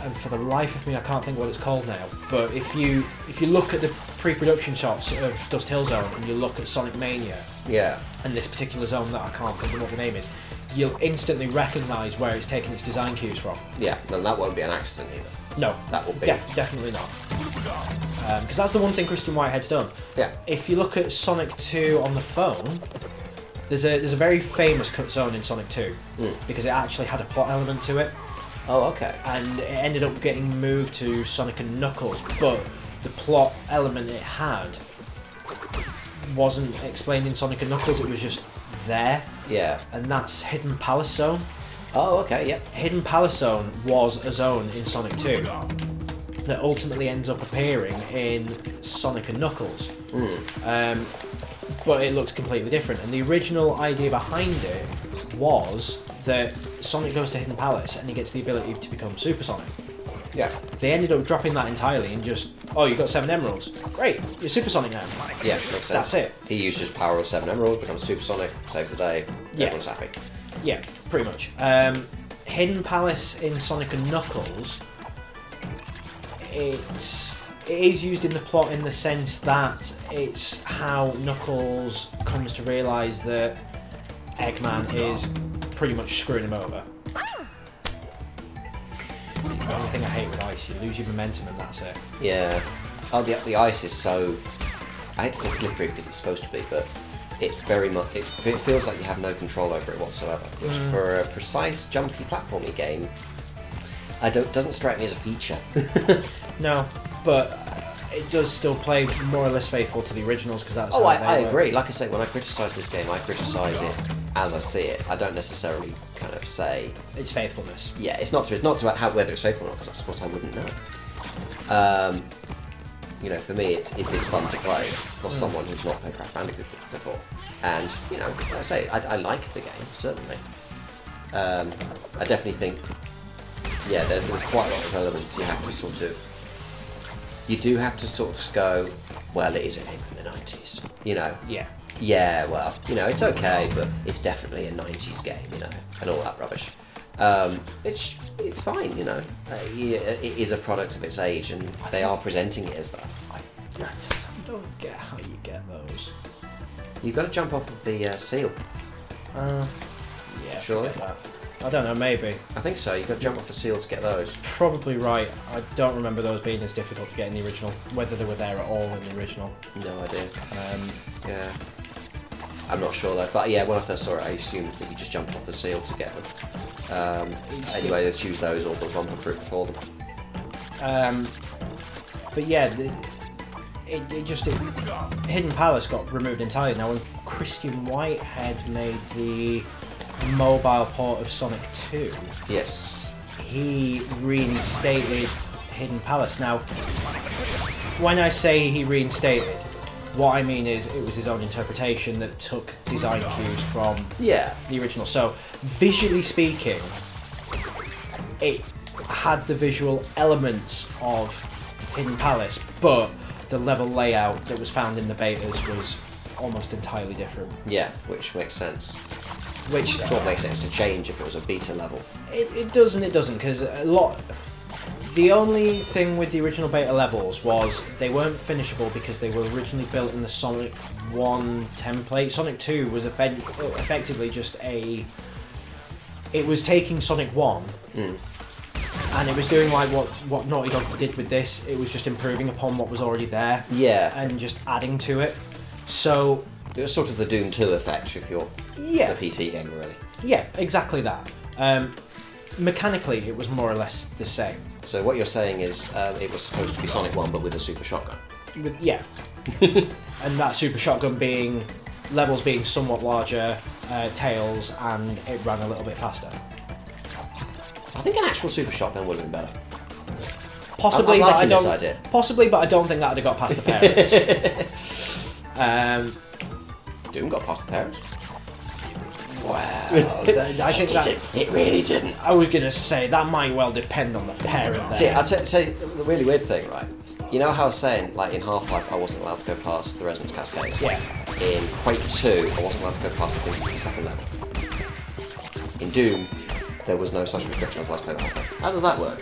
[SPEAKER 1] And for the life of me, I can't think what it's called now. But if you look at the pre-production shots of Dust Hill Zone and you look at Sonic Mania, and this particular zone that I can't think of what the name is, you'll instantly recognise where it's taken its design cues from.
[SPEAKER 2] Yeah, then that won't be an accident either.
[SPEAKER 1] No,
[SPEAKER 2] that will be
[SPEAKER 1] definitely not. Because that's the one thing Christian Whitehead's done.
[SPEAKER 2] Yeah.
[SPEAKER 1] If you look at Sonic 2 on the phone, there's a very famous cut zone in Sonic 2 because it actually had a plot element to it.
[SPEAKER 2] Oh, okay.
[SPEAKER 1] And it ended up getting moved to Sonic and Knuckles, but the plot element it had wasn't explained in Sonic and Knuckles. It was just there.
[SPEAKER 2] Yeah.
[SPEAKER 1] And that's Hidden Palace Zone.
[SPEAKER 2] Oh, okay, yep.
[SPEAKER 1] Hidden Palace Zone was a zone in Sonic 2 that ultimately ends up appearing in Sonic and Knuckles. But it looks completely different. And the original idea behind it was that Sonic goes to Hidden Palace and he gets the ability to become Super Sonic.
[SPEAKER 2] Yeah.
[SPEAKER 1] They ended up dropping that entirely and just, oh, you've got 7 emeralds. Great, you're supersonic now.
[SPEAKER 2] Yeah, makes sense.
[SPEAKER 1] That's it.
[SPEAKER 2] He uses power of 7 emeralds, becomes supersonic, saves the day,
[SPEAKER 1] Yeah.
[SPEAKER 2] everyone's happy.
[SPEAKER 1] Yeah, pretty much. Hidden Palace in Sonic and Knuckles, it is used in the plot in the sense that it's how Knuckles comes to realise that Eggman is pretty much screwing him over. The only thing I hate with ice, you lose your momentum and that's it.
[SPEAKER 2] Yeah. Oh, the ice is so... I hate to say slippery because it's supposed to be, but it's very much... It feels like you have no control over it whatsoever. Which for a precise, jumpy, platformy game, doesn't strike me as a feature.
[SPEAKER 1] No, but it does still play more or less faithful to the originals because that's how
[SPEAKER 2] I
[SPEAKER 1] they
[SPEAKER 2] agree.
[SPEAKER 1] work.
[SPEAKER 2] Like I say, when I criticise this game, I criticise it as I see it. I don't necessarily kind of say...
[SPEAKER 1] It's faithfulness.
[SPEAKER 2] Yeah, it's not to how whether it's faithful or not, because of course I wouldn't know. You know, for me, is this fun to play for someone who's not played Crash Bandicoot before? And, you know, like I say, I like the game, certainly. I definitely think, yeah, there's quite a lot of elements you have to sort of... You do have to sort of go, well, it is a game from the 90s, you know?
[SPEAKER 1] Yeah.
[SPEAKER 2] Yeah, well, you know, it's okay, but it's definitely a 90s game, you know, and all that rubbish. It's fine, you know. It is a product of its age, and they are presenting it as that.
[SPEAKER 1] I don't get how you get those.
[SPEAKER 2] You've got to jump off of the seal.
[SPEAKER 1] Yeah,
[SPEAKER 2] Surely?
[SPEAKER 1] forget that. I don't know, maybe.
[SPEAKER 2] I think so. You've got to jump off the seal to get those.
[SPEAKER 1] Probably right. I don't remember those being as difficult to get in the original, whether they were there at all in the original.
[SPEAKER 2] No idea. Yeah. I'm not sure though, but yeah, when I first saw it, I assumed that you just jumped off the seal to get them. Anyway, they choose those or the bumper fruit for them.
[SPEAKER 1] But yeah, Hidden Palace got removed entirely. Now, when Christian Whitehead made the mobile port of Sonic 2,
[SPEAKER 2] Yes.
[SPEAKER 1] he reinstated Hidden Palace. Now, when I say he reinstated, what I mean is it was his own interpretation that took design cues from
[SPEAKER 2] Yeah.
[SPEAKER 1] the original. So, visually speaking, it had the visual elements of Hidden Palace, but the level layout that was found in the betas was almost entirely different.
[SPEAKER 2] Yeah, which makes sense.
[SPEAKER 1] Which
[SPEAKER 2] Sort of makes sense to change if it was a beta level.
[SPEAKER 1] it does and it doesn't, because the only thing with the original beta levels was they weren't finishable because they were originally built in the Sonic 1 template. Sonic 2 was effectively just it was taking Sonic 1 and it was doing like what Naughty Dog did with this. It was just improving upon what was already there.
[SPEAKER 2] Yeah.
[SPEAKER 1] And just adding to it. So
[SPEAKER 2] It was sort of the Doom 2 effect if you're
[SPEAKER 1] yeah.
[SPEAKER 2] a PC gamer, really.
[SPEAKER 1] Yeah, exactly that. Mechanically, it was more or less the same.
[SPEAKER 2] So what you're saying is it was supposed to be Sonic 1 but with a super shotgun.
[SPEAKER 1] Yeah. And that super shotgun levels being somewhat larger, tails, and it ran a little bit faster.
[SPEAKER 2] I think an actual super shotgun would have been better.
[SPEAKER 1] Possibly,
[SPEAKER 2] I'm
[SPEAKER 1] but I
[SPEAKER 2] liking this
[SPEAKER 1] don't.
[SPEAKER 2] idea.
[SPEAKER 1] Possibly, but I don't think that'd have got past the parents.
[SPEAKER 2] Doom got past the parents.
[SPEAKER 1] Wow. I think that
[SPEAKER 2] It really didn't.
[SPEAKER 1] I was gonna say that might well depend on the parent.
[SPEAKER 2] See,
[SPEAKER 1] There.
[SPEAKER 2] I'll say the really weird thing, right? You know how I was saying, like in Half-Life, I wasn't allowed to go past the Resonance Cascade.
[SPEAKER 1] Yeah.
[SPEAKER 2] In Quake 2, I wasn't allowed to go past the second level. In Doom, there was no such restriction. I was allowed to play the whole thing. How does that work?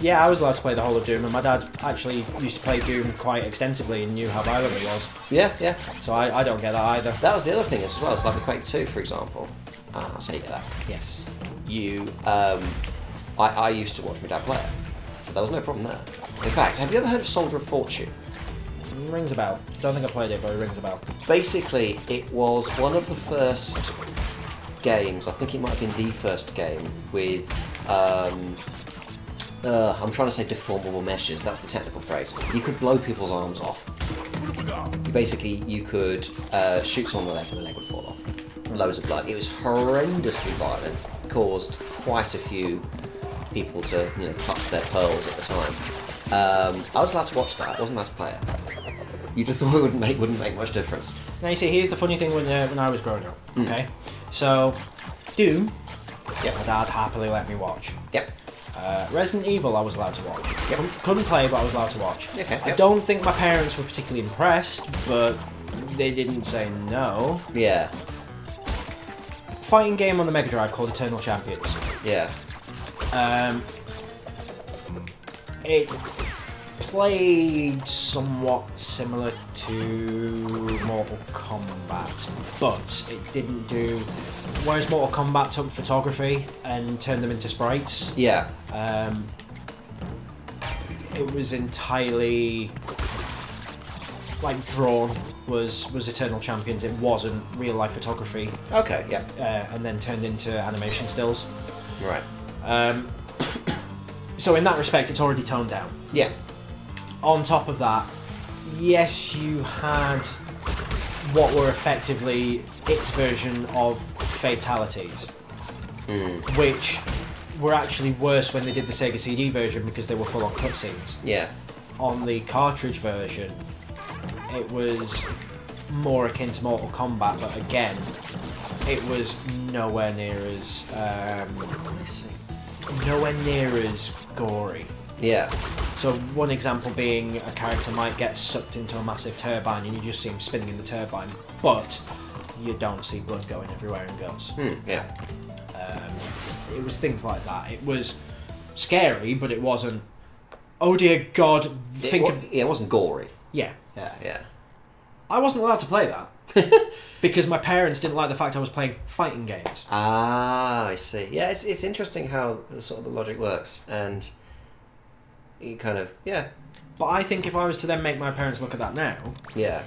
[SPEAKER 1] Yeah, I was allowed to play the whole of Doom, and my dad actually used to play Doom quite extensively and knew how violent it was.
[SPEAKER 2] Yeah.
[SPEAKER 1] So I don't get that either.
[SPEAKER 2] That was the other thing as well. It's like the Quake 2, for example. That's how you get that.
[SPEAKER 1] Yes.
[SPEAKER 2] I used to watch my dad play it, so there was no problem there. In fact, have you ever heard of Soldier of Fortune?
[SPEAKER 1] Rings a bell. Don't think I played it, but it rings a bell.
[SPEAKER 2] Basically, it was one of the first games, I think it might have been the first game, with, I'm trying to say deformable meshes, that's the technical phrase. You could blow people's arms off. You could shoot someone in the leg and the leg would fall off. Loads of blood. It was horrendously violent, caused quite a few people to clutch their pearls at the time. I was allowed to watch that, I wasn't allowed to play it. You just thought it wouldn't make much difference.
[SPEAKER 1] Now you see, here's the funny thing when I was growing up. Okay, so Doom, my dad happily let me watch.
[SPEAKER 2] Yep.
[SPEAKER 1] Resident Evil I was allowed to watch.
[SPEAKER 2] Yep.
[SPEAKER 1] Couldn't play, but I was allowed to watch.
[SPEAKER 2] Okay,
[SPEAKER 1] I
[SPEAKER 2] yep.
[SPEAKER 1] don't think my parents were particularly impressed, but they didn't say no.
[SPEAKER 2] Yeah.
[SPEAKER 1] Fighting game on the Mega Drive called Eternal Champions.
[SPEAKER 2] Yeah.
[SPEAKER 1] It played somewhat similar to Mortal Kombat, but it didn't do... Whereas Mortal Kombat took photography and turned them into sprites,
[SPEAKER 2] Yeah.
[SPEAKER 1] it was entirely like drawn. Was Eternal Champions. It wasn't real life photography.
[SPEAKER 2] Okay, yeah.
[SPEAKER 1] And then turned into animation stills.
[SPEAKER 2] Right.
[SPEAKER 1] So in that respect, it's already toned down.
[SPEAKER 2] Yeah.
[SPEAKER 1] On top of that, yes, you had what were effectively its version of fatalities, which were actually worse when they did the Sega CD version because they were full on cutscenes.
[SPEAKER 2] Yeah.
[SPEAKER 1] On the cartridge version, it was more akin to Mortal Kombat, but again, it was nowhere near as gory.
[SPEAKER 2] Yeah.
[SPEAKER 1] So one example being a character might get sucked into a massive turbine and you just see him spinning in the turbine, but you don't see blood going everywhere and guts.
[SPEAKER 2] Yeah.
[SPEAKER 1] It was things like that. It was scary, but it wasn't, oh dear God,
[SPEAKER 2] it wasn't gory.
[SPEAKER 1] Yeah.
[SPEAKER 2] Yeah, yeah.
[SPEAKER 1] I wasn't allowed to play that because my parents didn't like the fact I was playing fighting games.
[SPEAKER 2] Ah, I see. Yeah, it's interesting how the logic works, and you kind of, yeah.
[SPEAKER 1] But I think if I was to then make my parents look at that now,
[SPEAKER 2] Yeah.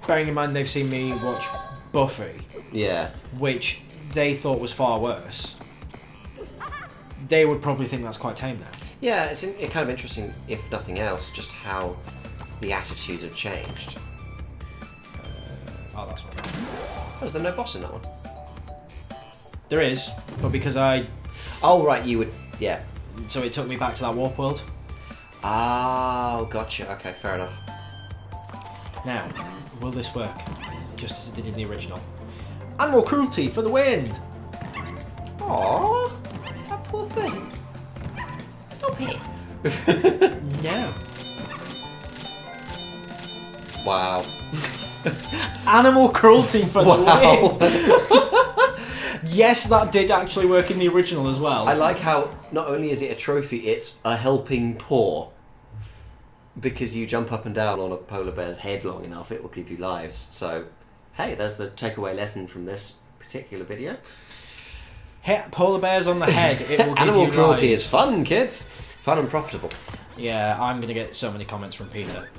[SPEAKER 1] bearing in mind they've seen me watch Buffy,
[SPEAKER 2] Yeah.
[SPEAKER 1] which they thought was far worse, they would probably think that's quite tame now.
[SPEAKER 2] Yeah, it's kind of interesting, if nothing else, just how the attitudes have changed.
[SPEAKER 1] Oh, that's one.
[SPEAKER 2] Oh, is there no boss in that one?
[SPEAKER 1] There is, but because I...
[SPEAKER 2] Oh, right, you would... Yeah.
[SPEAKER 1] So it took me back to that warp world.
[SPEAKER 2] Oh, gotcha. Okay, fair enough.
[SPEAKER 1] Now, will this work? Just as it did in the original. Animal cruelty for the win!
[SPEAKER 2] Aww, that poor thing. Stop it.
[SPEAKER 1] No.
[SPEAKER 2] Wow.
[SPEAKER 1] Animal cruelty for the win! Yes, that did actually work in the original as well.
[SPEAKER 2] I like how not only is it a trophy, it's a helping paw. Because you jump up and down on a polar bear's head long enough, it will give you lives. So, hey, there's the takeaway lesson from this particular video.
[SPEAKER 1] Hit polar bears on the head, it will give
[SPEAKER 2] Animal
[SPEAKER 1] you
[SPEAKER 2] cruelty
[SPEAKER 1] lives.
[SPEAKER 2] is fun, kids. Fun and profitable.
[SPEAKER 1] Yeah, I'm going to get so many comments from Peter.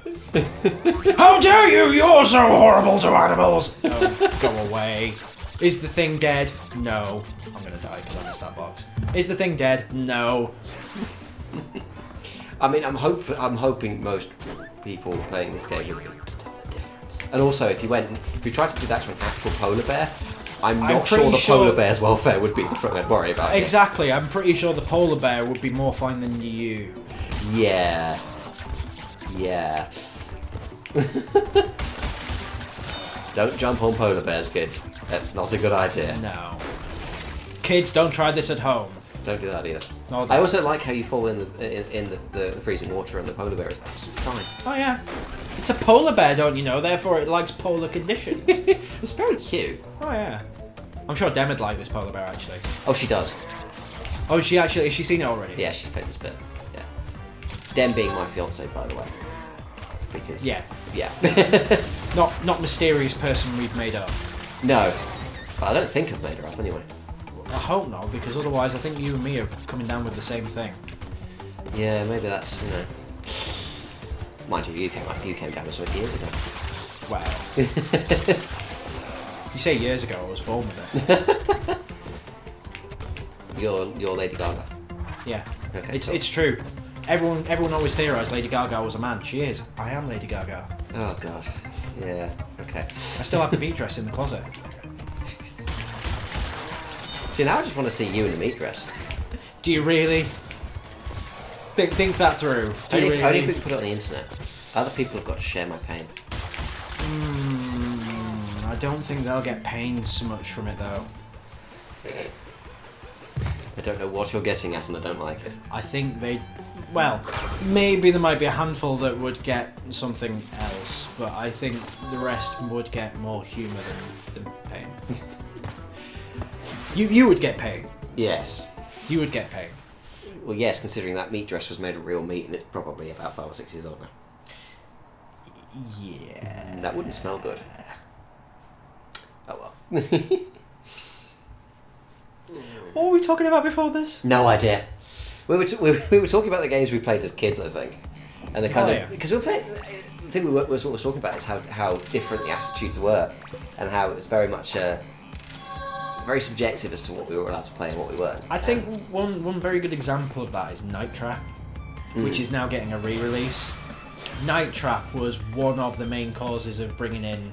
[SPEAKER 1] How dare you! You're so horrible to animals! Oh, go away. Is the thing dead? No. I'm going to die because I missed that box. Is the thing dead? No.
[SPEAKER 2] I mean, I'm hoping most people playing this game would be able to tell the difference. And also, if you tried to do that to an actual polar bear, I'm not sure the polar bear's welfare would be something I'd worry about.
[SPEAKER 1] Exactly, I'm pretty sure the polar bear would be more fine than you.
[SPEAKER 2] Yeah. Yeah. Don't jump on polar bears, kids. That's not a good idea.
[SPEAKER 1] No. Kids, don't try this at home.
[SPEAKER 2] Don't do that either.
[SPEAKER 1] No,
[SPEAKER 2] I also like how you fall in the freezing water and the polar bear is absolutely fine.
[SPEAKER 1] Oh yeah. It's a polar bear, don't you know? Therefore it likes polar conditions.
[SPEAKER 2] It's very cute.
[SPEAKER 1] Oh yeah. I'm sure Dem would like this polar bear actually.
[SPEAKER 2] Oh, she does.
[SPEAKER 1] Oh, has she seen it already?
[SPEAKER 2] Yeah, she's played this bit. Yeah. Dem being my fiance, by the way. Because...
[SPEAKER 1] Yeah.
[SPEAKER 2] Yeah.
[SPEAKER 1] Not mysterious person we've made up.
[SPEAKER 2] No. But I don't think I've made her up anyway.
[SPEAKER 1] I hope not, because otherwise I think you and me are coming down with the same thing.
[SPEAKER 2] Yeah, maybe that's, Mind you, you came down with something years ago.
[SPEAKER 1] Wow. You say years ago, I was born with it.
[SPEAKER 2] You're Lady Gaga.
[SPEAKER 1] Yeah.
[SPEAKER 2] Okay.
[SPEAKER 1] It's true. Everyone always theorised Lady Gaga was a man. She is. I am Lady Gaga.
[SPEAKER 2] Oh god. Yeah. Okay.
[SPEAKER 1] I still have the meat dress in the closet.
[SPEAKER 2] See, now I just want to see you in a meat dress.
[SPEAKER 1] Do you really? Think that through.
[SPEAKER 2] Only if we can put it on the internet. Other people have got to share my pain.
[SPEAKER 1] I don't think they'll get pain so much from it though.
[SPEAKER 2] I don't know what you're getting at, and I don't like it.
[SPEAKER 1] I think well, maybe there might be a handful that would get something else, but I think the rest would get more humour than pain. You would get pain.
[SPEAKER 2] Yes.
[SPEAKER 1] You would get pain.
[SPEAKER 2] Well, yes, considering that meat dress was made of real meat and it's probably about 5 or 6 years old now.
[SPEAKER 1] Yeah.
[SPEAKER 2] That wouldn't smell good. Oh well.
[SPEAKER 1] What were we talking about before this?
[SPEAKER 2] No idea. We were talking about the games we played as kids, I think, and the kind of because we were playing. The thing we were sort of talking about is how different the attitudes were, and how it was very much very subjective as to what we were allowed to play and what we weren't.
[SPEAKER 1] I think one very good example of that is Night Trap, which is now getting a re-release. Night Trap was one of the main causes of bringing in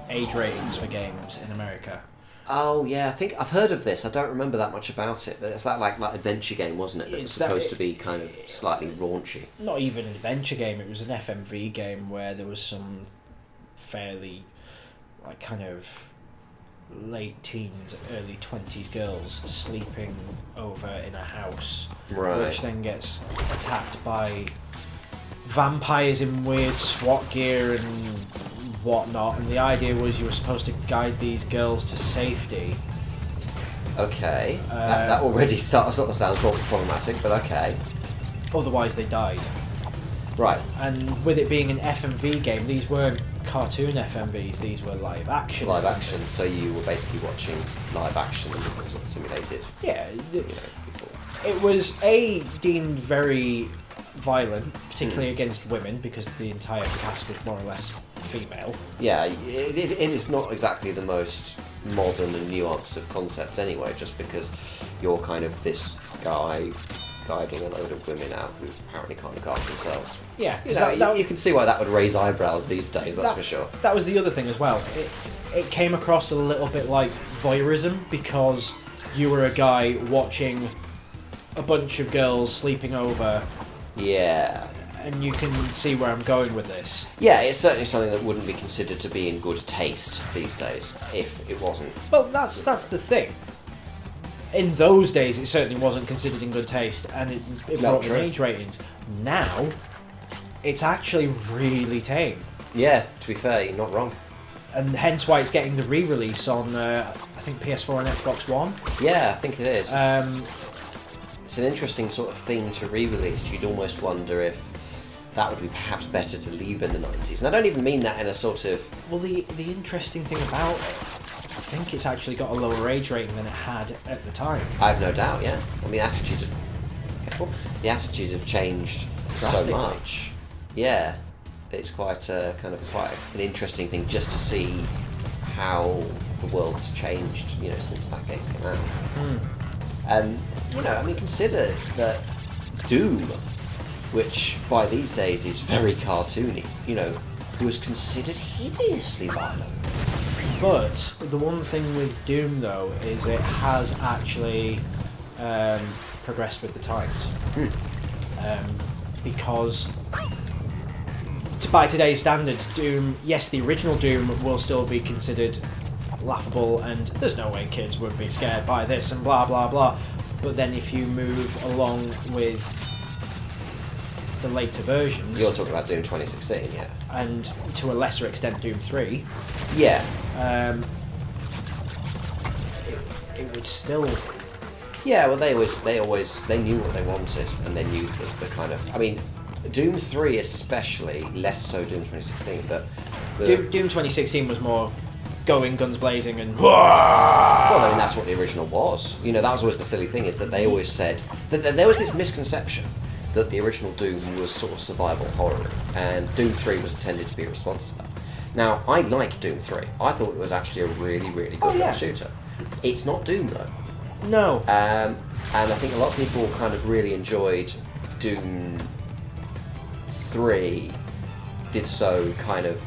[SPEAKER 1] age ratings for games in America.
[SPEAKER 2] Oh yeah, I think I've heard of this. I don't remember that much about it, but it's that adventure game, wasn't it? That was supposed to be kind of slightly raunchy.
[SPEAKER 1] Not even an adventure game. It was an FMV game where there was some fairly kind of late teens, early 20s girls sleeping over in a house, which then gets attacked by vampires in weird SWAT gear and whatnot, and the idea was you were supposed to guide these girls to safety.
[SPEAKER 2] Okay, that already sort of sounds problematic, but okay.
[SPEAKER 1] Otherwise they died.
[SPEAKER 2] Right.
[SPEAKER 1] And with it being an FMV game, these weren't cartoon FMVs, these were live action.
[SPEAKER 2] Live action, so you were basically watching live action and sort of simulated.
[SPEAKER 1] Yeah.
[SPEAKER 2] People.
[SPEAKER 1] It was deemed very violent, particularly against women, because the entire cast was more or less female.
[SPEAKER 2] Yeah, it is not exactly the most modern and nuanced of concepts anyway, just because you're kind of this guy guiding a load of women out who apparently can't look after themselves.
[SPEAKER 1] Yeah,
[SPEAKER 2] you can see why that would raise eyebrows these days, that's for sure.
[SPEAKER 1] That was the other thing as well. It came across a little bit like voyeurism, because you were a guy watching a bunch of girls sleeping over.
[SPEAKER 2] Yeah.
[SPEAKER 1] And you can see where I'm going with this.
[SPEAKER 2] Yeah, it's certainly something that wouldn't be considered to be in good taste these days, if it wasn't.
[SPEAKER 1] Well, that's the thing. In those days, it certainly wasn't considered in good taste, and it brought in age ratings. Now, it's actually really tame.
[SPEAKER 2] Yeah, to be fair, you're not wrong.
[SPEAKER 1] And hence why it's getting the re-release on, I think, PS4 and Xbox One.
[SPEAKER 2] Yeah, I think it is. It's an interesting sort of thing to re-release. You'd almost wonder if that would be perhaps better to leave in the 90s. And I don't even mean that in a sort of...
[SPEAKER 1] Well, the interesting thing about it, I think it's actually got a lower age rating than it had at the time.
[SPEAKER 2] I have no doubt, yeah. I mean, the attitudes have changed so much. Yeah. It's quite an interesting thing just to see how the world has changed, since that game came out. And, consider that Doom, which by these days is very cartoony, was considered hideously violent.
[SPEAKER 1] But the one thing with Doom, though, is it has actually progressed with the times. Because by today's standards, Doom, yes, the original Doom will still be considered laughable, and there's no way kids would be scared by this, and blah, blah, blah. But then if you move along with the later versions...
[SPEAKER 2] You're talking about Doom 2016, yeah.
[SPEAKER 1] And to a lesser extent Doom 3.
[SPEAKER 2] Yeah.
[SPEAKER 1] It would still...
[SPEAKER 2] Yeah, well, they knew what they wanted, and they knew the kind of... I mean, Doom 3 especially, less so Doom 2016, but...
[SPEAKER 1] Doom 2016 was more going guns blazing and...
[SPEAKER 2] Well, I mean, that's what the original was. That was always the silly thing, is that they always said... that there was this misconception that the original Doom was sort of survival horror, and Doom 3 was intended to be a response to that. Now, I like Doom 3. I thought it was actually a really, really good little shooter. It's not Doom, though.
[SPEAKER 1] No.
[SPEAKER 2] And I think a lot of people kind of really enjoyed Doom 3, did so kind of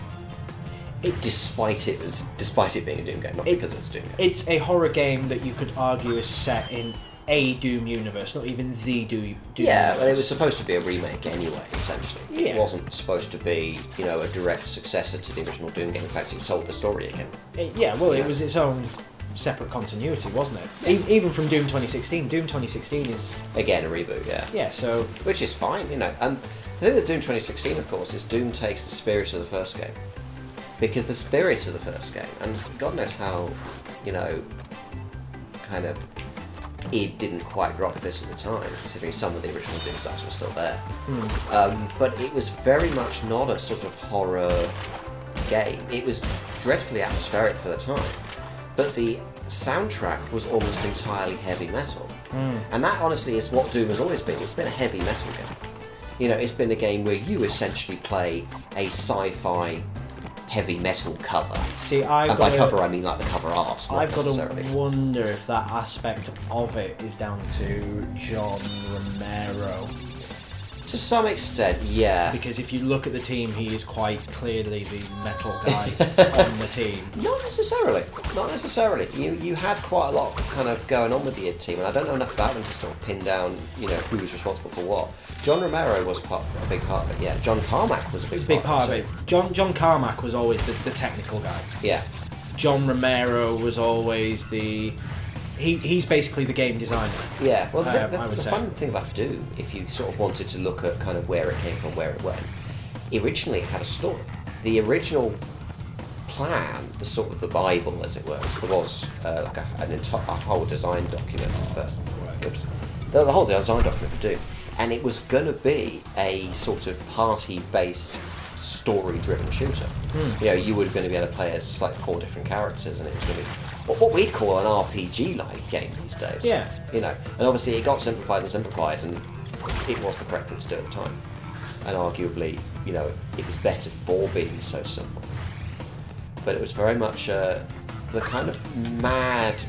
[SPEAKER 2] despite it being a Doom game, not because it's a Doom game.
[SPEAKER 1] It's a horror game that you could argue is set in a Doom universe, not even the Doom universe.
[SPEAKER 2] But it was supposed to be a remake anyway, essentially.
[SPEAKER 1] Yeah.
[SPEAKER 2] It wasn't supposed to be, a direct successor to the original Doom game. In fact, it told the story again.
[SPEAKER 1] It was its own separate continuity, wasn't it?
[SPEAKER 2] Yeah.
[SPEAKER 1] Even from Doom 2016. Doom 2016 is
[SPEAKER 2] Again, a reboot, yeah.
[SPEAKER 1] yeah. So
[SPEAKER 2] Which is fine, you know. And the thing with Doom 2016, of course, is Doom takes the spirit of the first game. Because the spirit of the first game, and God knows how, you know, kind of, it didn't quite rock this at the time, considering some of the original Doom guys were still there. But it was very much not a sort of horror game. It was dreadfully atmospheric for the time. But the soundtrack was almost entirely heavy metal. And that, honestly, is what Doom has always been. It's been a heavy metal game. You know, it's been a game where you essentially play a sci-fi heavy metal cover.
[SPEAKER 1] see,
[SPEAKER 2] And by cover, I mean like the cover art, not
[SPEAKER 1] I've got
[SPEAKER 2] necessarily.
[SPEAKER 1] to wonder if that aspect of it is down to John Romero.
[SPEAKER 2] To some extent, yeah.
[SPEAKER 1] Because if you look at the team, he is quite clearly the metal guy on the team.
[SPEAKER 2] Not necessarily. Not necessarily. You had quite a lot kind of going on with the id team, and I don't know enough about them to sort of pin down, you know, who was responsible for what. John Romero was a big part of it, yeah. John Carmack was a big part of it.
[SPEAKER 1] John Carmack was always the technical guy.
[SPEAKER 2] Yeah.
[SPEAKER 1] John Romero was always the... He's basically the game designer.
[SPEAKER 2] Yeah, well,
[SPEAKER 1] I
[SPEAKER 2] the
[SPEAKER 1] would say.
[SPEAKER 2] fun thing about Doom, if you sort of wanted to look at kind of where it came from, where it went, originally it had a story. The original plan, the sort of the Bible, as it were, there was like a whole design document first. Oops. There was a whole design document for Doom, and it was going to be a sort of party-based, story-driven shooter. You know, you were going to be able to play as just like 4 different characters, and it was going to be what we'd call an RPG-like game these days.
[SPEAKER 1] Yeah.
[SPEAKER 2] You know, and obviously it got simplified, and it was the correct thing to do at the time. And arguably, you know, it was better for being so simple. But it was very much the kind of mad,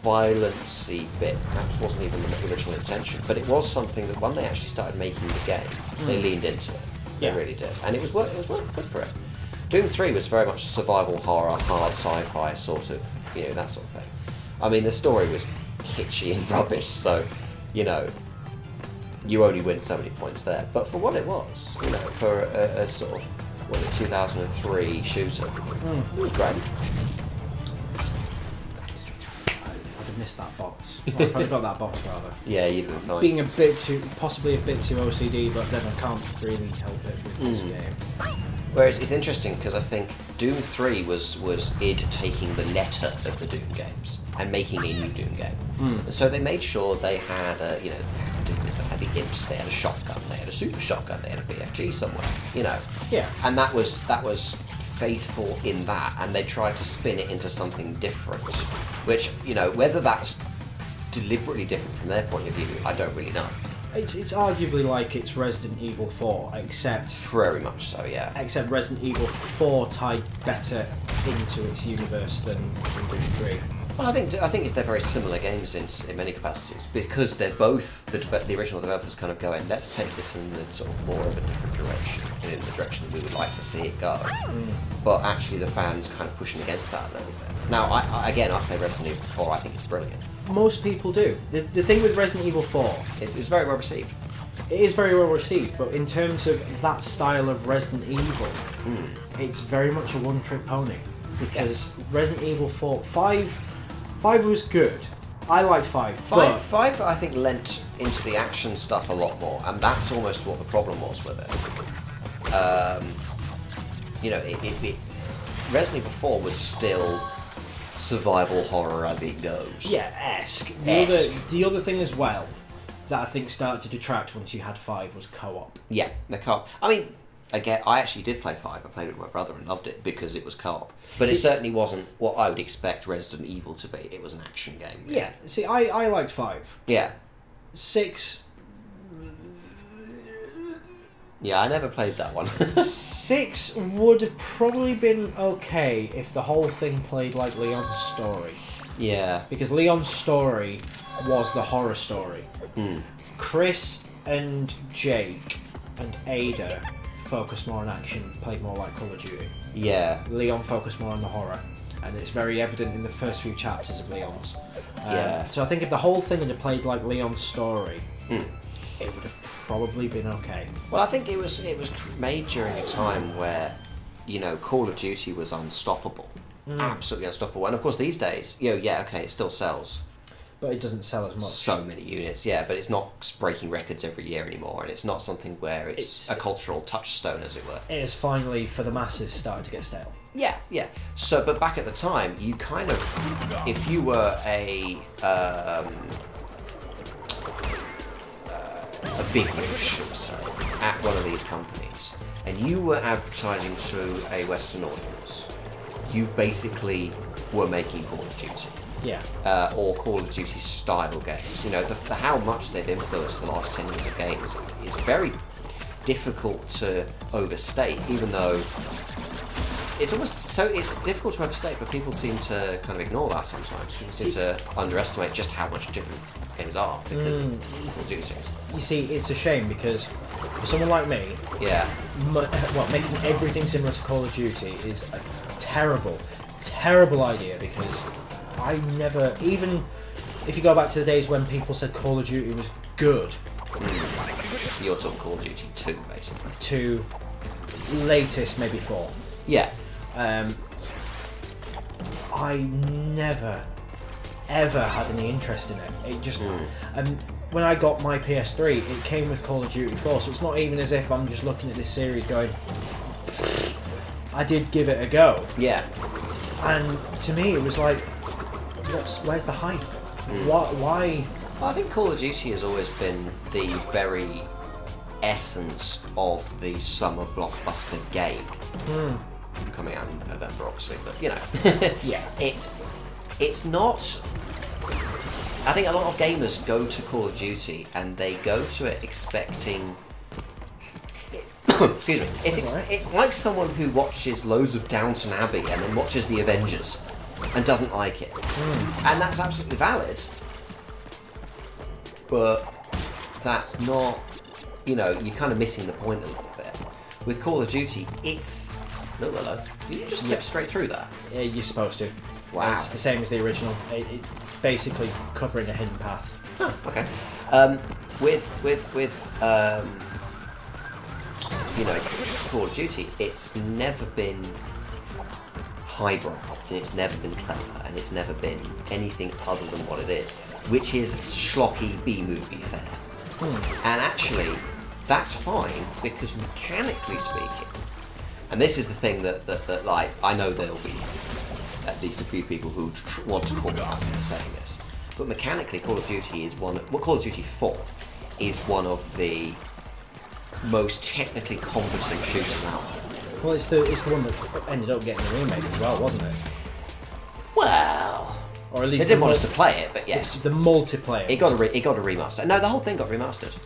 [SPEAKER 2] violence-y bit. Perhaps wasn't even the original intention, but it was something that when they actually started making the game, they leaned into it. They really did, and it was working good for it. Doom 3 was very much survival horror, hard sci-fi sort of, you know, that sort of thing. I mean, the story was kitschy and rubbish, so, you know, you only win so many points there. But for what it was, you know, for a sort of, what was it, 2003 shooter, it was great.
[SPEAKER 1] I'd have missed that box. Well, I've only got that box, rather.
[SPEAKER 2] Yeah, you'd been fine.
[SPEAKER 1] Being possibly a bit too OCD, but then I can't really help it with this game.
[SPEAKER 2] Whereas it's interesting because I think Doom 3 was id taking the letter of the Doom games and making a new Doom game. And so they made sure they had, you know, they had the imps, they had a shotgun, they had a super shotgun, they had a BFG somewhere, you know.
[SPEAKER 1] Yeah.
[SPEAKER 2] And that was faithful in that, and they tried to spin it into something different, which, you know, whether that's deliberately different from their point of view, I don't really know.
[SPEAKER 1] It's arguably like it's Resident Evil 4, except
[SPEAKER 2] Very much so, yeah.
[SPEAKER 1] except Resident Evil 4 tied better into its universe than Doom 3.
[SPEAKER 2] Well, I think they're very similar games in many capacities, because they're both the original developers kind of going, let's take this in the sort of more of a different direction, in the direction that we would like to see it go. But actually, the fans kind of pushing against that a little bit. Now, I played Resident Evil 4. I think it's brilliant.
[SPEAKER 1] Most people do. The thing with Resident Evil 4,
[SPEAKER 2] It's very well received.
[SPEAKER 1] it is very well received, but in terms of that style of Resident Evil, it's very much a one-trick pony. Because Resident Evil 4, 5 was good. I liked 5.
[SPEAKER 2] Five, I think, lent into the action stuff a lot more, and that's almost what the problem was with it. You know, Resident Evil 4 was still survival horror as it goes.
[SPEAKER 1] Yeah, esque. The other thing as well that I think started to detract once you had 5 was co-op.
[SPEAKER 2] Yeah, the co-op. I mean, again, I actually did play 5. I played it with my brother and loved it because it was co-op. But it certainly wasn't what I would expect Resident Evil to be. It was an action game. Really.
[SPEAKER 1] Yeah, see, I liked 5.
[SPEAKER 2] Yeah.
[SPEAKER 1] 6...
[SPEAKER 2] Yeah, I never played that one.
[SPEAKER 1] 6 would have probably been okay if the whole thing played like Leon's story.
[SPEAKER 2] Yeah.
[SPEAKER 1] Because Leon's story was the horror story. Chris and Jake and Ada focused more on action, played more like Call of Duty.
[SPEAKER 2] Yeah.
[SPEAKER 1] Leon focused more on the horror, and it's very evident in the first few chapters of Leon's.
[SPEAKER 2] Yeah.
[SPEAKER 1] So I think if the whole thing had played like Leon's story, it would have probably been okay.
[SPEAKER 2] Well, I think it was made during a time where, you know, Call of Duty was unstoppable. absolutely unstoppable. And of course, these days, it still sells.
[SPEAKER 1] But it doesn't sell as much.
[SPEAKER 2] So many units, but it's not breaking records every year anymore, and it's not something where it's a cultural touchstone, as it were.
[SPEAKER 1] It is finally, for the masses, starting to get stale.
[SPEAKER 2] Yeah. So, but back at the time, you kind of, if you were a big wig, should we say, at one of these companies, and you were advertising to a Western audience, you basically were making Call of Duty.
[SPEAKER 1] Yeah.
[SPEAKER 2] Or Call of Duty style games. How much they've influenced the last 10 years of games is very difficult to overstate, even though it's difficult to overstate, but people seem to kind of ignore that sometimes. People seem to underestimate just how much different games are because of Call of Duty series.
[SPEAKER 1] You see, it's a shame because for someone like me, making everything similar to Call of Duty is a terrible, terrible idea because I never, even if you go back to the days when people said Call of Duty was good.
[SPEAKER 2] You're talking Call of Duty 2, basically.
[SPEAKER 1] 2, latest maybe 4.
[SPEAKER 2] Yeah.
[SPEAKER 1] I never, ever had any interest in it. It just, when I got my PS3, it came with Call of Duty 4, so it's not even as if I'm just looking at this series going, I did give it a go.
[SPEAKER 2] Yeah.
[SPEAKER 1] And to me, it was like, where's the hype? Why?
[SPEAKER 2] I think Call of Duty has always been the very essence of the summer blockbuster game. Coming out in November, obviously, but
[SPEAKER 1] Yeah.
[SPEAKER 2] It's not. I think a lot of gamers go to Call of Duty and they go to it expecting. Excuse me. It's like someone who watches loads of Downton Abbey and then watches The Avengers and doesn't like it, and that's absolutely valid. But that's not. You're kind of missing the point a little bit. With Call of Duty, it's. No, hello. You just clip straight through that.
[SPEAKER 1] Yeah, you're supposed to.
[SPEAKER 2] Wow.
[SPEAKER 1] It's the same as the original. It's basically covering a hidden path.
[SPEAKER 2] Huh, okay. Call of Duty, it's never been highbrow, and it's never been clever, and it's never been anything other than what it is, which is schlocky B-movie fare. And actually, that's fine, because mechanically speaking, and this is the thing that I know there'll be at least a few people who want to call me out for saying this, but mechanically Call of Duty is Call of Duty 4 is one of the most technically competent shooters out there.
[SPEAKER 1] Well, it's the one that ended up getting a remake as well, wasn't it?
[SPEAKER 2] Well,
[SPEAKER 1] or at least
[SPEAKER 2] they didn't want us to play it, but yes,
[SPEAKER 1] the multiplayer.
[SPEAKER 2] It got a remaster. No, the whole thing got remastered.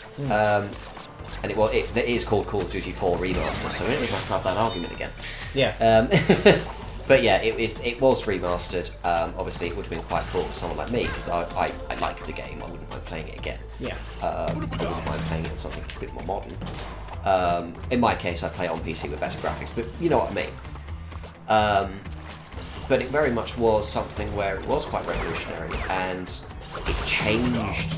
[SPEAKER 2] And it is called Call of Duty 4 Remaster, so we don't even have to have that argument again.
[SPEAKER 1] Yeah.
[SPEAKER 2] But yeah, it was remastered. Obviously, it would have been quite cool for someone like me because I liked the game. I wouldn't mind playing it again.
[SPEAKER 1] Yeah.
[SPEAKER 2] I wouldn't mind playing it on something a bit more modern. In my case, I play it on PC with better graphics, but you know what I mean. But it very much was something where it was quite revolutionary, and it changed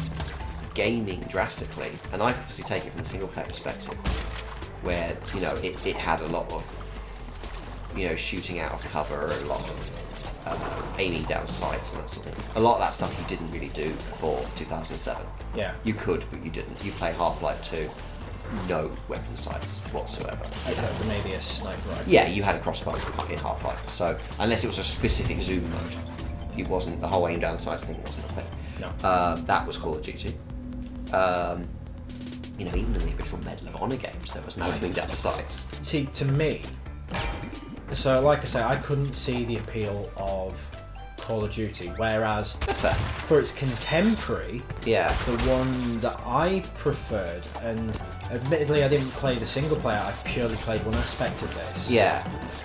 [SPEAKER 2] gaming drastically. And I obviously take it from the single player perspective, where it had a lot of shooting out of cover, a lot of aiming down sights and that sort of thing. A lot of that stuff you didn't really do for 2007.
[SPEAKER 1] Yeah.
[SPEAKER 2] You could, but you didn't. You play Half-Life 2, no weapon sights whatsoever.
[SPEAKER 1] Except for maybe a sniper rifle.
[SPEAKER 2] Yeah, you had a crossbow in Half-Life, so unless it was a specific zoom mode, it wasn't, the whole aim down sights thing wasn't a thing.
[SPEAKER 1] No.
[SPEAKER 2] That was Call of Duty. Even in the original Medal of Honor games, there was no aiming down the sights.
[SPEAKER 1] See, to me, so like I say, I couldn't see the appeal of Call of Duty, whereas
[SPEAKER 2] that's fair.
[SPEAKER 1] For its contemporary, the one that I preferred, and admittedly I didn't play the single player, I purely played one aspect of this,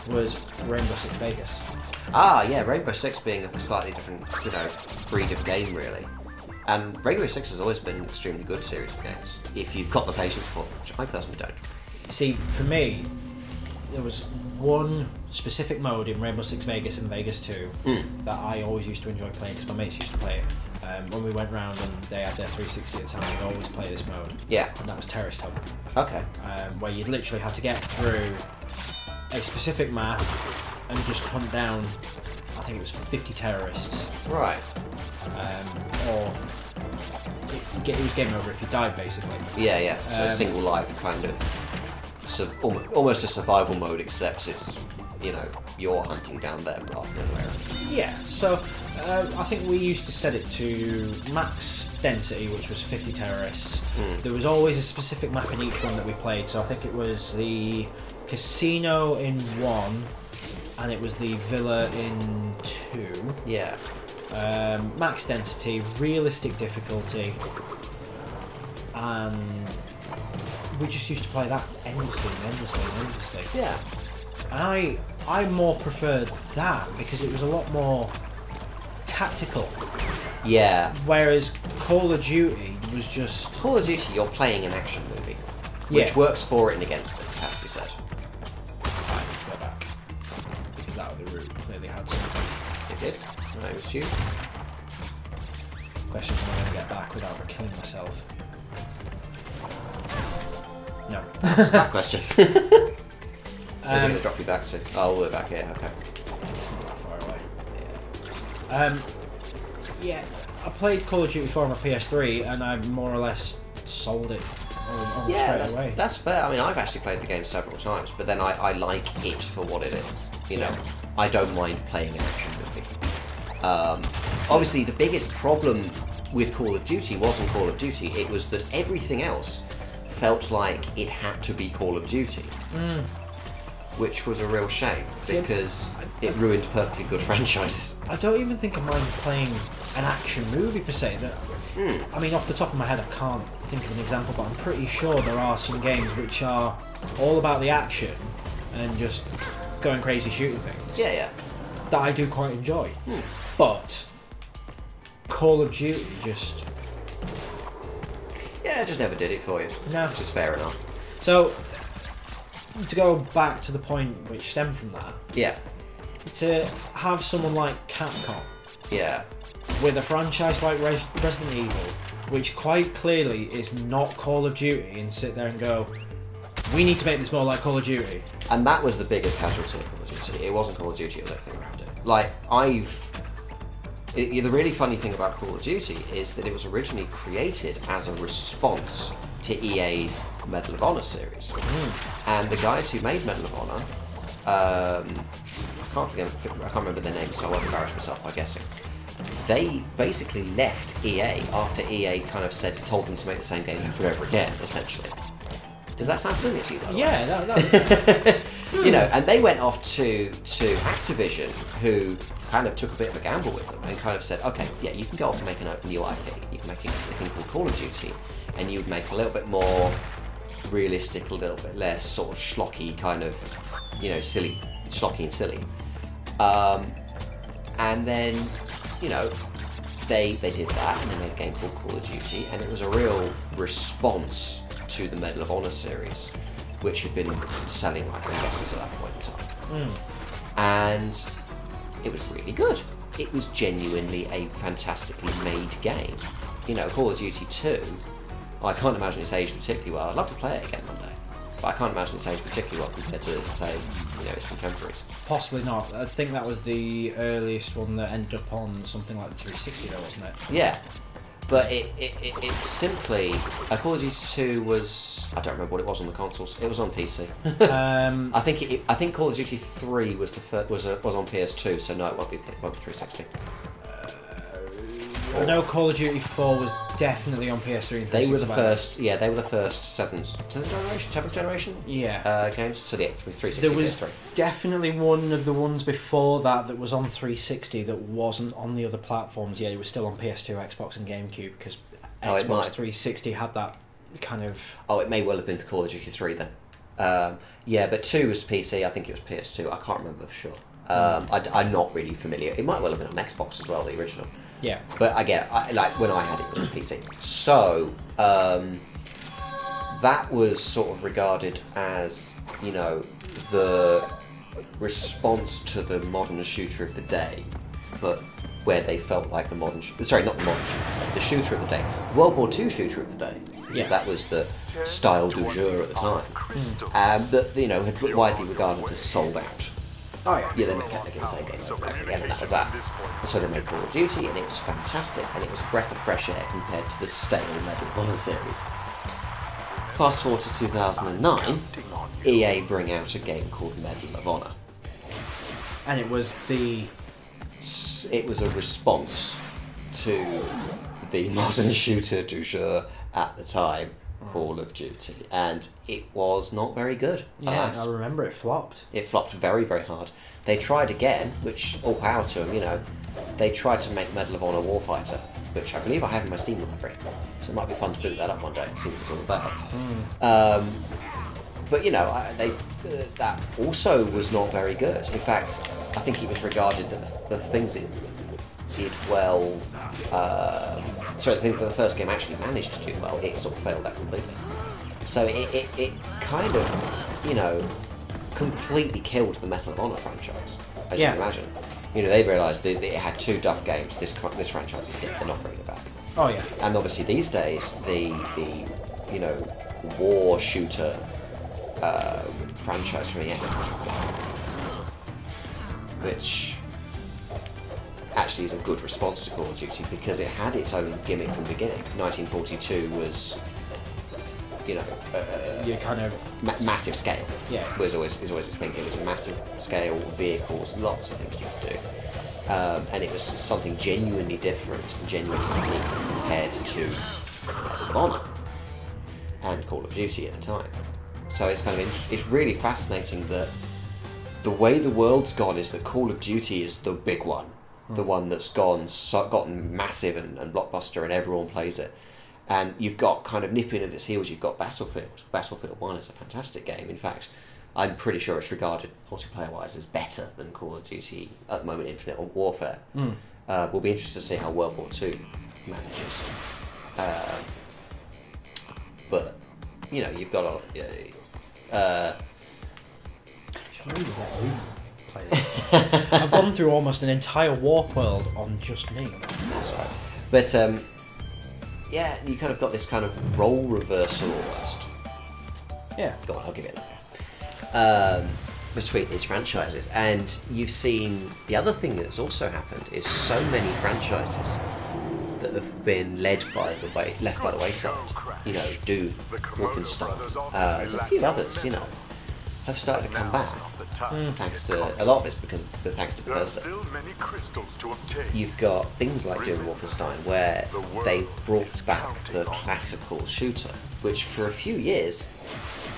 [SPEAKER 1] was Rainbow Six Vegas.
[SPEAKER 2] Rainbow Six being a slightly different, breed of game, really. And Rainbow Six has always been an extremely good series of games, if you've got the patience for it, which I personally don't.
[SPEAKER 1] See, for me, there was one specific mode in Rainbow Six Vegas and Vegas 2 that I always used to enjoy playing because my mates used to play it. When we went round and they had their 360 at the time, we'd always play this mode.
[SPEAKER 2] Yeah.
[SPEAKER 1] And that was Terrorist Hub.
[SPEAKER 2] Okay.
[SPEAKER 1] Where you'd literally have to get through a specific map and just hunt down I think it was 50 terrorists.
[SPEAKER 2] Right.
[SPEAKER 1] Or it was game over if you died, basically.
[SPEAKER 2] Yeah, yeah. So a single life kind of, almost a survival mode, except it's, you know, you're hunting down them rather than the other way around.
[SPEAKER 1] Yeah. So I think we used to set it to max density, which was 50 terrorists. There was always a specific map in each one that we played. So I think it was the casino in 1, and it was the villa in 2.
[SPEAKER 2] Yeah.
[SPEAKER 1] Max density, realistic difficulty, and we just used to play that endlessly.
[SPEAKER 2] Yeah.
[SPEAKER 1] And I more preferred that because it was a lot more tactical.
[SPEAKER 2] Yeah.
[SPEAKER 1] Whereas Call of Duty was just...
[SPEAKER 2] Call of Duty, you're playing an action movie, which works for it and against it, has to be said.
[SPEAKER 1] I need to go back because that was the route. Clearly had something.
[SPEAKER 2] It did. I was you.
[SPEAKER 1] Question: am I going to get back without killing myself? No.
[SPEAKER 2] That's that question. Where's it going to drop you back to? Oh, all the way back here. Okay.
[SPEAKER 1] It's not that far away. Yeah, I played Call of Duty 4 on my PS3, and I more or less sold it almost straight away.
[SPEAKER 2] That's fair. I mean, I've actually played the game several times, but then I like it for what it is. You know, I don't mind playing an action movie. Obviously, the biggest problem with Call of Duty wasn't Call of Duty. It was that everything else felt like it had to be Call of Duty. Which was a real shame, because it ruined perfectly good franchises.
[SPEAKER 1] I don't even think I mind playing an action movie per se. I mean, off the top of my head, I can't think of an example, but I'm pretty sure there are some games which are all about the action and just going crazy shooting things.
[SPEAKER 2] Yeah, yeah.
[SPEAKER 1] That I do quite enjoy. But Call of Duty just...
[SPEAKER 2] Yeah, it just never did it for you.
[SPEAKER 1] No.
[SPEAKER 2] Which is fair enough.
[SPEAKER 1] So, to go back to the point which stemmed from that,
[SPEAKER 2] yeah,
[SPEAKER 1] to have someone like Capcom,
[SPEAKER 2] yeah,
[SPEAKER 1] with a franchise like Resident Evil, which quite clearly is not Call of Duty, and sit there and go, we need to make this more like Call of Duty.
[SPEAKER 2] And that was the biggest casualty of Call of Duty. It wasn't Call of Duty, it was everything around it. Like, the really funny thing about Call of Duty is that it was originally created as a response to EA's Medal of Honor series. And the guys who made Medal of Honor, I can't remember their names, so I won't embarrass myself by guessing. They basically left EA after EA kind of told them to make the same game over and over again, essentially. Does that sound familiar to you, by the way?
[SPEAKER 1] Yeah,
[SPEAKER 2] you know, and they went off to Activision, who kind of took a bit of a gamble with them and kind of said, okay, yeah, you can go off and make a new IP. You can make a thing called Call of Duty, and you would make a little bit more realistic, a little bit less sort of schlocky, kind of, you know, silly, schlocky and silly. And then, you know, they did that, and they made a game called Call of Duty, and it was a real response to the Medal of Honor series, which had been selling like gangbusters at that point in time. And it was really good. It was genuinely a fantastically made game. You know, Call of Duty 2, I can't imagine it's aged particularly well. I'd love to play it again one day, but I can't imagine it's aged particularly well compared to, say, you know, its contemporaries.
[SPEAKER 1] Possibly not. I think that was the earliest one that ended up on something like the 360 though, wasn't it?
[SPEAKER 2] Yeah. But it's simply... Call of Duty 2 was... I don't remember what it was on the consoles. It was on PC. I think Call of Duty 3 was was on PS2, so no, it won't be 360.
[SPEAKER 1] I know Call of Duty 4 was definitely on PS3 and 360.
[SPEAKER 2] They were the first... Yeah, they were the first 7th generation?
[SPEAKER 1] Yeah.
[SPEAKER 2] Games. So the 360
[SPEAKER 1] there was
[SPEAKER 2] PS3.
[SPEAKER 1] definitely one of the ones before that was on 360 that wasn't on the other platforms. Yeah, it was still on PS2, Xbox and GameCube, because Xbox 360 had that kind of...
[SPEAKER 2] Oh, it may well have been to Call of Duty 3 then. Yeah, but 2 was PC. I think it was PS2. I can't remember for sure. I'm not really familiar. It might well have been on Xbox as well, the original.
[SPEAKER 1] Yeah.
[SPEAKER 2] But again, like when I had it, it was on PC. So, that was sort of regarded as, you know, the response to the modern shooter of the day, but where they felt like the modern... Sorry, not the modern shooter, the shooter of the day. World War II shooter of the day. Because that was the style du jour at the time. That, you know, had widely regarded as sold out.
[SPEAKER 1] Oh yeah.
[SPEAKER 2] Yeah, they make the same game over and over again, and that was that. And so they made Call of Duty, and it was fantastic, and it was a breath of fresh air compared to the stale Medal of Honor series. Fast forward to 2009, EA bring out a game called Medal of Honor.
[SPEAKER 1] And it was the...
[SPEAKER 2] It was a response to the modern shooter du jour at the time, Call of Duty, and it was not very good.
[SPEAKER 1] Yeah, I remember it flopped.
[SPEAKER 2] It flopped very, very hard. They tried again, which, all power to them, you know. They tried to make Medal of Honor Warfighter, which I believe I have in my Steam library, so it might be fun to boot that up one day and see what it's all about. But you know, that also was not very good. In fact, I think it was regarded that the things it did well. Sorry, the thing that the first game actually managed to do well, it sort of failed that completely. So it kind of, you know, completely killed the Medal of Honor franchise, as you can imagine. You know, they realised that it had two duff games. This franchise is dead. They're not bringing it back.
[SPEAKER 1] Oh yeah.
[SPEAKER 2] And obviously these days, the you know, war shooter franchise from EA, which actually is a good response to Call of Duty because it had its own gimmick from the beginning. 1942 was, you know,
[SPEAKER 1] you kind of
[SPEAKER 2] massive scale.
[SPEAKER 1] Yeah,
[SPEAKER 2] was always its thing. It was a massive scale, vehicles, lots of things you could do, and it was something genuinely different, and genuinely unique compared to Medal of Honor and Call of Duty at the time. So it's kind of it's really fascinating that the way the world's gone is that Call of Duty is the big one. The one that's gotten massive and blockbuster and everyone plays it. And you've got kind of nipping at its heels, you've got Battlefield. Battlefield 1 is a fantastic game. In fact, I'm pretty sure it's regarded multiplayer-wise as better than Call of Duty at the moment, Infinite Warfare. We'll be interested to see how World War II manages. But, you know, you've got
[SPEAKER 1] I've gone through almost an entire warp world on just me.
[SPEAKER 2] That's right. But yeah, you kind of got this kind of role reversal almost.
[SPEAKER 1] Yeah.
[SPEAKER 2] Go on, I'll give it that. Between these franchises, and you've seen the other thing that's also happened is so many franchises that have been left by the wayside. You know, Doom, Wolfenstein, there's a few others. You know, have started to come back. Thanks to a lot of it's thanks to Bethesda. You've got things like Doom and Wolfenstein where they've brought back the classical shooter, which for a few years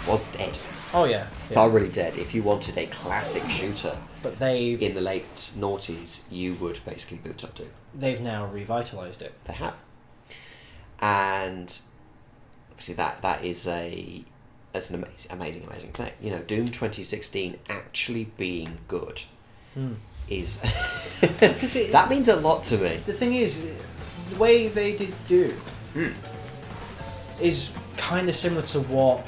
[SPEAKER 2] was dead.
[SPEAKER 1] Oh yeah,
[SPEAKER 2] thoroughly dead. If you wanted a classic shooter,
[SPEAKER 1] but in
[SPEAKER 2] the late noughties, you would basically boot up Doom.
[SPEAKER 1] They've now revitalised it.
[SPEAKER 2] They have, and obviously that is that's an amazing thing. You know, Doom 2016 actually being good is that means a lot to me.
[SPEAKER 1] The thing is, the way they did Doom is kind of similar to what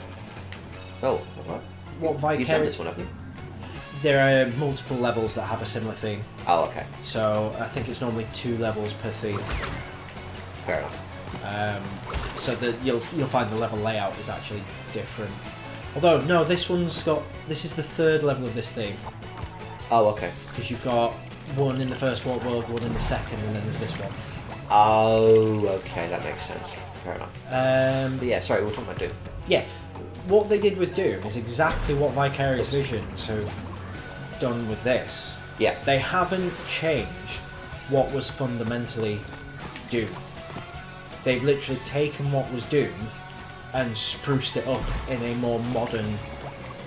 [SPEAKER 1] Vicarious.
[SPEAKER 2] You've done this one, haven't you?
[SPEAKER 1] There are multiple levels that have a similar theme.
[SPEAKER 2] Oh, okay.
[SPEAKER 1] So I think it's normally 2 levels per theme.
[SPEAKER 2] Fair enough.
[SPEAKER 1] So that you'll find the level layout is actually different. Although no, this is the 3rd level of this theme.
[SPEAKER 2] Oh, okay.
[SPEAKER 1] Because you've got one in the first world, one in the second, and then there's this one.
[SPEAKER 2] Oh, okay, that makes sense. Fair enough. But yeah, sorry, we're talking about Doom.
[SPEAKER 1] Yeah, what they did with Doom is exactly what Vicarious Visions have done with this.
[SPEAKER 2] Yeah.
[SPEAKER 1] They haven't changed what was fundamentally Doom. They've literally taken what was Doom and spruced it up in a more modern...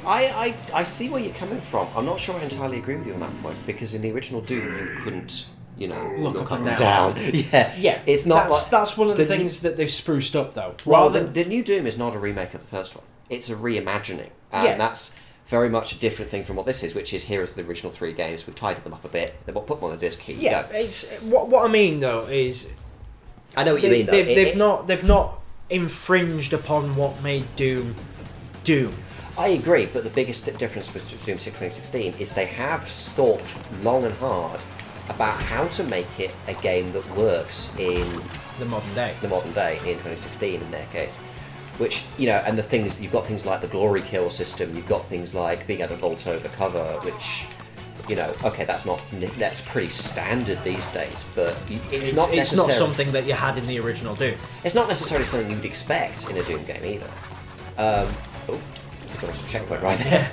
[SPEAKER 2] I see where you're coming from. I'm not sure I entirely agree with you on that point, because in the original Doom you couldn't, you know, look up and down. Yeah. It's not
[SPEAKER 1] that's one of the things that they've spruced up, though.
[SPEAKER 2] Well, the new Doom is not a remake of the first one. It's a reimagining. And that's very much a different thing from what this is, which is here are the original 3 games. We've tidied them up a bit. They've put them on the disc. Here you go.
[SPEAKER 1] It's what I mean though is.
[SPEAKER 2] I know what you mean though.
[SPEAKER 1] They've not infringed upon what made Doom Doom.
[SPEAKER 2] I agree, but the biggest difference with Doom 2016 is they have thought long and hard about how to make it a game that works in
[SPEAKER 1] the modern day.
[SPEAKER 2] In 2016, in their case. Which, you know, and the things, you've got things like the glory kill system, you've got things like being able to vault over cover, which You know, okay, that's pretty standard these days, but it's
[SPEAKER 1] not something that you had in the original Doom.
[SPEAKER 2] It's not necessarily something you'd expect in a Doom game either. Oh, there's a checkpoint right there.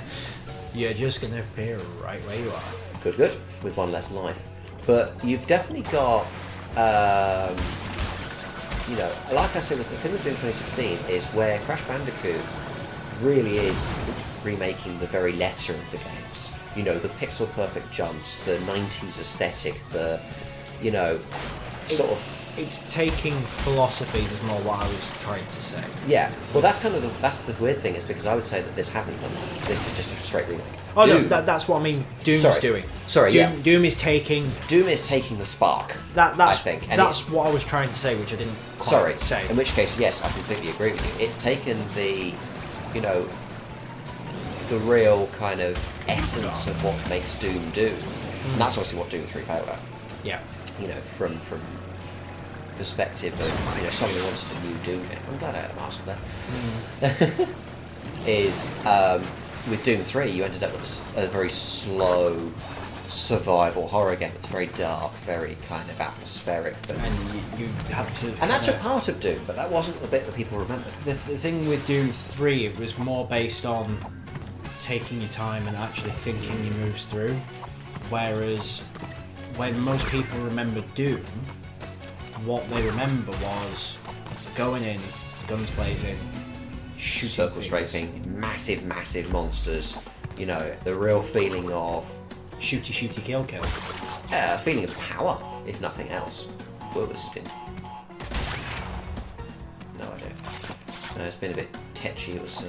[SPEAKER 1] You're just gonna appear right where you are.
[SPEAKER 2] Good, with one less life. But you've definitely got, you know, like I said, the thing with Doom 2016 is where Crash Bandicoot really is remaking the very letter of the games. You know, the pixel perfect jumps, the 90s aesthetic, the, you know, sort of...
[SPEAKER 1] It's taking philosophies is more what I was trying to say.
[SPEAKER 2] Yeah, well that's kind of that's the weird thing, is because I would say that this hasn't done that. This is just a straight remake.
[SPEAKER 1] Oh Doom, no, that's what I mean. Doom's doing.
[SPEAKER 2] Sorry,
[SPEAKER 1] Doom is taking
[SPEAKER 2] the spark.
[SPEAKER 1] That's
[SPEAKER 2] I think. And
[SPEAKER 1] that's what I was trying to say, which I didn't quite say.
[SPEAKER 2] In which case, yes, I completely agree with you. It's taken the, you know, the real kind of essence of what makes Doom Doom, and that's obviously what Doom 3 failed at.
[SPEAKER 1] Yeah.
[SPEAKER 2] You know, from perspective of, you know, somebody wanted a new Doom game. I'm glad I had a mask for that. Is with Doom 3, you ended up with a very slow survival horror game. It's very dark, very kind of atmospheric. But
[SPEAKER 1] and you had to...
[SPEAKER 2] And that's a part of Doom, but that wasn't the bit that people remembered.
[SPEAKER 1] The thing with Doom 3, it was more based on taking your time and actually thinking your moves through. Whereas when most people remember Doom, what they remember was going in, guns blazing, shooting
[SPEAKER 2] circle strafing, massive monsters. You know, the real feeling of
[SPEAKER 1] shooty, kill.
[SPEAKER 2] A feeling of power, if nothing else. What was it? No idea. No, it's been a bit tetchy. It was.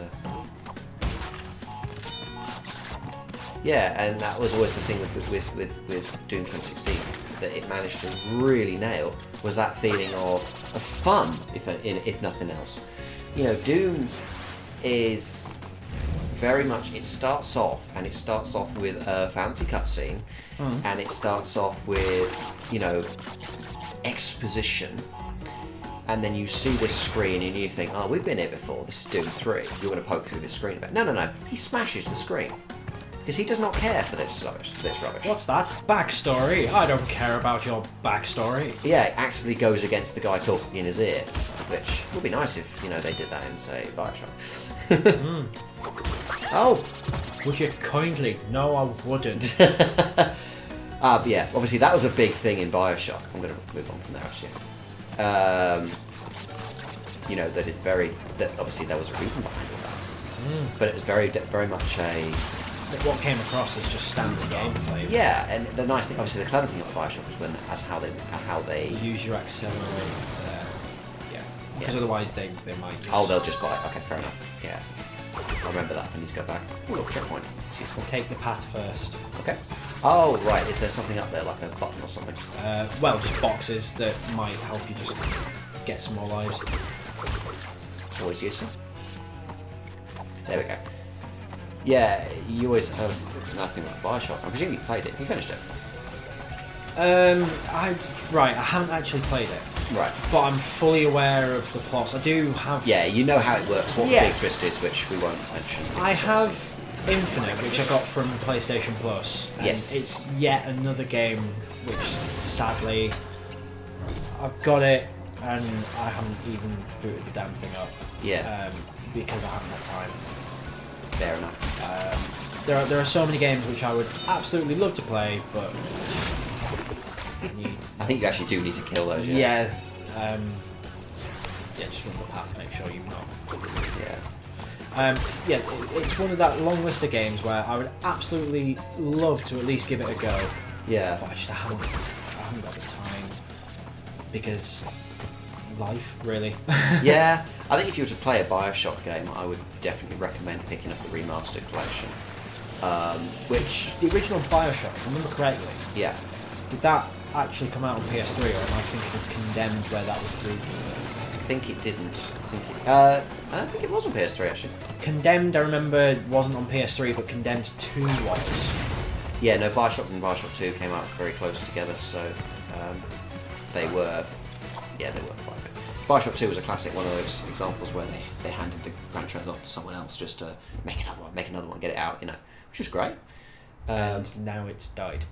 [SPEAKER 2] Yeah, and that was always the thing with Doom 2016, that it managed to really nail, was that feeling of fun, if nothing else. You know, Doom is very much, it starts off with a fancy cutscene, and it starts off with, you know, exposition, and then you see this screen and you think, oh, we've been here before, this is Doom 3, you're going to poke through this screen a bit. No, he smashes the screen. Because he does not care for this rubbish.
[SPEAKER 1] What's that? Backstory? I don't care about your backstory.
[SPEAKER 2] Yeah, it actively goes against the guy talking in his ear, which would be nice if, you know, they did that in, say, Bioshock. Oh!
[SPEAKER 1] Would you kindly? No, I wouldn't.
[SPEAKER 2] But yeah, obviously that was a big thing in Bioshock. I'm going to move on from there, actually. You know, that obviously there was a reason behind all that. But it was very much a...
[SPEAKER 1] What came across as just standard gameplay.
[SPEAKER 2] Yeah, and the nice thing, obviously, the clever thing about Bioshock was how they
[SPEAKER 1] use your accelerator. Because otherwise they might. Just...
[SPEAKER 2] Oh, they'll just buy. Okay, fair enough. Yeah, I remember that if I need to go back. Ooh, checkpoint. It's useful.
[SPEAKER 1] Take the path first.
[SPEAKER 2] Okay. Oh right, is there something up there like a button or something?
[SPEAKER 1] Well, just boxes that might help you just get some more lives.
[SPEAKER 2] Always useful. There we go. Yeah, you always have nothing like Bioshock. I presume you played it. Have you finished it?
[SPEAKER 1] I haven't actually played it.
[SPEAKER 2] Right.
[SPEAKER 1] But I'm fully aware of the plots. I do have...
[SPEAKER 2] Yeah, you know how it works, what the big twist is, which we won't mention.
[SPEAKER 1] I have Infinite, which I got from PlayStation Plus. And
[SPEAKER 2] yes.
[SPEAKER 1] It's yet another game which, sadly, I've got it and I haven't even booted the damn thing up.
[SPEAKER 2] Yeah.
[SPEAKER 1] Because I haven't had time.
[SPEAKER 2] Fair enough.
[SPEAKER 1] There are so many games which I would absolutely love to play, but
[SPEAKER 2] I think you actually do need to kill those. Yeah.
[SPEAKER 1] Just run the path. Make sure you've not.
[SPEAKER 2] Yeah.
[SPEAKER 1] It's one of that long list of games where I would absolutely love to at least give it a go.
[SPEAKER 2] Yeah.
[SPEAKER 1] But I haven't got the time because life, really.
[SPEAKER 2] Yeah. I think if you were to play a Bioshock game, I would definitely recommend picking up the remastered collection. Which
[SPEAKER 1] the original Bioshock, if I remember correctly.
[SPEAKER 2] Yeah.
[SPEAKER 1] Did that actually come out on PS3, or am I thinking of Condemned where that was through?
[SPEAKER 2] I think it didn't. I don't think it was on PS3 actually.
[SPEAKER 1] Condemned, I remember, wasn't on PS3, but Condemned 2 was.
[SPEAKER 2] Yeah, no, Bioshock and Bioshock 2 came out very close together, so they were quite good. Bioshock 2 was a classic, one of those examples where they handed the franchise off to someone else just to make another one, get it out, you know, which was great.
[SPEAKER 1] And now it's died.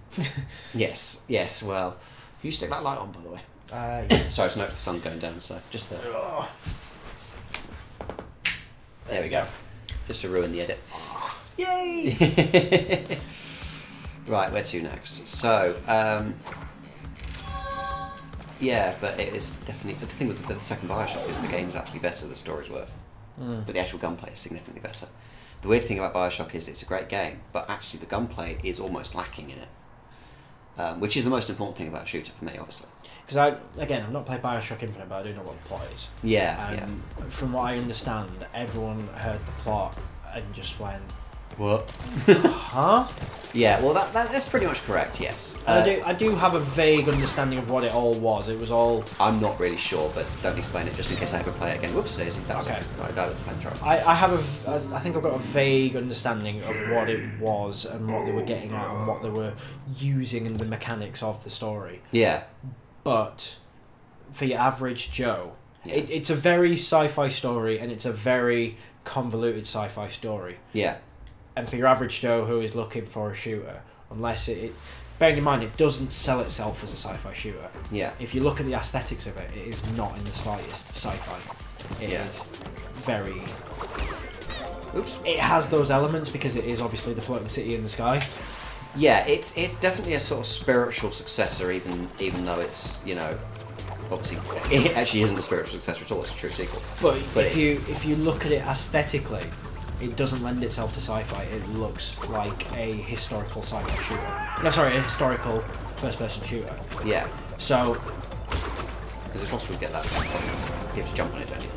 [SPEAKER 2] Yes. Well, you stick that light on, by the way.
[SPEAKER 1] Yes.
[SPEAKER 2] Sorry, it's noticed the sun's going down, so just there. There we go. Just to ruin the edit.
[SPEAKER 1] Yay!
[SPEAKER 2] Right, where to next? So, yeah, but it is definitely... The thing with the second Bioshock is the game's actually better, the story's worse. But the actual gunplay is significantly better. The weird thing about Bioshock is it's a great game, but actually the gunplay is almost lacking in it. Which is the most important thing about a shooter for me, obviously.
[SPEAKER 1] Because I've not played Bioshock Infinite, but I do know what the plot is.
[SPEAKER 2] Yeah.
[SPEAKER 1] From what I understand, everyone heard the plot and just went,
[SPEAKER 2] "What?
[SPEAKER 1] Huh?"
[SPEAKER 2] Yeah, well, that's pretty much correct. Yes.
[SPEAKER 1] I do have a vague understanding of what it all was. It was all.
[SPEAKER 2] I'm not really sure, but don't explain it just in case I ever play it again. Whoops, Daisy. That's
[SPEAKER 1] okay. I think I've got a vague understanding of what it was and what they were getting at and what they were using in the mechanics of the story.
[SPEAKER 2] Yeah.
[SPEAKER 1] But for your average Joe, it's a very sci-fi story and it's a very convoluted sci-fi story.
[SPEAKER 2] Yeah.
[SPEAKER 1] And for your average Joe who is looking for a shooter, unless bearing in mind it doesn't sell itself as a sci-fi shooter.
[SPEAKER 2] Yeah.
[SPEAKER 1] If you look at the aesthetics of it, it is not in the slightest sci-fi. It is very...
[SPEAKER 2] Oops.
[SPEAKER 1] It has those elements because it is obviously the floating city in the sky.
[SPEAKER 2] Yeah, it's definitely a sort of spiritual successor, even though it's, obviously it actually isn't a spiritual successor at all. It's a true sequel.
[SPEAKER 1] But if you look at it aesthetically, it doesn't lend itself to sci-fi. It looks like a historical sci-fi shooter. No, sorry, a historical first-person shooter.
[SPEAKER 2] Yeah.
[SPEAKER 1] So.
[SPEAKER 2] Because it's possible to get that. You have to jump on it, don't you?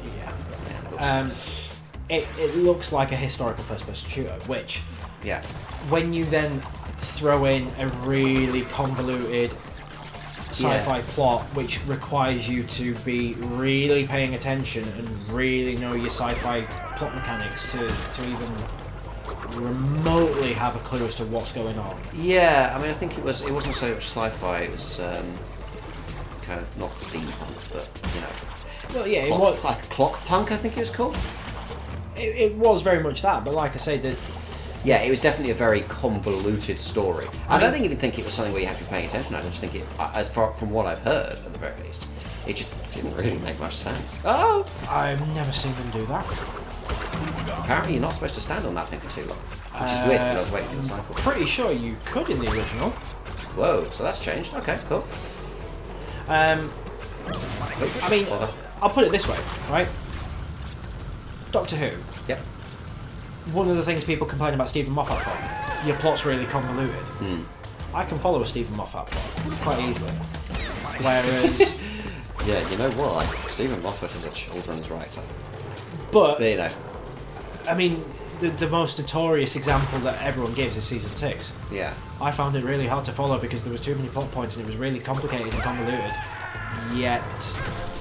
[SPEAKER 1] Yeah. It looks like a historical first-person shooter, which.
[SPEAKER 2] Yeah.
[SPEAKER 1] When you then throw in a really convoluted sci-fi plot which requires you to be really paying attention and really know your sci-fi plot mechanics to even remotely have a clue as to what's going on.
[SPEAKER 2] Yeah, I mean, I think it wasn't so much sci-fi, it was kind of not steampunk, but
[SPEAKER 1] Well, yeah,
[SPEAKER 2] it was clock punk, I think it was called.
[SPEAKER 1] It was very much that, but like I say,
[SPEAKER 2] yeah, it was definitely a very convoluted story. I don't even think it was something where you had to be paying attention. I just think as far from what I've heard, at the very least, it just didn't really make much sense. Oh!
[SPEAKER 1] I've never seen them do that.
[SPEAKER 2] Apparently you're not supposed to stand on that thing for too long. Which is weird, because I was waiting for the cycle.
[SPEAKER 1] Pretty sure you could in the original.
[SPEAKER 2] Whoa, so that's changed. Okay, cool.
[SPEAKER 1] I mean, I'll put it this way, right? Doctor Who.
[SPEAKER 2] Yep.
[SPEAKER 1] One of the things people complain about Stephen Moffat for, your plot's really convoluted. I can follow a Stephen Moffat plot quite easily. Whereas...
[SPEAKER 2] yeah, you know why? Stephen Moffat is a children's writer.
[SPEAKER 1] But...
[SPEAKER 2] There you know.
[SPEAKER 1] I mean, the most notorious example that everyone gives is Season 6.
[SPEAKER 2] Yeah.
[SPEAKER 1] I found it really hard to follow because there was too many plot points and it was really complicated and convoluted. Yet...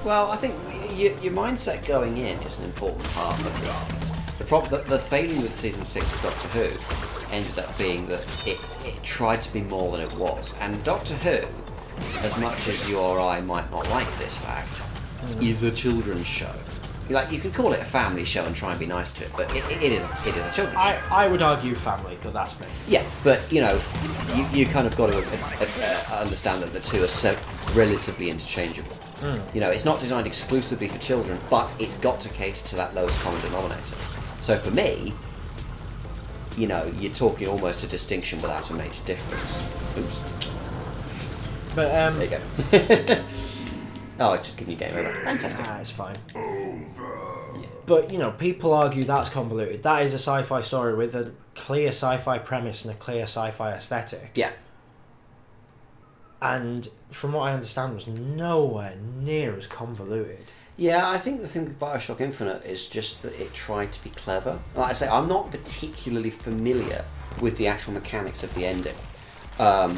[SPEAKER 2] Well, I think your mindset going in is an important part of these things. The failing with Season 6 of Doctor Who ended up being that it tried to be more than it was. And Doctor Who, as much as you or I might not like this fact, is a children's show. Like, you can call it a family show and try and be nice to it, but it is a children's show.
[SPEAKER 1] I would argue family, but that's me.
[SPEAKER 2] Yeah, but, you kind of got to understand that the two are so relatively interchangeable. It's not designed exclusively for children, but it's got to cater to that lowest common denominator. So for me, you're talking almost a distinction without a major difference. Oops.
[SPEAKER 1] But,
[SPEAKER 2] there you go. Oh, just giving you game over. Fantastic.
[SPEAKER 1] It's fine. But, people argue that's convoluted. That is a sci-fi story with a clear sci-fi premise and a clear sci-fi aesthetic.
[SPEAKER 2] Yeah.
[SPEAKER 1] And from what I understand, was nowhere near as convoluted.
[SPEAKER 2] Yeah, I think the thing with Bioshock Infinite is just that it tried to be clever. Like I say, I'm not particularly familiar with the actual mechanics of the ending. Or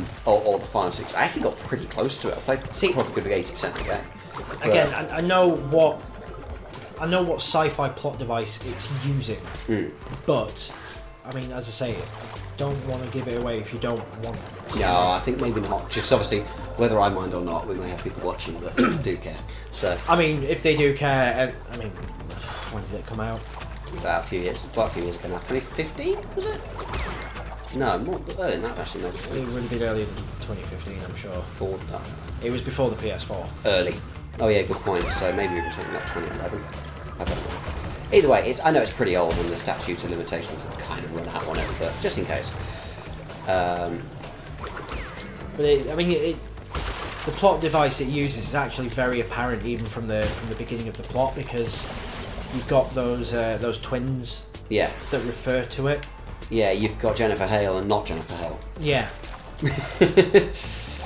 [SPEAKER 2] the final sequence. I actually got pretty close to it. I played probably a good 80% of the game.
[SPEAKER 1] Again, I know what sci-fi plot device it's using, but I mean, as I say, I don't want to give it away if you don't want it.
[SPEAKER 2] No, I think maybe not. Just obviously, whether I mind or not, we may have people watching that do care. So
[SPEAKER 1] I mean, if they do care, I mean, when did it come out?
[SPEAKER 2] About a few years ago now. 2015 was it? No, more earlier than that, actually. No.
[SPEAKER 1] It would have been earlier than 2015, I'm sure.
[SPEAKER 2] Before that.
[SPEAKER 1] It was before the PS4.
[SPEAKER 2] Early. Oh yeah, good point. So maybe we were talking about 2011. I don't know. Either way, I know it's pretty old and the statutes of limitations have kind of run out on it, but just in case.
[SPEAKER 1] But the plot device it uses is actually very apparent even from the beginning of the plot, because you've got those twins.
[SPEAKER 2] Yeah.
[SPEAKER 1] That refer to it. Yeah,
[SPEAKER 2] you've got Jennifer Hale and not Jennifer Hale.
[SPEAKER 1] Yeah.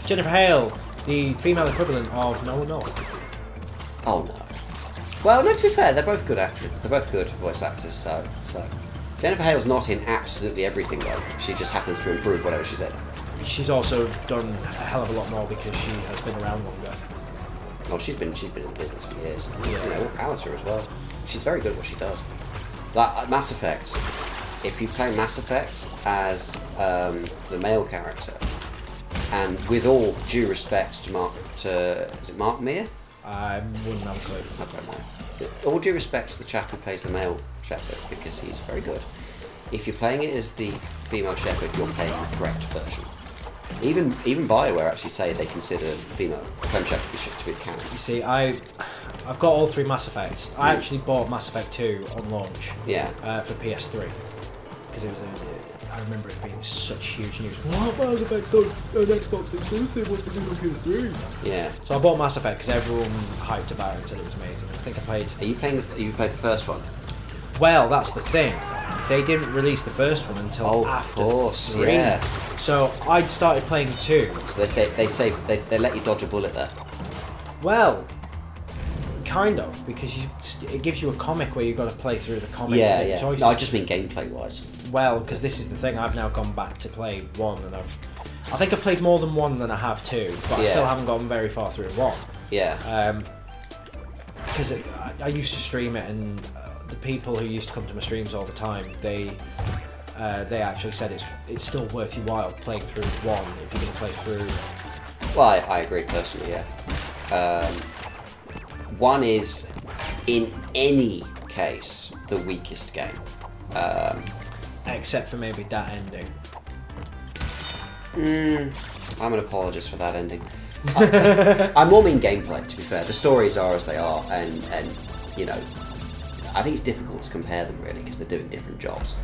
[SPEAKER 1] Jennifer Hale, the female equivalent of Nolan North.
[SPEAKER 2] Oh no. Well, no, to be fair, they're both good actors. They're both good voice actors, so. Jennifer Hale's not in absolutely everything, though. She just happens to improve whatever she's in.
[SPEAKER 1] She's also done a hell of a lot more because she has been around longer.
[SPEAKER 2] Oh, she's been in the business for years.
[SPEAKER 1] Yeah.
[SPEAKER 2] You know, all power to her as well. She's very good at what she does. Like, Mass Effect. If you play Mass Effect as the male character, and with all due respect to is it Mark Meir?
[SPEAKER 1] I wouldn't have a clue.
[SPEAKER 2] I don't know. All due respect to the chap who plays the male Shepard, because he's very good. If you're playing it as the female Shepard, you're playing the correct version. Even BioWare actually say they consider female Shepard to be the canon.
[SPEAKER 1] You see, I've got all 3 Mass Effects. I actually bought Mass Effect 2 on launch.
[SPEAKER 2] Yeah.
[SPEAKER 1] For PS3, because it was I remember it being such huge news. What? Mass Effect's not an Xbox exclusive? What's to do with PS3?
[SPEAKER 2] Yeah.
[SPEAKER 1] So I bought Mass Effect because everyone hyped about it and said it was amazing. I think I played.
[SPEAKER 2] Are you playing? You played the first one?
[SPEAKER 1] Well, that's the thing. They didn't release the first one until after 3.
[SPEAKER 2] Yeah.
[SPEAKER 1] So I'd started playing 2.
[SPEAKER 2] So they let you dodge a bullet there.
[SPEAKER 1] Well, kind of, because it gives you a comic where you've got to play through the comic.
[SPEAKER 2] Yeah.
[SPEAKER 1] Choices.
[SPEAKER 2] No, I just mean gameplay wise.
[SPEAKER 1] Well, because this is the thing. I've now gone back to play 1, and I think I've played more than 1 than I have 2, but I still haven't gotten very far through 1.
[SPEAKER 2] Yeah.
[SPEAKER 1] Because I used to stream it, and the people who used to come to my streams all the time, they actually said it's still worth your while playing through 1 if you're going to play through.
[SPEAKER 2] Well, I agree personally. Yeah. 1 is, in any case, the weakest game.
[SPEAKER 1] Except for maybe that ending.
[SPEAKER 2] I'm an apologist for that ending. I more mean gameplay, to be fair. The stories are as they are, and you know, I think it's difficult to compare them really because they're doing different jobs.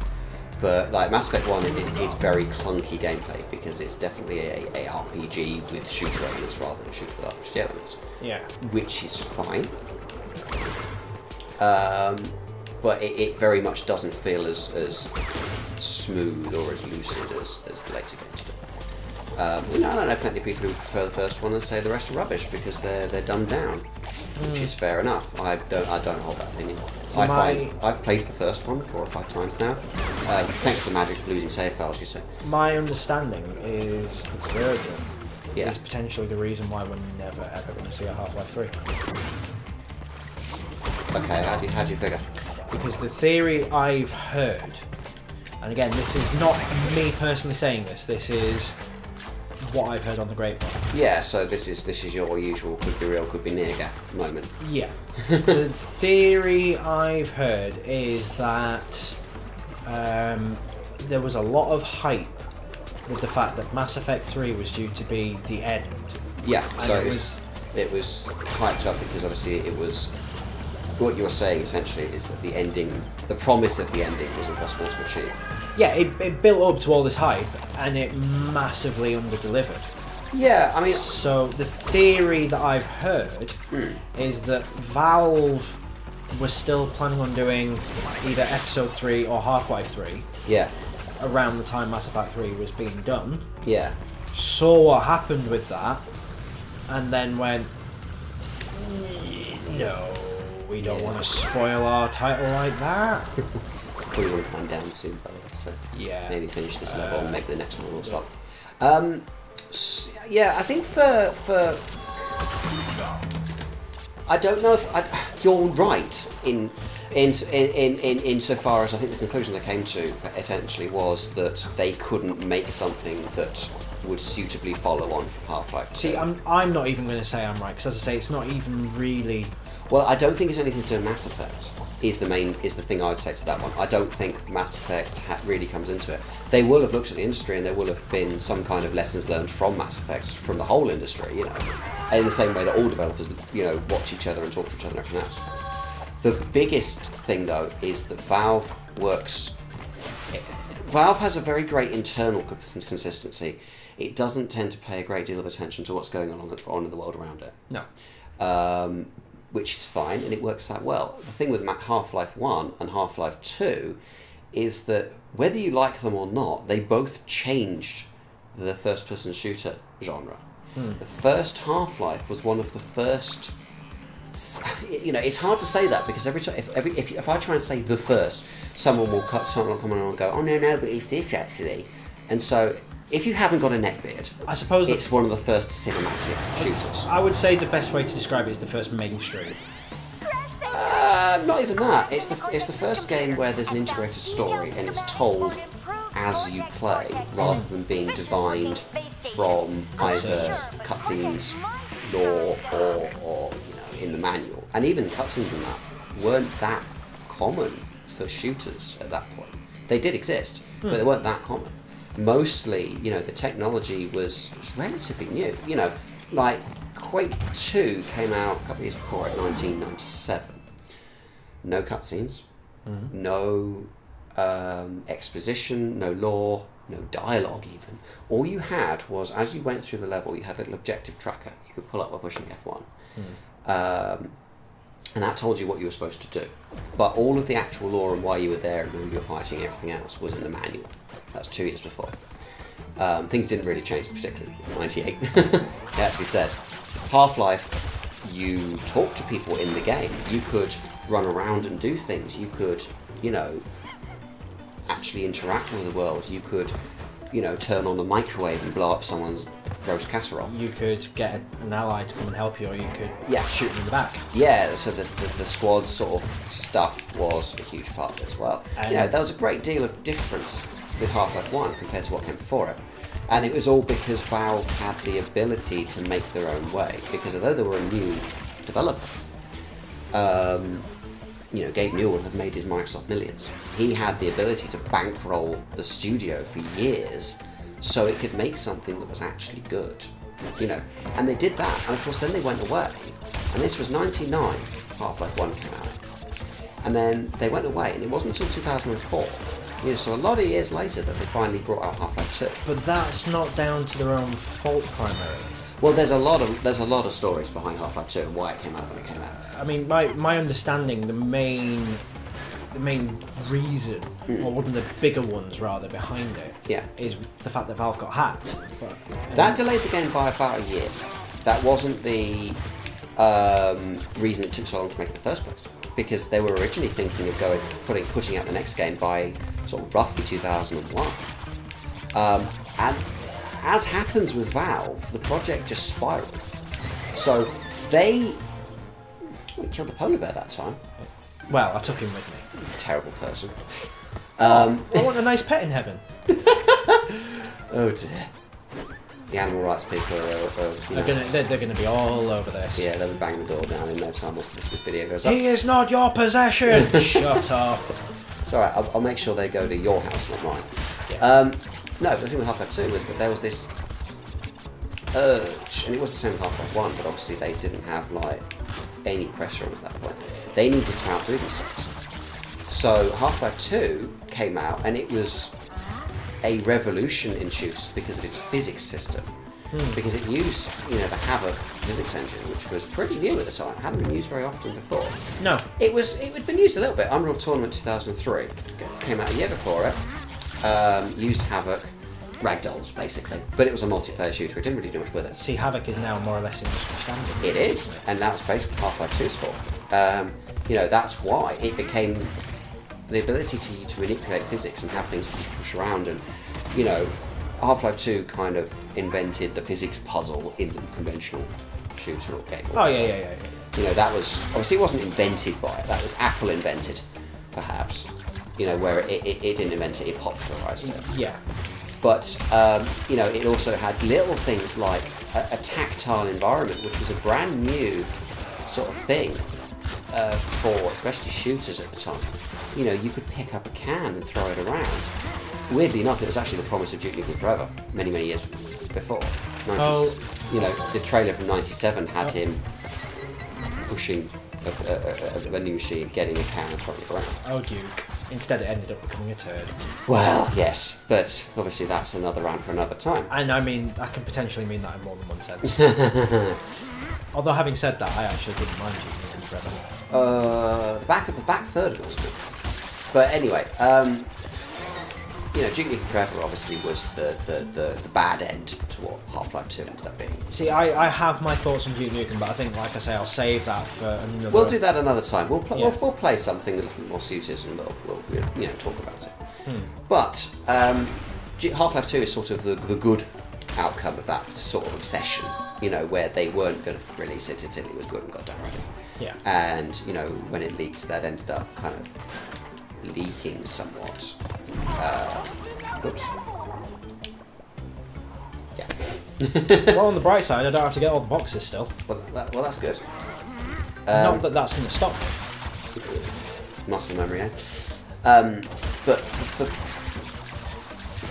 [SPEAKER 2] But like Mass Effect 1, it's very clunky gameplay because it's definitely a RPG with shooter elements rather than shooter with RPG elements.
[SPEAKER 1] Yeah.
[SPEAKER 2] Which is fine. But it very much doesn't feel as smooth or as lucid as the later games do. I know plenty of people who prefer the first one and say the rest are rubbish because they're dumbed down, which is fair enough. I don't hold that opinion.
[SPEAKER 1] So
[SPEAKER 2] I've played the first one 4 or 5 times now, thanks to the magic of losing save files, you say.
[SPEAKER 1] My understanding is the third one
[SPEAKER 2] is
[SPEAKER 1] potentially the reason why we're never ever going to see a Half-Life 3.
[SPEAKER 2] Okay, how do you figure?
[SPEAKER 1] Because the theory I've heard, and again, this is not me personally saying this is what I've heard on the grapevine.
[SPEAKER 2] Yeah, so this is your usual could be real, could be near gaff moment.
[SPEAKER 1] Yeah. The theory I've heard is that there was a lot of hype with the fact that Mass Effect 3 was due to be the end.
[SPEAKER 2] Yeah, so it was hyped up because obviously it was. What you're saying essentially is that the ending, the promise of the ending, was impossible to achieve.
[SPEAKER 1] Yeah, it built up to all this hype, and it massively underdelivered.
[SPEAKER 2] Yeah, I mean.
[SPEAKER 1] So the theory that I've heard is that Valve was still planning on doing either Episode 3 or Half-Life 3.
[SPEAKER 2] Yeah.
[SPEAKER 1] Around the time Mass Effect 3 was being done.
[SPEAKER 2] Yeah.
[SPEAKER 1] Saw what happened with that, and then went, no. We don't want to spoil our title like that.
[SPEAKER 2] Probably want to climb down soon, by the way, so maybe finish this level and make the next one will stop. Yeah, I think for I don't know if you're right insofar as I think the conclusion they came to essentially was that they couldn't make something that would suitably follow on from Half-Life 2.
[SPEAKER 1] See, I'm not even going to say I'm right because, as I say, it's not even really.
[SPEAKER 2] Well, I don't think it's anything to do with Mass Effect. Is the thing I would say to that one. I don't think Mass Effect really comes into it. They will have looked at the industry, and there will have been some kind of lessons learned from Mass Effect from the whole industry. You know, in the same way that all developers, you know, watch each other and talk to each other and everything else. The biggest thing though is that Valve has a very great internal consistency. It doesn't tend to pay a great deal of attention to what's going on in the world around it.
[SPEAKER 1] No.
[SPEAKER 2] Which is fine, and it works out well. The thing with Half-Life 1 and Half-Life 2 is that whether you like them or not, they both changed the first-person shooter genre. The first Half-Life was one of the first... You know, it's hard to say that, because every time, if I try and say the first, someone will come along and go, oh no, but it's this actually. And so, if you haven't got a neckbeard,
[SPEAKER 1] I suppose
[SPEAKER 2] it's one of the first cinematic shooters.
[SPEAKER 1] I would say the best way to describe it is the first mainstream.
[SPEAKER 2] Not even that. It's the first game where there's an integrated story and it's told as you play, rather than being divined from either cutscenes, lore, or you know, in the manual. And even cutscenes in that weren't that common for shooters at that point. They did exist, but they weren't that common. Mostly, you know, the technology was relatively new. You know, like Quake 2 came out a couple of years before it, 1997. No cutscenes, no exposition, no lore, no dialogue even. All you had was, as you went through the level, you had a little objective tracker you could pull up by pushing F1. And that told you what you were supposed to do. But all of the actual lore and why you were there and who you were fighting and everything else was in the manual. That's 2 years before. Things didn't really change, particularly in 98. It had to be said. Half-Life, you talk to people in the game. You could run around and do things. You could, you know, actually interact with the world. You could, you know, turn on a microwave and blow up someone's roast casserole.
[SPEAKER 1] You could get an ally to come and help you, or you could shoot them in the back.
[SPEAKER 2] Yeah, so the squad sort of stuff was a huge part of it as well. You know, there was a great deal of difference with Half-Life 1 compared to what came before it. And it was all because Valve had the ability to make their own way. Because although they were a new developer, you know, Gabe Newell had made his Microsoft millions. He had the ability to bankroll the studio for years so it could make something that was actually good. You know, and they did that. And of course then they went away. And this was 99, Half-Life 1 came out. And then they went away, and it wasn't until 2004. You know, so a lot of years later that they finally brought out Half-Life 2.
[SPEAKER 1] But that's not down to their own fault primarily.
[SPEAKER 2] Well, there's a lot of stories behind Half-Life 2 and why it came out when it came out.
[SPEAKER 1] I mean, my understanding, the main reason, or one of the bigger ones rather, behind it, is the fact that Valve got hacked.
[SPEAKER 2] That delayed the game by about a year. That wasn't the reason it took so long to make it in the first place. Because they were originally thinking of putting out the next game by sort of roughly 2001. And as happens with Valve, the project just spiraled. So we killed the polar bear that time.
[SPEAKER 1] Well, I took him with me.
[SPEAKER 2] Terrible person.
[SPEAKER 1] I want a nice pet in heaven.
[SPEAKER 2] Oh dear. The animal rights people
[SPEAKER 1] they're going to be all over this.
[SPEAKER 2] Yeah, they'll be banging the door down in no time once this video goes up.
[SPEAKER 1] He is not your possession! Shut up.
[SPEAKER 2] It's alright, I'll make sure they go to your house, not mine. Yeah. No, but the thing with Half-Life 2 was that there was this urge, and it was the same with Half-Life 1, but obviously they didn't have like any pressure on at that point. They needed to outdo themselves. So Half-Life 2 came out, and it was a revolution in shooters because of its physics system. Because it used, you know, the Havoc physics engine, which was pretty new at the time. It hadn't been used very often before.
[SPEAKER 1] No.
[SPEAKER 2] It had been used a little bit. Unreal Tournament 2003 came out a year before it. Used Havoc, ragdolls basically, but it was a multiplayer shooter. It didn't really do much with it.
[SPEAKER 1] See, Havoc is now more or less industry standard.
[SPEAKER 2] It is, and that was basically Half-Life 2's fault. You know, that's why it became the ability to manipulate physics and have things push around, and you know, Half-Life 2 kind of invented the physics puzzle in the conventional shooter or game.
[SPEAKER 1] Oh yeah.
[SPEAKER 2] You know, that was obviously it wasn't invented by it. That was Apple invented, perhaps. You know, where it didn't invent it, it popularised it.
[SPEAKER 1] Yeah.
[SPEAKER 2] But you know, it also had little things like a tactile environment, which was a brand new sort of thing for especially shooters at the time. You know, you could pick up a can and throw it around. Weirdly enough, it was actually the promise of Duke Nukem Forever many, many years before. You know, the trailer from '97 had him pushing a vending machine, getting a can and throwing it around.
[SPEAKER 1] Oh, Duke. Instead, it ended up becoming a turd.
[SPEAKER 2] Well, yes, but obviously that's another round for another time.
[SPEAKER 1] And I mean, I can potentially mean that in more than one sense. Although, having said that, I actually didn't mind Duke Nukem Forever.
[SPEAKER 2] The back third wasn't it? But anyway, you know, Duke Nukem Forever obviously was the bad end to what Half-Life 2 ended up being.
[SPEAKER 1] See, I have my thoughts on Duke Nukem, but I think, like I say, I'll save that for another...
[SPEAKER 2] We'll do that another time. We'll play something a little more suited and we'll you know, talk about it. But Half-Life 2 is sort of the good outcome of that sort of obsession, you know, where they weren't going to release it until it was good and got done ready.
[SPEAKER 1] Yeah.
[SPEAKER 2] And, you know, when it leaks, that ended up kind of leaking somewhat. Whoops. Yeah.
[SPEAKER 1] Well, on the bright side, I don't have to get all the boxes still.
[SPEAKER 2] Well, that's good.
[SPEAKER 1] Not that that's going to stop me.
[SPEAKER 2] Muscle memory, eh? But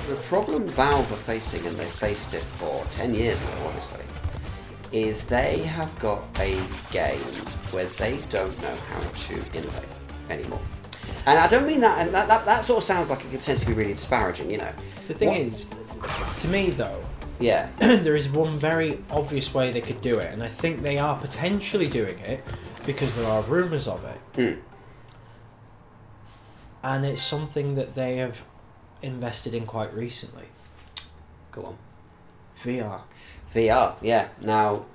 [SPEAKER 2] the problem Valve are facing, and they've faced it for 10 years now, honestly, is they have got a game where they don't know how to innovate anymore. And I don't mean that, and that sort of sounds like it could tend to be really disparaging, you know.
[SPEAKER 1] The thing is, to me though,
[SPEAKER 2] yeah,
[SPEAKER 1] there is one very obvious way they could do it, and I think they are potentially doing it because there are rumours of it. And it's something that they have invested in quite recently.
[SPEAKER 2] Go on.
[SPEAKER 1] VR,
[SPEAKER 2] yeah. Now,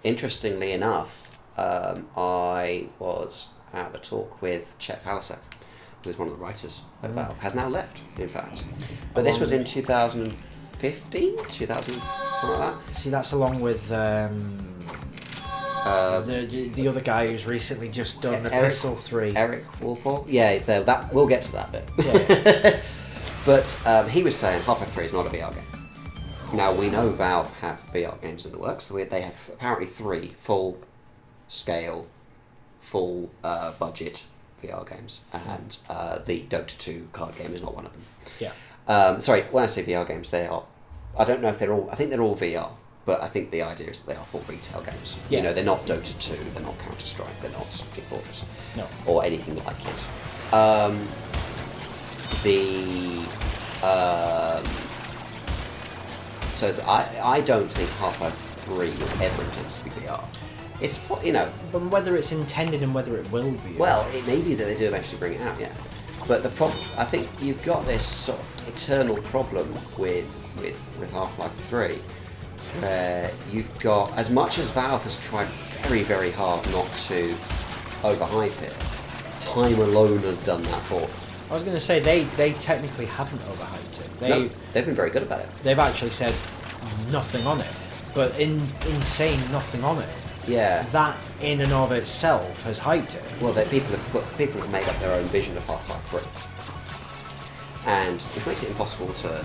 [SPEAKER 2] interestingly enough, I was at a talk with Chet Falasek, who's one of the writers at Valve, has now left, in fact. But this was in 2015, 2000, something like that.
[SPEAKER 1] See, that's along with the other guy who's recently just done Epistle 3.
[SPEAKER 2] Eric Walpole? Yeah, that we'll get to that bit.
[SPEAKER 1] Yeah.
[SPEAKER 2] But he was saying Half-Life 3 is not a VR game. Now, we know Valve have VR games in the works. So they have apparently 3 full-scale, full-budget VR games. And the Dota 2 card game is not one of them.
[SPEAKER 1] Yeah.
[SPEAKER 2] Sorry, when I say VR games, they are... I don't know if they're all... I think they're all VR. But I think the idea is that they are full retail games.
[SPEAKER 1] Yeah.
[SPEAKER 2] You know, they're not Dota 2, they're not Counter-Strike, they're not Team Fortress.
[SPEAKER 1] No.
[SPEAKER 2] Or anything like it. So I don't think Half-Life 3 ever intends to be VR. It's, you know...
[SPEAKER 1] But whether it's intended and whether it will be...
[SPEAKER 2] Well, it may be that they do eventually bring it out, yeah. But the problem... I think you've got this sort of eternal problem with Half-Life 3, where you've got... As much as Valve has tried very, very hard not to overhype it, time alone has done that for them.
[SPEAKER 1] I was going to say, they technically haven't overhyped it.
[SPEAKER 2] They've been very good about it.
[SPEAKER 1] They've actually said nothing on it. But N.Sane nothing on it.
[SPEAKER 2] Yeah.
[SPEAKER 1] That in and of itself has hyped it.
[SPEAKER 2] Well, people have made up their own vision of Half-Life 3. And which makes it impossible to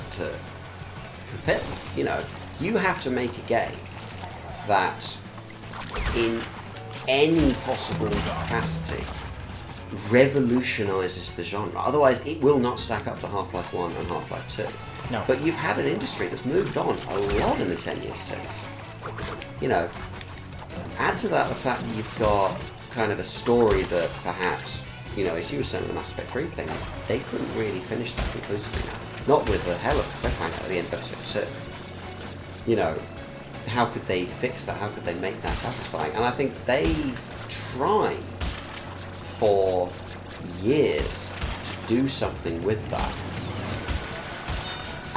[SPEAKER 2] fulfill. You know, you have to make a game that, in any possible capacity, revolutionises the genre. Otherwise, it will not stack up to Half-Life 1 and Half-Life 2.
[SPEAKER 1] No.
[SPEAKER 2] But you've had an industry that's moved on a lot in the 10 years since. You know, add to that the fact that you've got kind of a story that perhaps, you know, as you were saying with the Mass Effect 3 thing, they couldn't really finish that conclusively now. Not with the hell of a cliffhanger at the end of episode 2. You know, how could they fix that? How could they make that satisfying? And I think they've tried for years to do something with that,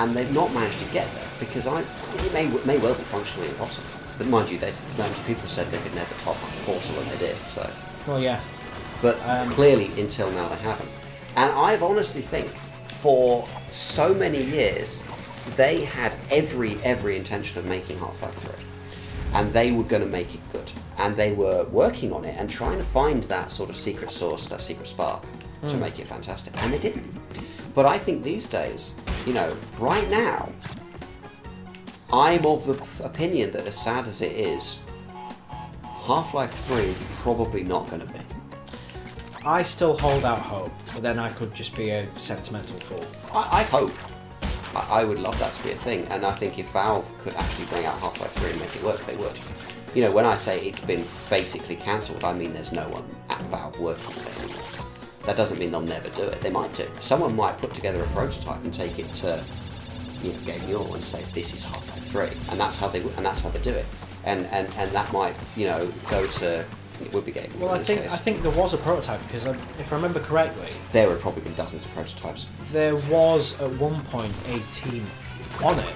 [SPEAKER 2] and they've not managed to get there because it may well be functionally impossible. But mind you, people said they could never top Portal, and they did. So,
[SPEAKER 1] well, yeah.
[SPEAKER 2] But clearly, until now, they haven't. And I honestly think, for so many years, they had every intention of making Half-Life 3. And they were going to make it good. And they were working on it and trying to find that sort of secret sauce, that secret spark, to make it fantastic. And they didn't. But I think these days, you know, right now, I'm of the opinion that as sad as it is, Half-Life 3 is probably not going to be.
[SPEAKER 1] I still hold out hope, but then I could just be a sentimental fool.
[SPEAKER 2] I hope. I would love that to be a thing, and I think if Valve could actually bring out Half-Life 3 and make it work, they would. You know, when I say it's been basically cancelled, I mean there's no one at Valve working on it anymore. That doesn't mean they'll never do it. They might do. Someone might put together a prototype and take it to, you know, Game Mule and say this is Half-Life 3, and that's how they do it. And that might, you know, go to. It would be Game Mule.
[SPEAKER 1] Well, I think there was a prototype because if I remember correctly,
[SPEAKER 2] there would probably been dozens of prototypes.
[SPEAKER 1] There was at one point a team on it.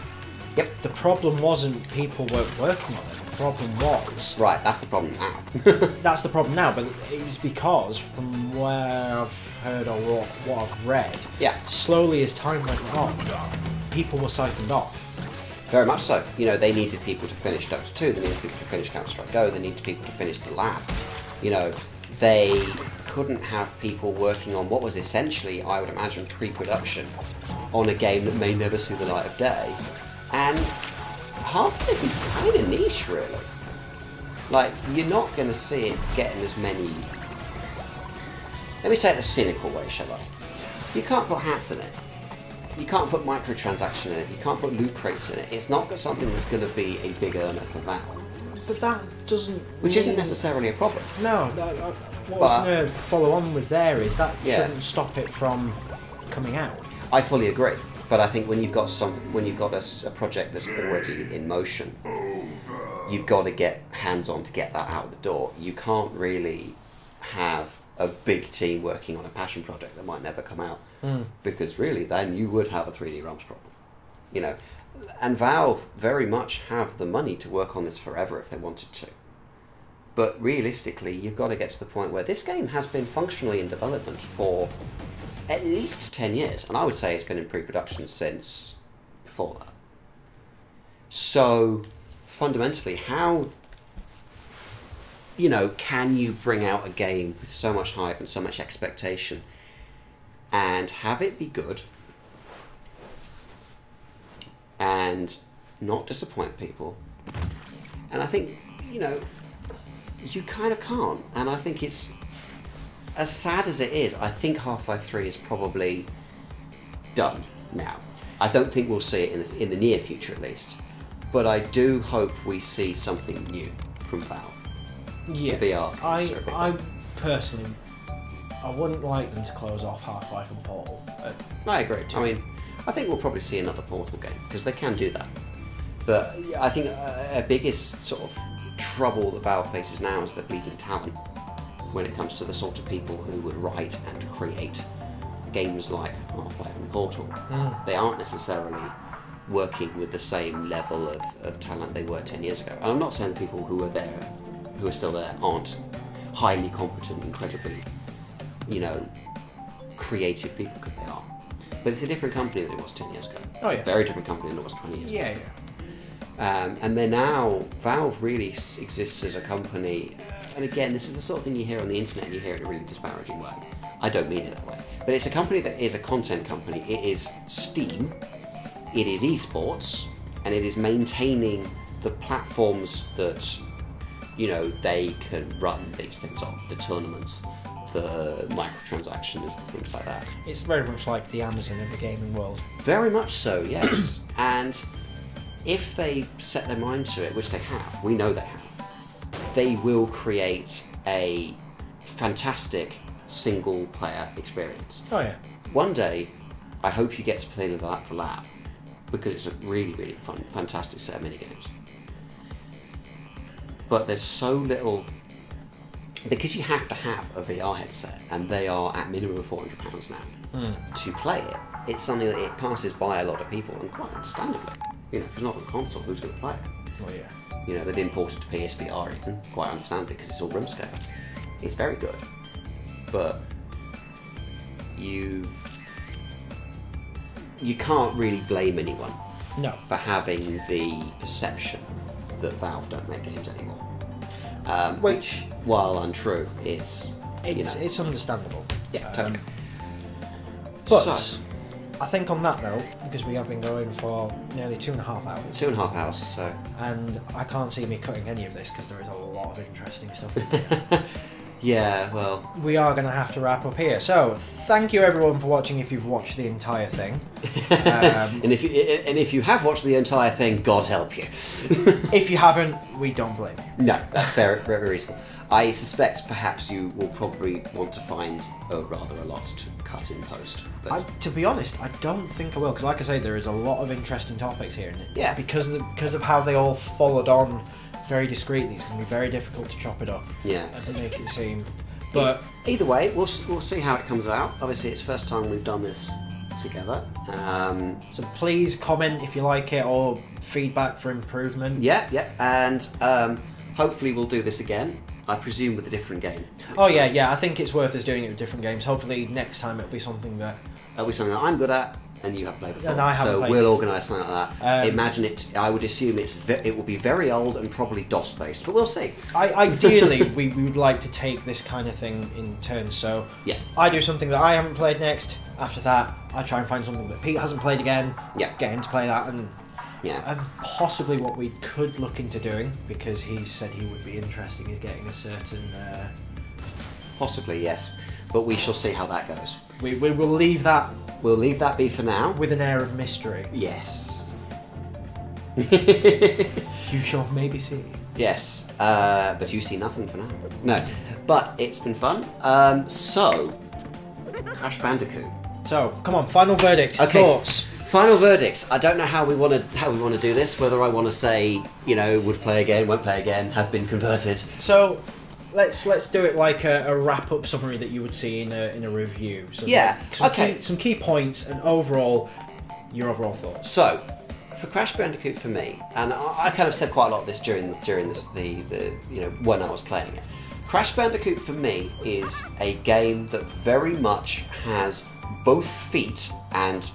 [SPEAKER 2] Yep.
[SPEAKER 1] The problem wasn't people weren't working on it. The problem was
[SPEAKER 2] right. That's the problem now.
[SPEAKER 1] That's the problem now. But it was because, from where I've heard or what I've read,
[SPEAKER 2] yeah.
[SPEAKER 1] Slowly as time went on, people were siphoned off.
[SPEAKER 2] Very much so. You know, they needed people to finish Dota 2. They needed people to finish Counter-Strike Go. They needed people to finish the lab. You know, they couldn't have people working on what was essentially, I would imagine, pre-production on a game that may never see the light of day. And Half-Life is kind of niche, really. Like, you're not going to see it getting as many... Let me say it the cynical way, shall I? You can't put hats in it. You can't put microtransaction in it. You can't put loot crates in it. It's not got something that's going to be a big earner for Valve.
[SPEAKER 1] But that doesn't...
[SPEAKER 2] Which isn't necessarily a problem.
[SPEAKER 1] No, what I was going to follow on with there is that shouldn't stop it from coming out.
[SPEAKER 2] I fully agree. But I think when you've got a project that's already in motion, you've got to get hands-on to get that out the door. You can't really have a big team working on a passion project that might never come out, because really then you would have a 3D ROMs problem. You know, and Valve very much have the money to work on this forever if they wanted to. But realistically, you've got to get to the point where this game has been functionally in development for at least 10 years, and I would say it's been in pre-production since before that. So, fundamentally, how, you know, can you bring out a game with so much hype and so much expectation and have it be good and not disappoint people? And I think, you know, you kind of can't, and I think it's, as sad as it is, I think Half-Life 3 is probably done now. I don't think we'll see it in the near future, at least. But I do hope we see something new from Valve.
[SPEAKER 1] Yeah.
[SPEAKER 2] VR.
[SPEAKER 1] I personally, I wouldn't like them to close off Half-Life and Portal.
[SPEAKER 2] I agree. I mean, I think we'll probably see another Portal game, because they can do that. But I think a biggest sort of trouble that Valve faces now is the bleeding talent when it comes to the sort of people who would write and create games like Half-Life and Portal. They aren't necessarily working with the same level of talent they were 10 years ago. And I'm not saying the people who are still there, aren't highly competent, incredibly, you know, creative people, because they are. But it's a different company than it was 10 years ago.
[SPEAKER 1] Oh, yeah.
[SPEAKER 2] A very different company than it was 20 years ago.
[SPEAKER 1] Yeah.
[SPEAKER 2] And they're now, Valve really exists as a company, and again, this is the sort of thing you hear on the internet and you hear it in a really disparaging way. I don't mean it that way. But it's a company that is a content company. It is Steam, it is esports, and it is maintaining the platforms that, you know, they can run these things on. The tournaments, the microtransactions, things like that.
[SPEAKER 1] It's very much like the Amazon of the gaming world.
[SPEAKER 2] Very much so, yes. And if they set their mind to it, which they have, we know they have, they will create a fantastic single-player experience.
[SPEAKER 1] Oh yeah.
[SPEAKER 2] One day, I hope you get to play the lab, because it's a really, really fun, fantastic set of minigames. But there's so little, because you have to have a VR headset, and they are at minimum of £400 now to play it. It's something that it passes by a lot of people, and quite understandably. You know, if it's not on console, who's going to play it?
[SPEAKER 1] Oh yeah.
[SPEAKER 2] You know, they've imported to PSVR even, quite understandably, because it's all room scale. It's very good. But you can't really blame anyone for having the perception that Valve don't make games anymore. Which, while untrue, is...
[SPEAKER 1] It's understandable.
[SPEAKER 2] Yeah, totally.
[SPEAKER 1] But
[SPEAKER 2] so,
[SPEAKER 1] I think on that note, because we have been going for nearly 2.5 hours.
[SPEAKER 2] 2.5 hours or so.
[SPEAKER 1] And I can't see me cutting any of this because there is a lot of interesting stuff in here.
[SPEAKER 2] Yeah, well...
[SPEAKER 1] we are going to have to wrap up here. So, thank you everyone for watching if you've watched the entire thing.
[SPEAKER 2] And if you have watched the entire thing, God help you.
[SPEAKER 1] If you haven't, we don't blame you.
[SPEAKER 2] No, that's very, very reasonable. I suspect perhaps you will probably want to find rather a lot to cut in post. But
[SPEAKER 1] To be honest, I don't think I will, because like I say, there is a lot of interesting topics here. And
[SPEAKER 2] yeah.
[SPEAKER 1] Because of how they all followed on very discreetly, it's going to be very difficult to chop it up.
[SPEAKER 2] Yeah.
[SPEAKER 1] And make it seem... But
[SPEAKER 2] either way, we'll see how it comes out. Obviously, it's the first time we've done this together.
[SPEAKER 1] So please comment if you like it, or feedback for improvement.
[SPEAKER 2] Yeah, and hopefully we'll do this again. I presume with a different game.
[SPEAKER 1] Oh yeah, I think it's worth us doing it with different games. Hopefully next time it'll be something that
[SPEAKER 2] I'm good at, and you have played before.
[SPEAKER 1] And I haven't played
[SPEAKER 2] we'll
[SPEAKER 1] it.
[SPEAKER 2] organise something like that. Imagine it. I would assume it will be very old and probably DOS based, but we'll see.
[SPEAKER 1] Ideally, we would like to take this kind of thing in turns. So
[SPEAKER 2] yeah,
[SPEAKER 1] I do something that I haven't played next. After that, I try and find something that Pete hasn't played again.
[SPEAKER 2] Yeah,
[SPEAKER 1] get him to play that, and
[SPEAKER 2] yeah,
[SPEAKER 1] and possibly what we could look into doing, because he said he would be interested, is getting a certain.
[SPEAKER 2] Possibly yes, but we shall see how that goes.
[SPEAKER 1] We will leave that.
[SPEAKER 2] We'll leave that be for now.
[SPEAKER 1] With an air of mystery.
[SPEAKER 2] Yes.
[SPEAKER 1] You shall maybe see.
[SPEAKER 2] Yes, but you see nothing for now. No, but it's been fun. So, Crash Bandicoot.
[SPEAKER 1] So, come on, final verdict.
[SPEAKER 2] Okay.
[SPEAKER 1] Thoughts.
[SPEAKER 2] Final verdict. I don't know how we want to do this. Whether I want to say, would play again, won't play again, have been converted.
[SPEAKER 1] So, let's do it like a wrap-up summary that you would see in a review. So
[SPEAKER 2] yeah.
[SPEAKER 1] Some key points and your overall thoughts.
[SPEAKER 2] So, for Crash Bandicoot for me, and I kind of said quite a lot of this during the when I was playing it. Crash Bandicoot for me is a game that very much has both feet and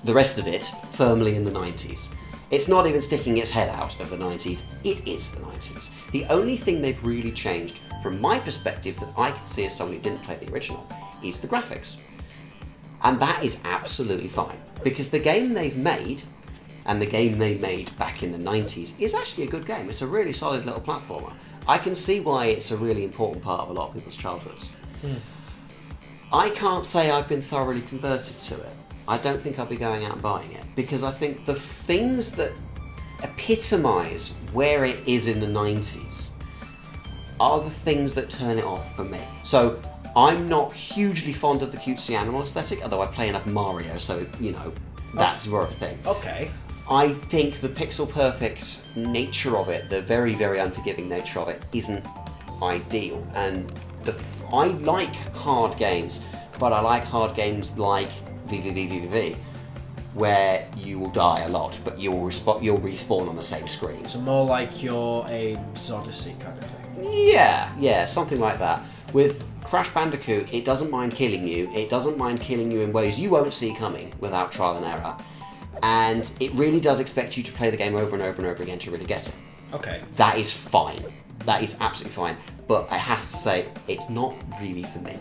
[SPEAKER 2] the rest of it firmly in the 90s. It's not even sticking its head out of the 90s, it is the 90s. The only thing they've really changed, from my perspective, that I can see as someone who didn't play the original, is the graphics. And that is absolutely fine, because the game they've made, and the game they made back in the 90s, is actually a good game. It's a really solid little platformer. I can see why it's a really important part of a lot of people's childhoods. I can't say I've been thoroughly converted to it. I don't think I'll be going out and buying it, because I think the things that epitomise where it is in the 90s are the things that turn it off for me. So I'm not hugely fond of the cutesy animal aesthetic, although I play enough Mario, so that's more of a thing.
[SPEAKER 1] Okay.
[SPEAKER 2] I think the pixel perfect nature of it, the very, very unforgiving nature of it, isn't ideal. And I like hard games, but I like hard games like VVVVV, where you will die a lot, but you'll respawn on the same screen.
[SPEAKER 1] So more like you're a Odyssey kind of thing.
[SPEAKER 2] Yeah, something like that. With Crash Bandicoot, it doesn't mind killing you. It doesn't mind killing you in ways you won't see coming without trial and error. And it really does expect you to play the game over and over and over again to really get it.
[SPEAKER 1] Okay.
[SPEAKER 2] That is fine. That is absolutely fine. But I have to say, it's not really for me.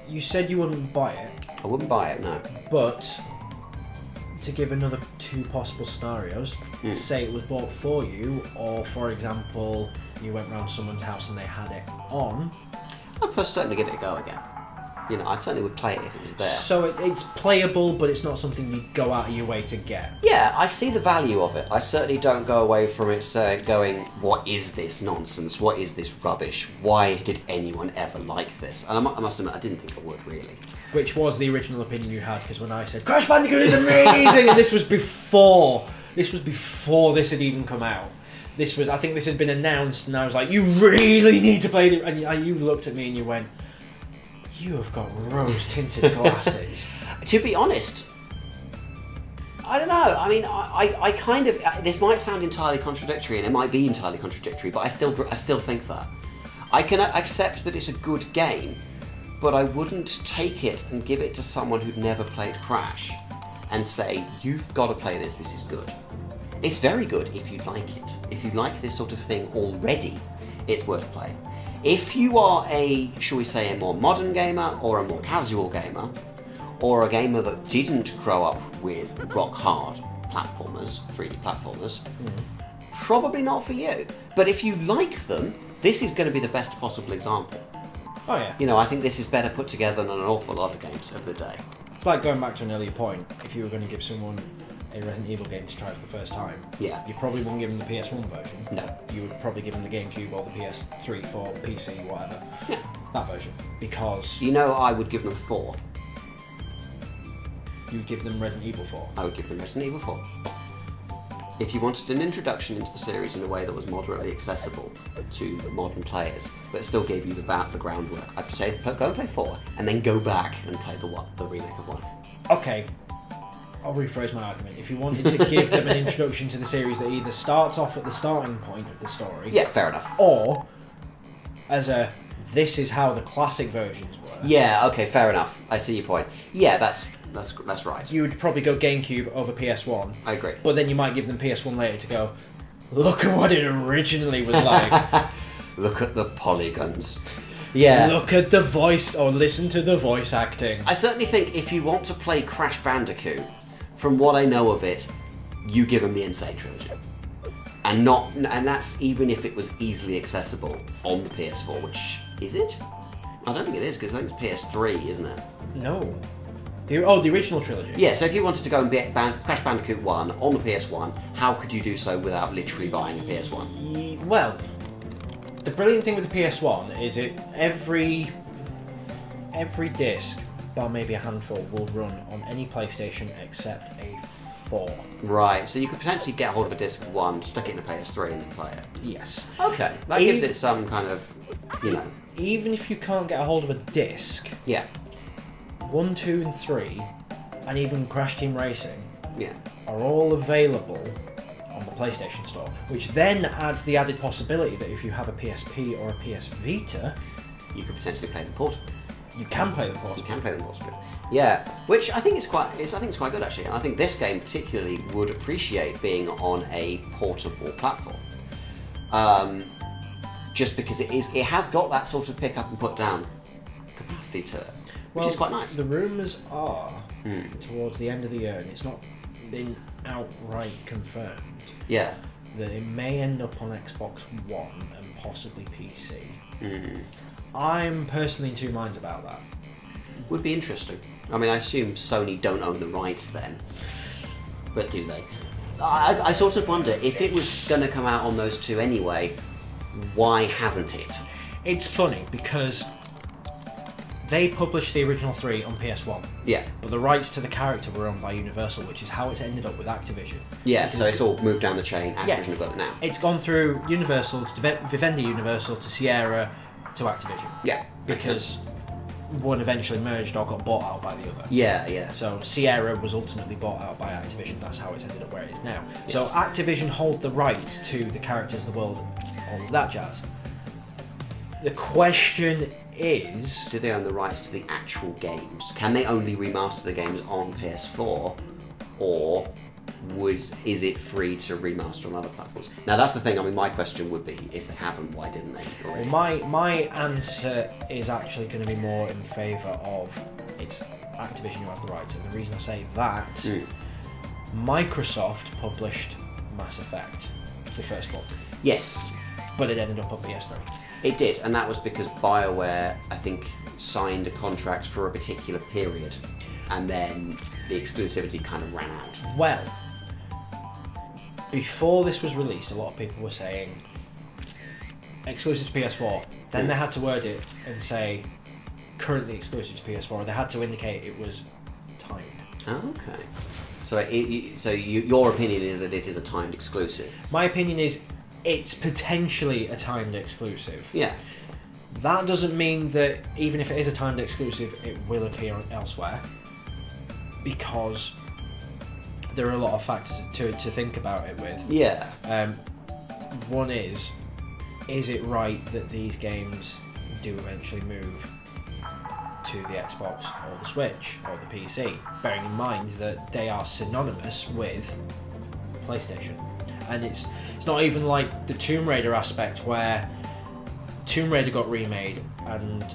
[SPEAKER 1] You said you wouldn't buy it.
[SPEAKER 2] I wouldn't buy it, no.
[SPEAKER 1] But to give another two possible scenarios, say it was bought for you, or for example, you went round someone's house and they had it on.
[SPEAKER 2] I'd certainly give it a go again. I certainly would play it if it was there.
[SPEAKER 1] So it's playable, but it's not something you go out of your way to get.
[SPEAKER 2] Yeah, I see the value of it. I certainly don't go away from it going, what is this nonsense? What is this rubbish? Why did anyone ever like this? And I must admit, I didn't think I would, really.
[SPEAKER 1] Which was the original opinion you had, because when I said, Crash Bandicoot is amazing, and this was before this had even come out. I think this had been announced, and I was like, you really need to play it. And you looked at me and you went, you have got rose-tinted glasses.
[SPEAKER 2] To be honest, I don't know. I mean, I kind of... This might sound entirely contradictory, and it might be entirely contradictory, but I still think that. I can accept that it's a good game, but I wouldn't take it and give it to someone who'd never played Crash and say, you've got to play this, this is good. It's very good if you like it. If you like this sort of thing already, it's worth playing. If you are shall we say, a more modern gamer, or a more casual gamer, or a gamer that didn't grow up with rock-hard platformers, 3D platformers, probably not for you. But if you like them, this is going to be the best possible example.
[SPEAKER 1] Oh yeah.
[SPEAKER 2] You know, I think this is better put together than an awful lot of games of the day.
[SPEAKER 1] It's like going back to an earlier point. If you were going to give someone a Resident Evil game to try for the first time,
[SPEAKER 2] yeah,
[SPEAKER 1] you probably wouldn't give them the PS1 version.
[SPEAKER 2] No.
[SPEAKER 1] You would probably give them the GameCube or the PS3, 4, PC, whatever.
[SPEAKER 2] Yeah.
[SPEAKER 1] That version. Because...
[SPEAKER 2] You know, I would give them 4.
[SPEAKER 1] You would give them Resident Evil 4?
[SPEAKER 2] I would give them Resident Evil 4. If you wanted an introduction into the series in a way that was moderately accessible to modern players, but still gave you the groundwork, I'd say go and play 4, and then go back and play the remake of 1.
[SPEAKER 1] Okay. I'll rephrase my argument. If you wanted to give them an introduction to the series that either starts off at the starting point of the story...
[SPEAKER 2] Yeah, fair enough.
[SPEAKER 1] Or, as a, this is how the classic versions were...
[SPEAKER 2] Yeah, okay, fair enough. I see your point. Yeah, that's right.
[SPEAKER 1] You would probably go GameCube over PS1.
[SPEAKER 2] I agree.
[SPEAKER 1] But then you might give them PS1 later to go, look at what it originally was like.
[SPEAKER 2] Look at the polygons. Yeah.
[SPEAKER 1] Look at the voice, or listen to the voice acting.
[SPEAKER 2] I certainly think if you want to play Crash Bandicoot, from what I know of it, you give them the N.Sane Trilogy. And that's even if it was easily accessible on the PS4, which, is it? I don't think it is, because I think it's PS3, isn't it?
[SPEAKER 1] No. The original trilogy?
[SPEAKER 2] Yeah, so if you wanted to go and get Crash Bandicoot 1 on the PS1, how could you do so without literally buying a PS1?
[SPEAKER 1] Well, the brilliant thing with the PS1 is every disc, bar maybe a handful, will run on any PlayStation except a 4.
[SPEAKER 2] Right, so you could potentially get hold of a disc of 1, stick it in a PS3 and then play it.
[SPEAKER 1] Yes.
[SPEAKER 2] Okay, that gives it some kind of, you know...
[SPEAKER 1] Even if you can't get a hold of a disc...
[SPEAKER 2] Yeah.
[SPEAKER 1] 1, 2 and 3, and even Crash Team Racing,
[SPEAKER 2] yeah, are
[SPEAKER 1] all available on the PlayStation Store, which then adds the added possibility that if you have a PSP or a PS Vita,
[SPEAKER 2] you could potentially play them portably.
[SPEAKER 1] You can play them portably.
[SPEAKER 2] You can play them portably. Yeah, which I think is quite good actually, and I think this game particularly would appreciate being on a portable platform. Just because it has got that sort of pick up and put down capacity to it. Which is quite nice.
[SPEAKER 1] The rumours are towards the end of the year, and it's not been outright confirmed.
[SPEAKER 2] Yeah.
[SPEAKER 1] That it may end up on Xbox One and possibly PC. I'm personally in two minds about that.
[SPEAKER 2] Would be interesting. I mean, I assume Sony don't own the rights then, but do they? I sort of wonder if it was going to come out on those two anyway. Why hasn't it?
[SPEAKER 1] It's funny because they published the original 3 on PS1.
[SPEAKER 2] Yeah. But
[SPEAKER 1] the rights to the character were owned by Universal, which is how it's ended up with Activision.
[SPEAKER 2] Yeah, so it's all moved down the chain. Activision have got it now.
[SPEAKER 1] It's gone through Universal to Vivendi Universal to Sierra to Activision.
[SPEAKER 2] Yeah.
[SPEAKER 1] Because one eventually merged or got bought out by the other.
[SPEAKER 2] Yeah, yeah.
[SPEAKER 1] So Sierra was ultimately bought out by Activision. That's how it's ended up where it is now.
[SPEAKER 2] Yes.
[SPEAKER 1] So Activision hold the rights to the characters of the world and all of that jazz. The question is...
[SPEAKER 2] Do they own the rights to the actual games? Can they only remaster the games on PS4? Or is it free to remaster on other platforms? Now that's the thing, I mean my question would be, if they haven't, why didn't they already?
[SPEAKER 1] My answer is actually going to be more in favour of it's Activision who has the rights, and the reason I say that, Microsoft published Mass Effect, the first one.
[SPEAKER 2] Yes.
[SPEAKER 1] But it ended up on PS3.
[SPEAKER 2] It did, and that was because BioWare, I think, signed a contract for a particular period, and then the exclusivity kind of ran out.
[SPEAKER 1] Well, before this was released, a lot of people were saying exclusive to PS4. Then they had to word it and say currently exclusive to PS4. They had to indicate it was timed.
[SPEAKER 2] Oh, okay. So, your opinion is that it is a timed exclusive?
[SPEAKER 1] My opinion is it's potentially a timed exclusive.
[SPEAKER 2] Yeah.
[SPEAKER 1] That doesn't mean that even if it is a timed exclusive, it will appear elsewhere, because there are a lot of factors to think about it with.
[SPEAKER 2] Yeah.
[SPEAKER 1] One is it right that these games do eventually move to the Xbox or the Switch or the PC, bearing in mind that they are synonymous with PlayStation. And it's not even like the Tomb Raider aspect, where Tomb Raider got remade and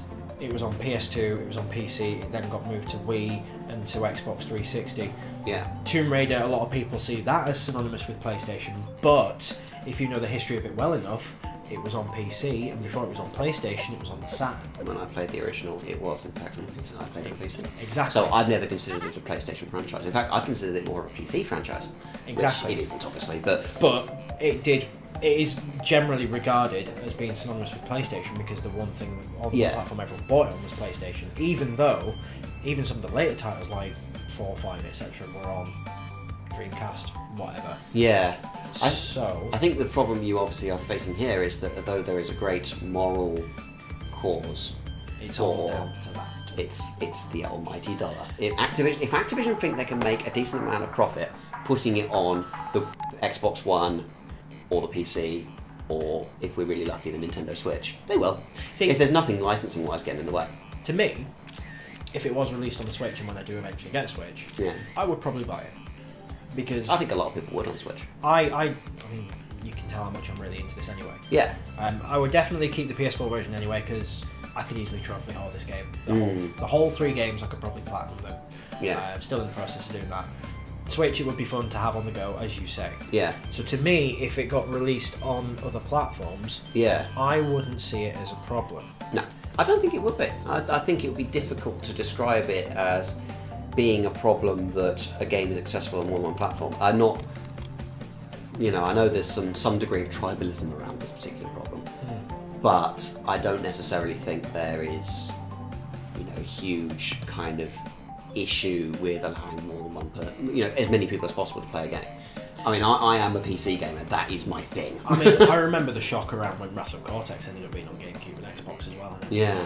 [SPEAKER 1] it was on PS2, it was on PC, it then got moved to Wii and to Xbox 360.
[SPEAKER 2] Yeah.
[SPEAKER 1] Tomb Raider, a lot of people see that as synonymous with PlayStation, but if you know the history of it well enough, it was on PC, and before it was on PlayStation, it was on the Saturn.
[SPEAKER 2] When I played the original, it was in fact on PC. I played it on PC.
[SPEAKER 1] Exactly.
[SPEAKER 2] So I've never considered it a PlayStation franchise. In fact, I've considered it more of a PC franchise.
[SPEAKER 1] Exactly.
[SPEAKER 2] Which it isn't, obviously, but
[SPEAKER 1] it is generally regarded as being synonymous with PlayStation because the one thing on the platform everyone bought it on was PlayStation. Even though, even some of the later titles like 4, 5, etc. were on Dreamcast, whatever.
[SPEAKER 2] Yeah. I think the problem you obviously are facing here is that although there is a great moral cause,
[SPEAKER 1] it's all down to that.
[SPEAKER 2] It's the almighty dollar. If Activision think they can make a decent amount of profit putting it on the Xbox One or the PC, or if we're really lucky, the Nintendo Switch, they will. See, if there's nothing licensing-wise getting in the way.
[SPEAKER 1] To me, if it was released on the Switch and when I do eventually get a Switch, I would probably buy it. Because
[SPEAKER 2] I think a lot of people would on Switch.
[SPEAKER 1] I mean, you can tell how much I'm really into this anyway.
[SPEAKER 2] Yeah.
[SPEAKER 1] I would definitely keep the PS4 version anyway, because I could easily trophy haul this game. The whole 3 games I could probably platinum them.
[SPEAKER 2] Yeah.
[SPEAKER 1] I'm still in the process of doing that. Switch, it would be fun to have on the go, as you say.
[SPEAKER 2] Yeah.
[SPEAKER 1] So to me, if it got released on other platforms, I wouldn't see it as a problem.
[SPEAKER 2] No, I don't think it would be. I think it would be difficult to describe it as being a problem that a game is accessible on more than one platform. I'm not, I know there's some degree of tribalism around this particular problem, but I don't necessarily think there is, a huge kind of issue with allowing more than one as many people as possible to play a game. I mean, I am a PC gamer. That is my thing.
[SPEAKER 1] I mean, I remember the shock around when Wrath of Cortex ended up being on GameCube and Xbox as well.
[SPEAKER 2] Yeah.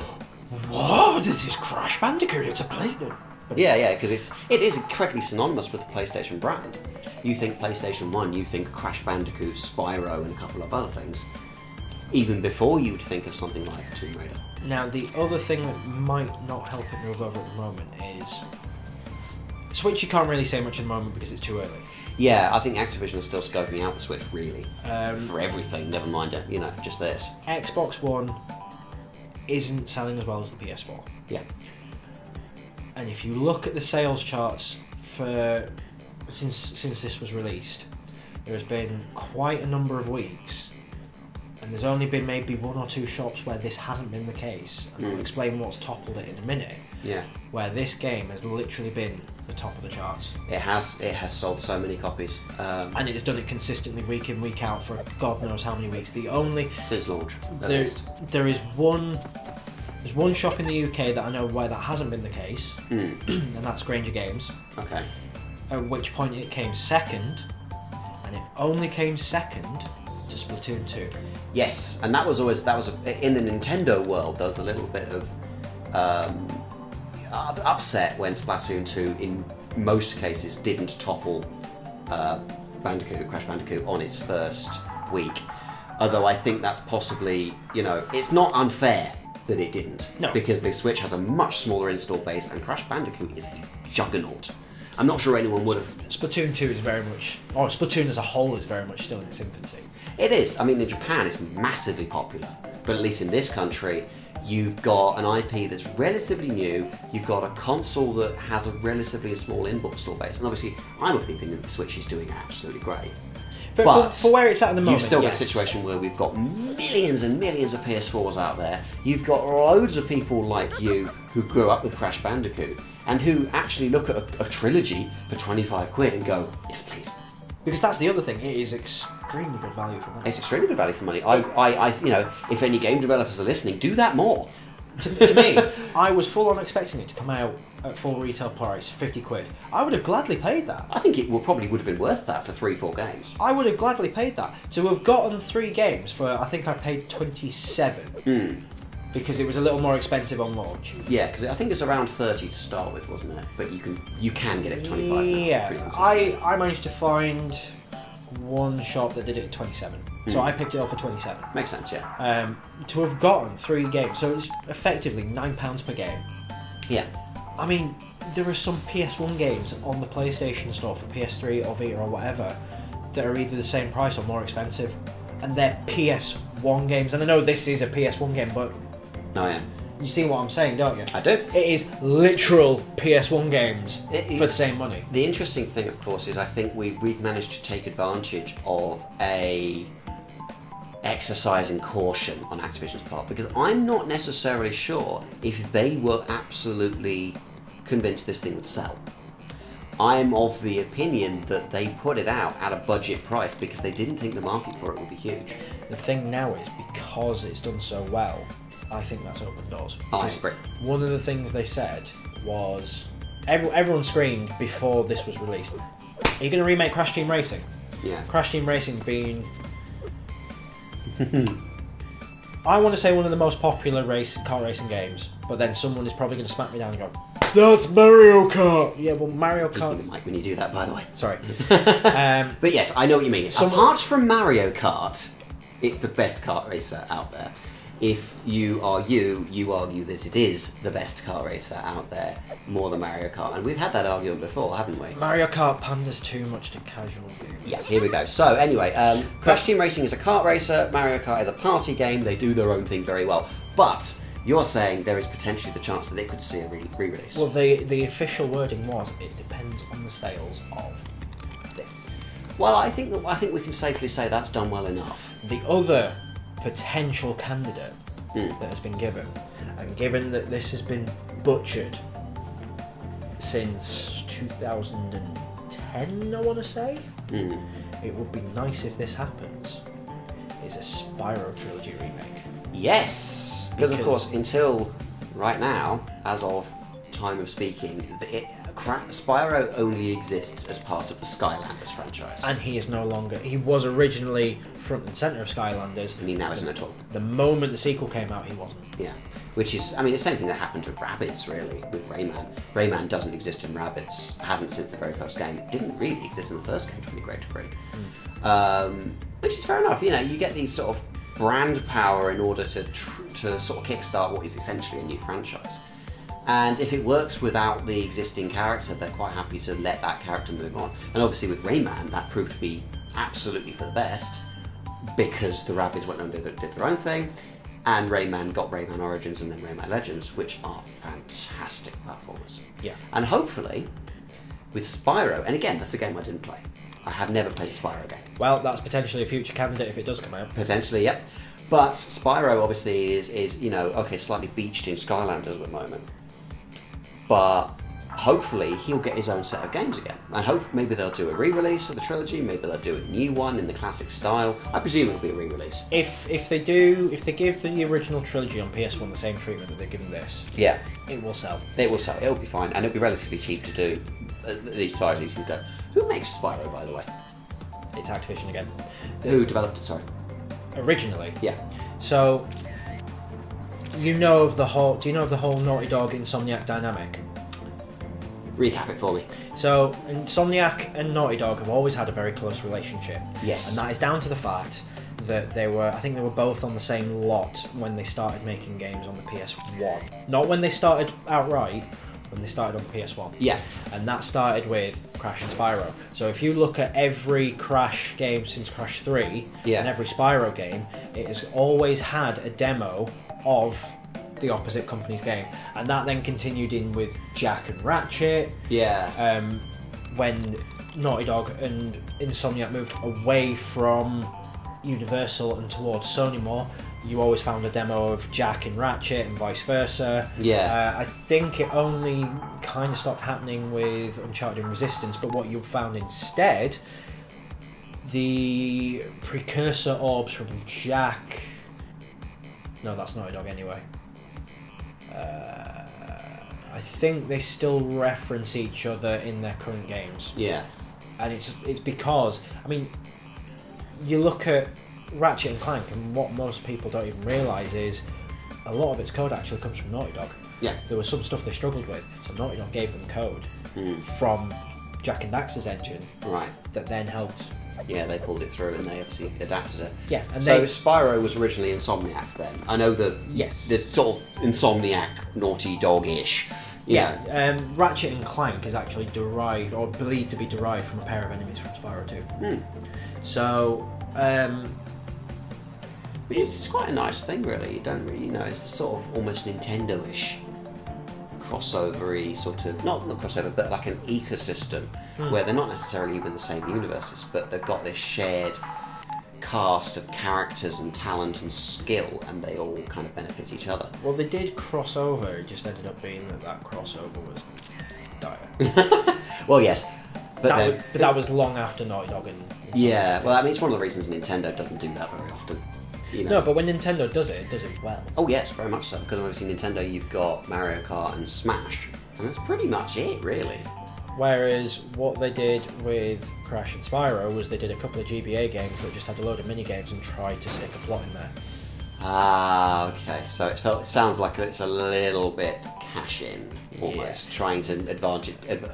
[SPEAKER 1] What? This is Crash Bandicoot. It's a PlayStation.
[SPEAKER 2] Yeah, because it is incredibly synonymous with the PlayStation brand. You think PlayStation 1, you think Crash Bandicoot, Spyro, and a couple of other things, even before you would think of something like Tomb Raider.
[SPEAKER 1] Now, the other thing that might not help it move over at the moment is Switch. You can't really say much at the moment because it's too early.
[SPEAKER 2] Yeah, I think Activision is still scoping out the Switch, really, for everything, never mind, just this.
[SPEAKER 1] Xbox One isn't selling as well as the PS4.
[SPEAKER 2] Yeah.
[SPEAKER 1] And if you look at the sales charts for since this was released, there has been quite a number of weeks, and there's only been maybe 1 or 2 shops where this hasn't been the case, and I'll explain what's toppled it in a minute.
[SPEAKER 2] Yeah.
[SPEAKER 1] Where this game has literally been the top of the charts.
[SPEAKER 2] It has sold so many copies,
[SPEAKER 1] and it has done it consistently week in, week out for God knows how many weeks. The only
[SPEAKER 2] since launch.
[SPEAKER 1] There is one. There's one shop in the UK that I know where that hasn't been the case, and that's Granger Games.
[SPEAKER 2] Okay.
[SPEAKER 1] At which point it came second, and it only came second to Splatoon 2.
[SPEAKER 2] Yes, and that was in the Nintendo world. There was a little bit of upset when Splatoon 2, in most cases, didn't topple Crash Bandicoot on its first week. Although I think that's possibly, it's not unfair that it didn't.
[SPEAKER 1] No.
[SPEAKER 2] Because the Switch has a much smaller install base, and Crash Bandicoot is a juggernaut. I'm not sure anyone would have...
[SPEAKER 1] Splatoon 2 is very much... Or Splatoon as a whole is very much still in its infancy.
[SPEAKER 2] It is. I mean, in Japan it's massively popular. But at least in this country, you've got an IP that's relatively new, you've got a console that has a relatively small install base, and obviously I'm of the opinion that the Switch is doing absolutely great.
[SPEAKER 1] But for where it's at the moment,
[SPEAKER 2] you've still got a situation where we've got millions and millions of PS4s out there. You've got loads of people like you who grew up with Crash Bandicoot and who actually look at a trilogy for 25 quid and go, yes, please.
[SPEAKER 1] Because that's the other thing. It is extremely good value for money.
[SPEAKER 2] It's extremely good value for money. I if any game developers are listening, do that more.
[SPEAKER 1] To me, I was full on expecting it to come out at full retail price, 50 quid. I would have gladly paid that.
[SPEAKER 2] I think it probably would have been worth that for 3-4 games.
[SPEAKER 1] I would have gladly paid that. To have gotten 3 games for, I think I paid 27. Because it was a little more expensive on launch.
[SPEAKER 2] Yeah, because I think it's around 30 to start with, wasn't it? But you can get it for 25 now.
[SPEAKER 1] Yeah, I managed to find one shop that did it at 27. So I picked it up for 27.
[SPEAKER 2] Makes sense, yeah.
[SPEAKER 1] To have gotten 3 games, so it's effectively £9 per game.
[SPEAKER 2] Yeah.
[SPEAKER 1] I mean, there are some PS1 games on the PlayStation Store for PS3 or Vita or whatever that are either the same price or more expensive, and they're PS1 games. And I know this is a PS1 game, but
[SPEAKER 2] oh yeah,
[SPEAKER 1] you see what I'm saying, don't you?
[SPEAKER 2] I do.
[SPEAKER 1] It is literal PS1 games for the same money.
[SPEAKER 2] The interesting thing, of course, is I think we've managed to take advantage of a exercising caution on Activision's part, because I'm not necessarily sure if they were absolutely convinced this thing would sell. I'm of the opinion that they put it out at a budget price because they didn't think the market for it would be huge.
[SPEAKER 1] The thing now is, because it's done so well, I think that's opened doors.
[SPEAKER 2] I agree.
[SPEAKER 1] One of the things they said was, everyone screamed before this was released, are you going to remake Crash Team Racing?
[SPEAKER 2] Yeah.
[SPEAKER 1] Crash Team Racing being, I want to say, one of the most popular car racing games, but then someone is probably going to smack me down and go, that's Mario Kart! Yeah, well, Mario Kart...
[SPEAKER 2] You mic when you do that, by the way.
[SPEAKER 1] Sorry.
[SPEAKER 2] But yes, I know what you mean. Apart from Mario Kart, it's the best kart racer out there. If you argue that it is the best kart racer out there, more than Mario Kart. And we've had that argument before, haven't we?
[SPEAKER 1] Mario Kart panders too much to casual gamers.
[SPEAKER 2] Yeah, here we go. So anyway, Crash Team Racing is a kart racer, Mario Kart is a party game, they do their own thing very well. But you're saying there is potentially the chance that it could see a re-release.
[SPEAKER 1] Well, the official wording was, it depends on the sales of this.
[SPEAKER 2] Well, I think we can safely say that's done well enough.
[SPEAKER 1] The other potential candidate that has been given, and given that this has been butchered since 2010, I want to say, it would be nice if this happens, is a Spyro Trilogy remake.
[SPEAKER 2] Yes! Because of course, until right now, as of time of speaking, Spyro only exists as part of the Skylanders franchise.
[SPEAKER 1] And he is no longer... He was originally front and centre of Skylanders.
[SPEAKER 2] And he now isn't at all.
[SPEAKER 1] The moment the sequel came out, he wasn't.
[SPEAKER 2] Yeah. Which is, I mean, the same thing that happened with Rabbids, really, with Rayman. Rayman doesn't exist in Rabbids, hasn't since the very first game. It didn't really exist in the first game, to any great degree. Which is fair enough, you know, you get these sort of brand power in order to sort of kickstart what is essentially a new franchise. And if it works without the existing character, they're quite happy to let that character move on. And obviously with Rayman, that proved to be absolutely for the best, because the Rabbids went and did their own thing, and Rayman got Rayman Origins and then Rayman Legends, which are fantastic platformers.
[SPEAKER 1] Yeah.
[SPEAKER 2] And hopefully, with Spyro, and again, that's a game I didn't play. I have never played a Spyro game.
[SPEAKER 1] Well, that's potentially a future candidate if it does come out.
[SPEAKER 2] Potentially, yep. But Spyro obviously is you know, okay, slightly beached in Skylanders at the moment. But hopefully he'll get his own set of games again. And maybe they'll do a re-release of the trilogy, maybe they'll do a new one in the classic style. I presume it'll be a re-release.
[SPEAKER 1] If they give the original trilogy on PS1 the same treatment that they're giving this,
[SPEAKER 2] yeah,
[SPEAKER 1] it will sell.
[SPEAKER 2] It will sell. It'll be fine, and it'll be relatively cheap to do. At least 5 of these can go. Who makes Spyro, by the way?
[SPEAKER 1] It's Activision again.
[SPEAKER 2] Who developed it? Sorry.
[SPEAKER 1] Originally.
[SPEAKER 2] Yeah.
[SPEAKER 1] So, do you know of the whole Naughty Dog Insomniac dynamic?
[SPEAKER 2] Recap it for me.
[SPEAKER 1] So, Insomniac and Naughty Dog have always had a very close relationship.
[SPEAKER 2] Yes.
[SPEAKER 1] And that is down to the fact that I think they were both on the same lot when they started making games on the PS1. Not when they started outright, when they started on the PS1.
[SPEAKER 2] Yeah.
[SPEAKER 1] And that started with Crash and Spyro. So if you look at every Crash game since Crash 3, and every Spyro game, it has always had a demo of the opposite company's game. And that then continued in with Jak and Ratchet.
[SPEAKER 2] Yeah.
[SPEAKER 1] When Naughty Dog and Insomniac moved away from Universal and towards Sony more, you always found a demo of Jak and Ratchet and vice versa.
[SPEAKER 2] Yeah.
[SPEAKER 1] I think it only kind of stopped happening with Uncharted and Resistance, but what you found instead, the precursor orbs from Jak... No, that's Naughty Dog anyway. I think they still reference each other in their current games.
[SPEAKER 2] Yeah.
[SPEAKER 1] And it's because, I mean, you look at Ratchet and Clank, and what most people don't even realise is a lot of its code actually comes from Naughty Dog.
[SPEAKER 2] Yeah.
[SPEAKER 1] There was some stuff they struggled with, so Naughty Dog gave them code from Jak and Daxter's engine.
[SPEAKER 2] Right.
[SPEAKER 1] That then helped.
[SPEAKER 2] Yeah, they pulled it through and they obviously adapted it.
[SPEAKER 1] Yeah. And
[SPEAKER 2] so Spyro was originally Insomniac then. I know the sort of Insomniac Naughty Dog-ish.
[SPEAKER 1] Yeah. Ratchet and Clank is actually derived, or believed to be derived, from a pair of enemies from Spyro 2. So.
[SPEAKER 2] Which is quite a nice thing, really. You don't really know. It's sort of almost Nintendo-ish, crossover-y sort of, not crossover, but like an ecosystem where they're not necessarily even the same universes, but they've got this shared cast of characters and talent and skill, and they all kind of benefit each other.
[SPEAKER 1] Well, they did cross over. It just ended up being that crossover was dire.
[SPEAKER 2] Well, yes.
[SPEAKER 1] But that was long after Naughty Dog and
[SPEAKER 2] yeah, well, I mean, it's one of the reasons Nintendo doesn't do that very often. You know?
[SPEAKER 1] No, but when Nintendo does it well.
[SPEAKER 2] Oh, yes, very much so. Because obviously Nintendo, you've got Mario Kart and Smash, and that's pretty much it, really.
[SPEAKER 1] Whereas what they did with Crash and Spyro was they did a couple of GBA games that just had a load of mini games and tried to stick a plot in there.
[SPEAKER 2] Ah, okay. So it sounds like it's a little bit cash-in, almost, trying to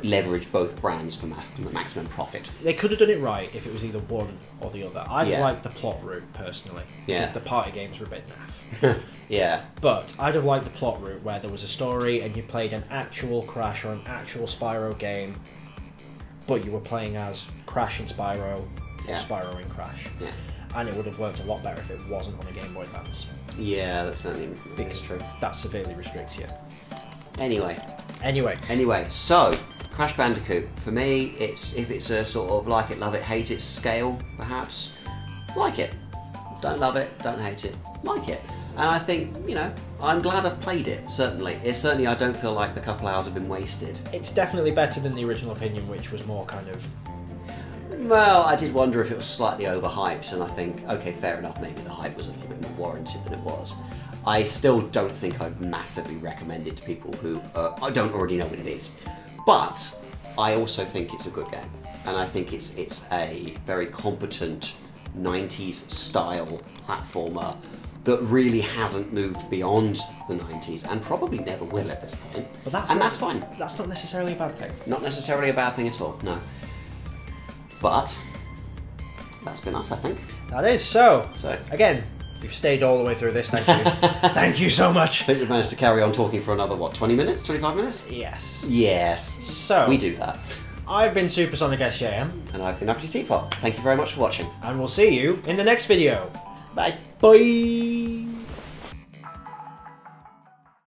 [SPEAKER 2] leverage both brands for maximum profit.
[SPEAKER 1] They could have done it right if it was either one or the other. I'd like the plot route, personally, because the party games were a bit naff.
[SPEAKER 2] Yeah.
[SPEAKER 1] But I'd have liked the plot route where there was a story and you played an actual Crash or an actual Spyro game, but you were playing as Crash and Spyro, or Spyro and Crash.
[SPEAKER 2] Yeah.
[SPEAKER 1] And it would have worked a lot better if it wasn't on a Game Boy Advance.
[SPEAKER 2] Yeah, that's certainly true.
[SPEAKER 1] That severely restricts you.
[SPEAKER 2] Anyway, so Crash Bandicoot, for me, if it's a sort of like it, love it, hate it scale, perhaps, like it. Don't love it, don't hate it, like it. And I think, you know, I'm glad I've played it, certainly. Certainly I don't feel like the couple hours have been wasted.
[SPEAKER 1] It's definitely better than the original opinion, which was more kind of...
[SPEAKER 2] Well, I did wonder if it was slightly overhyped, and I think, okay, fair enough, maybe the hype was a little bit more warranted than it was. I still don't think I'd massively recommend it to people who don't already know what it is. But I also think it's a good game, and I think it's a very competent 90s style platformer that really hasn't moved beyond the 90s, and probably never will at this point.
[SPEAKER 1] But that's
[SPEAKER 2] fine.
[SPEAKER 1] That's not necessarily a bad thing.
[SPEAKER 2] Not necessarily a bad thing at all, no. But that's been us, I think.
[SPEAKER 1] That is so.
[SPEAKER 2] So
[SPEAKER 1] again, if you've stayed all the way through this, thank you. Thank you so much.
[SPEAKER 2] I think we've managed to carry on talking for another, what, 20 minutes? 25 minutes?
[SPEAKER 1] Yes.
[SPEAKER 2] Yes.
[SPEAKER 1] So
[SPEAKER 2] we do that.
[SPEAKER 1] I've been Supersonic SJM.
[SPEAKER 2] And I've been UppityTeapot. Thank you very much for watching.
[SPEAKER 1] And we'll see you in the next video.
[SPEAKER 2] Bye.
[SPEAKER 1] Bye.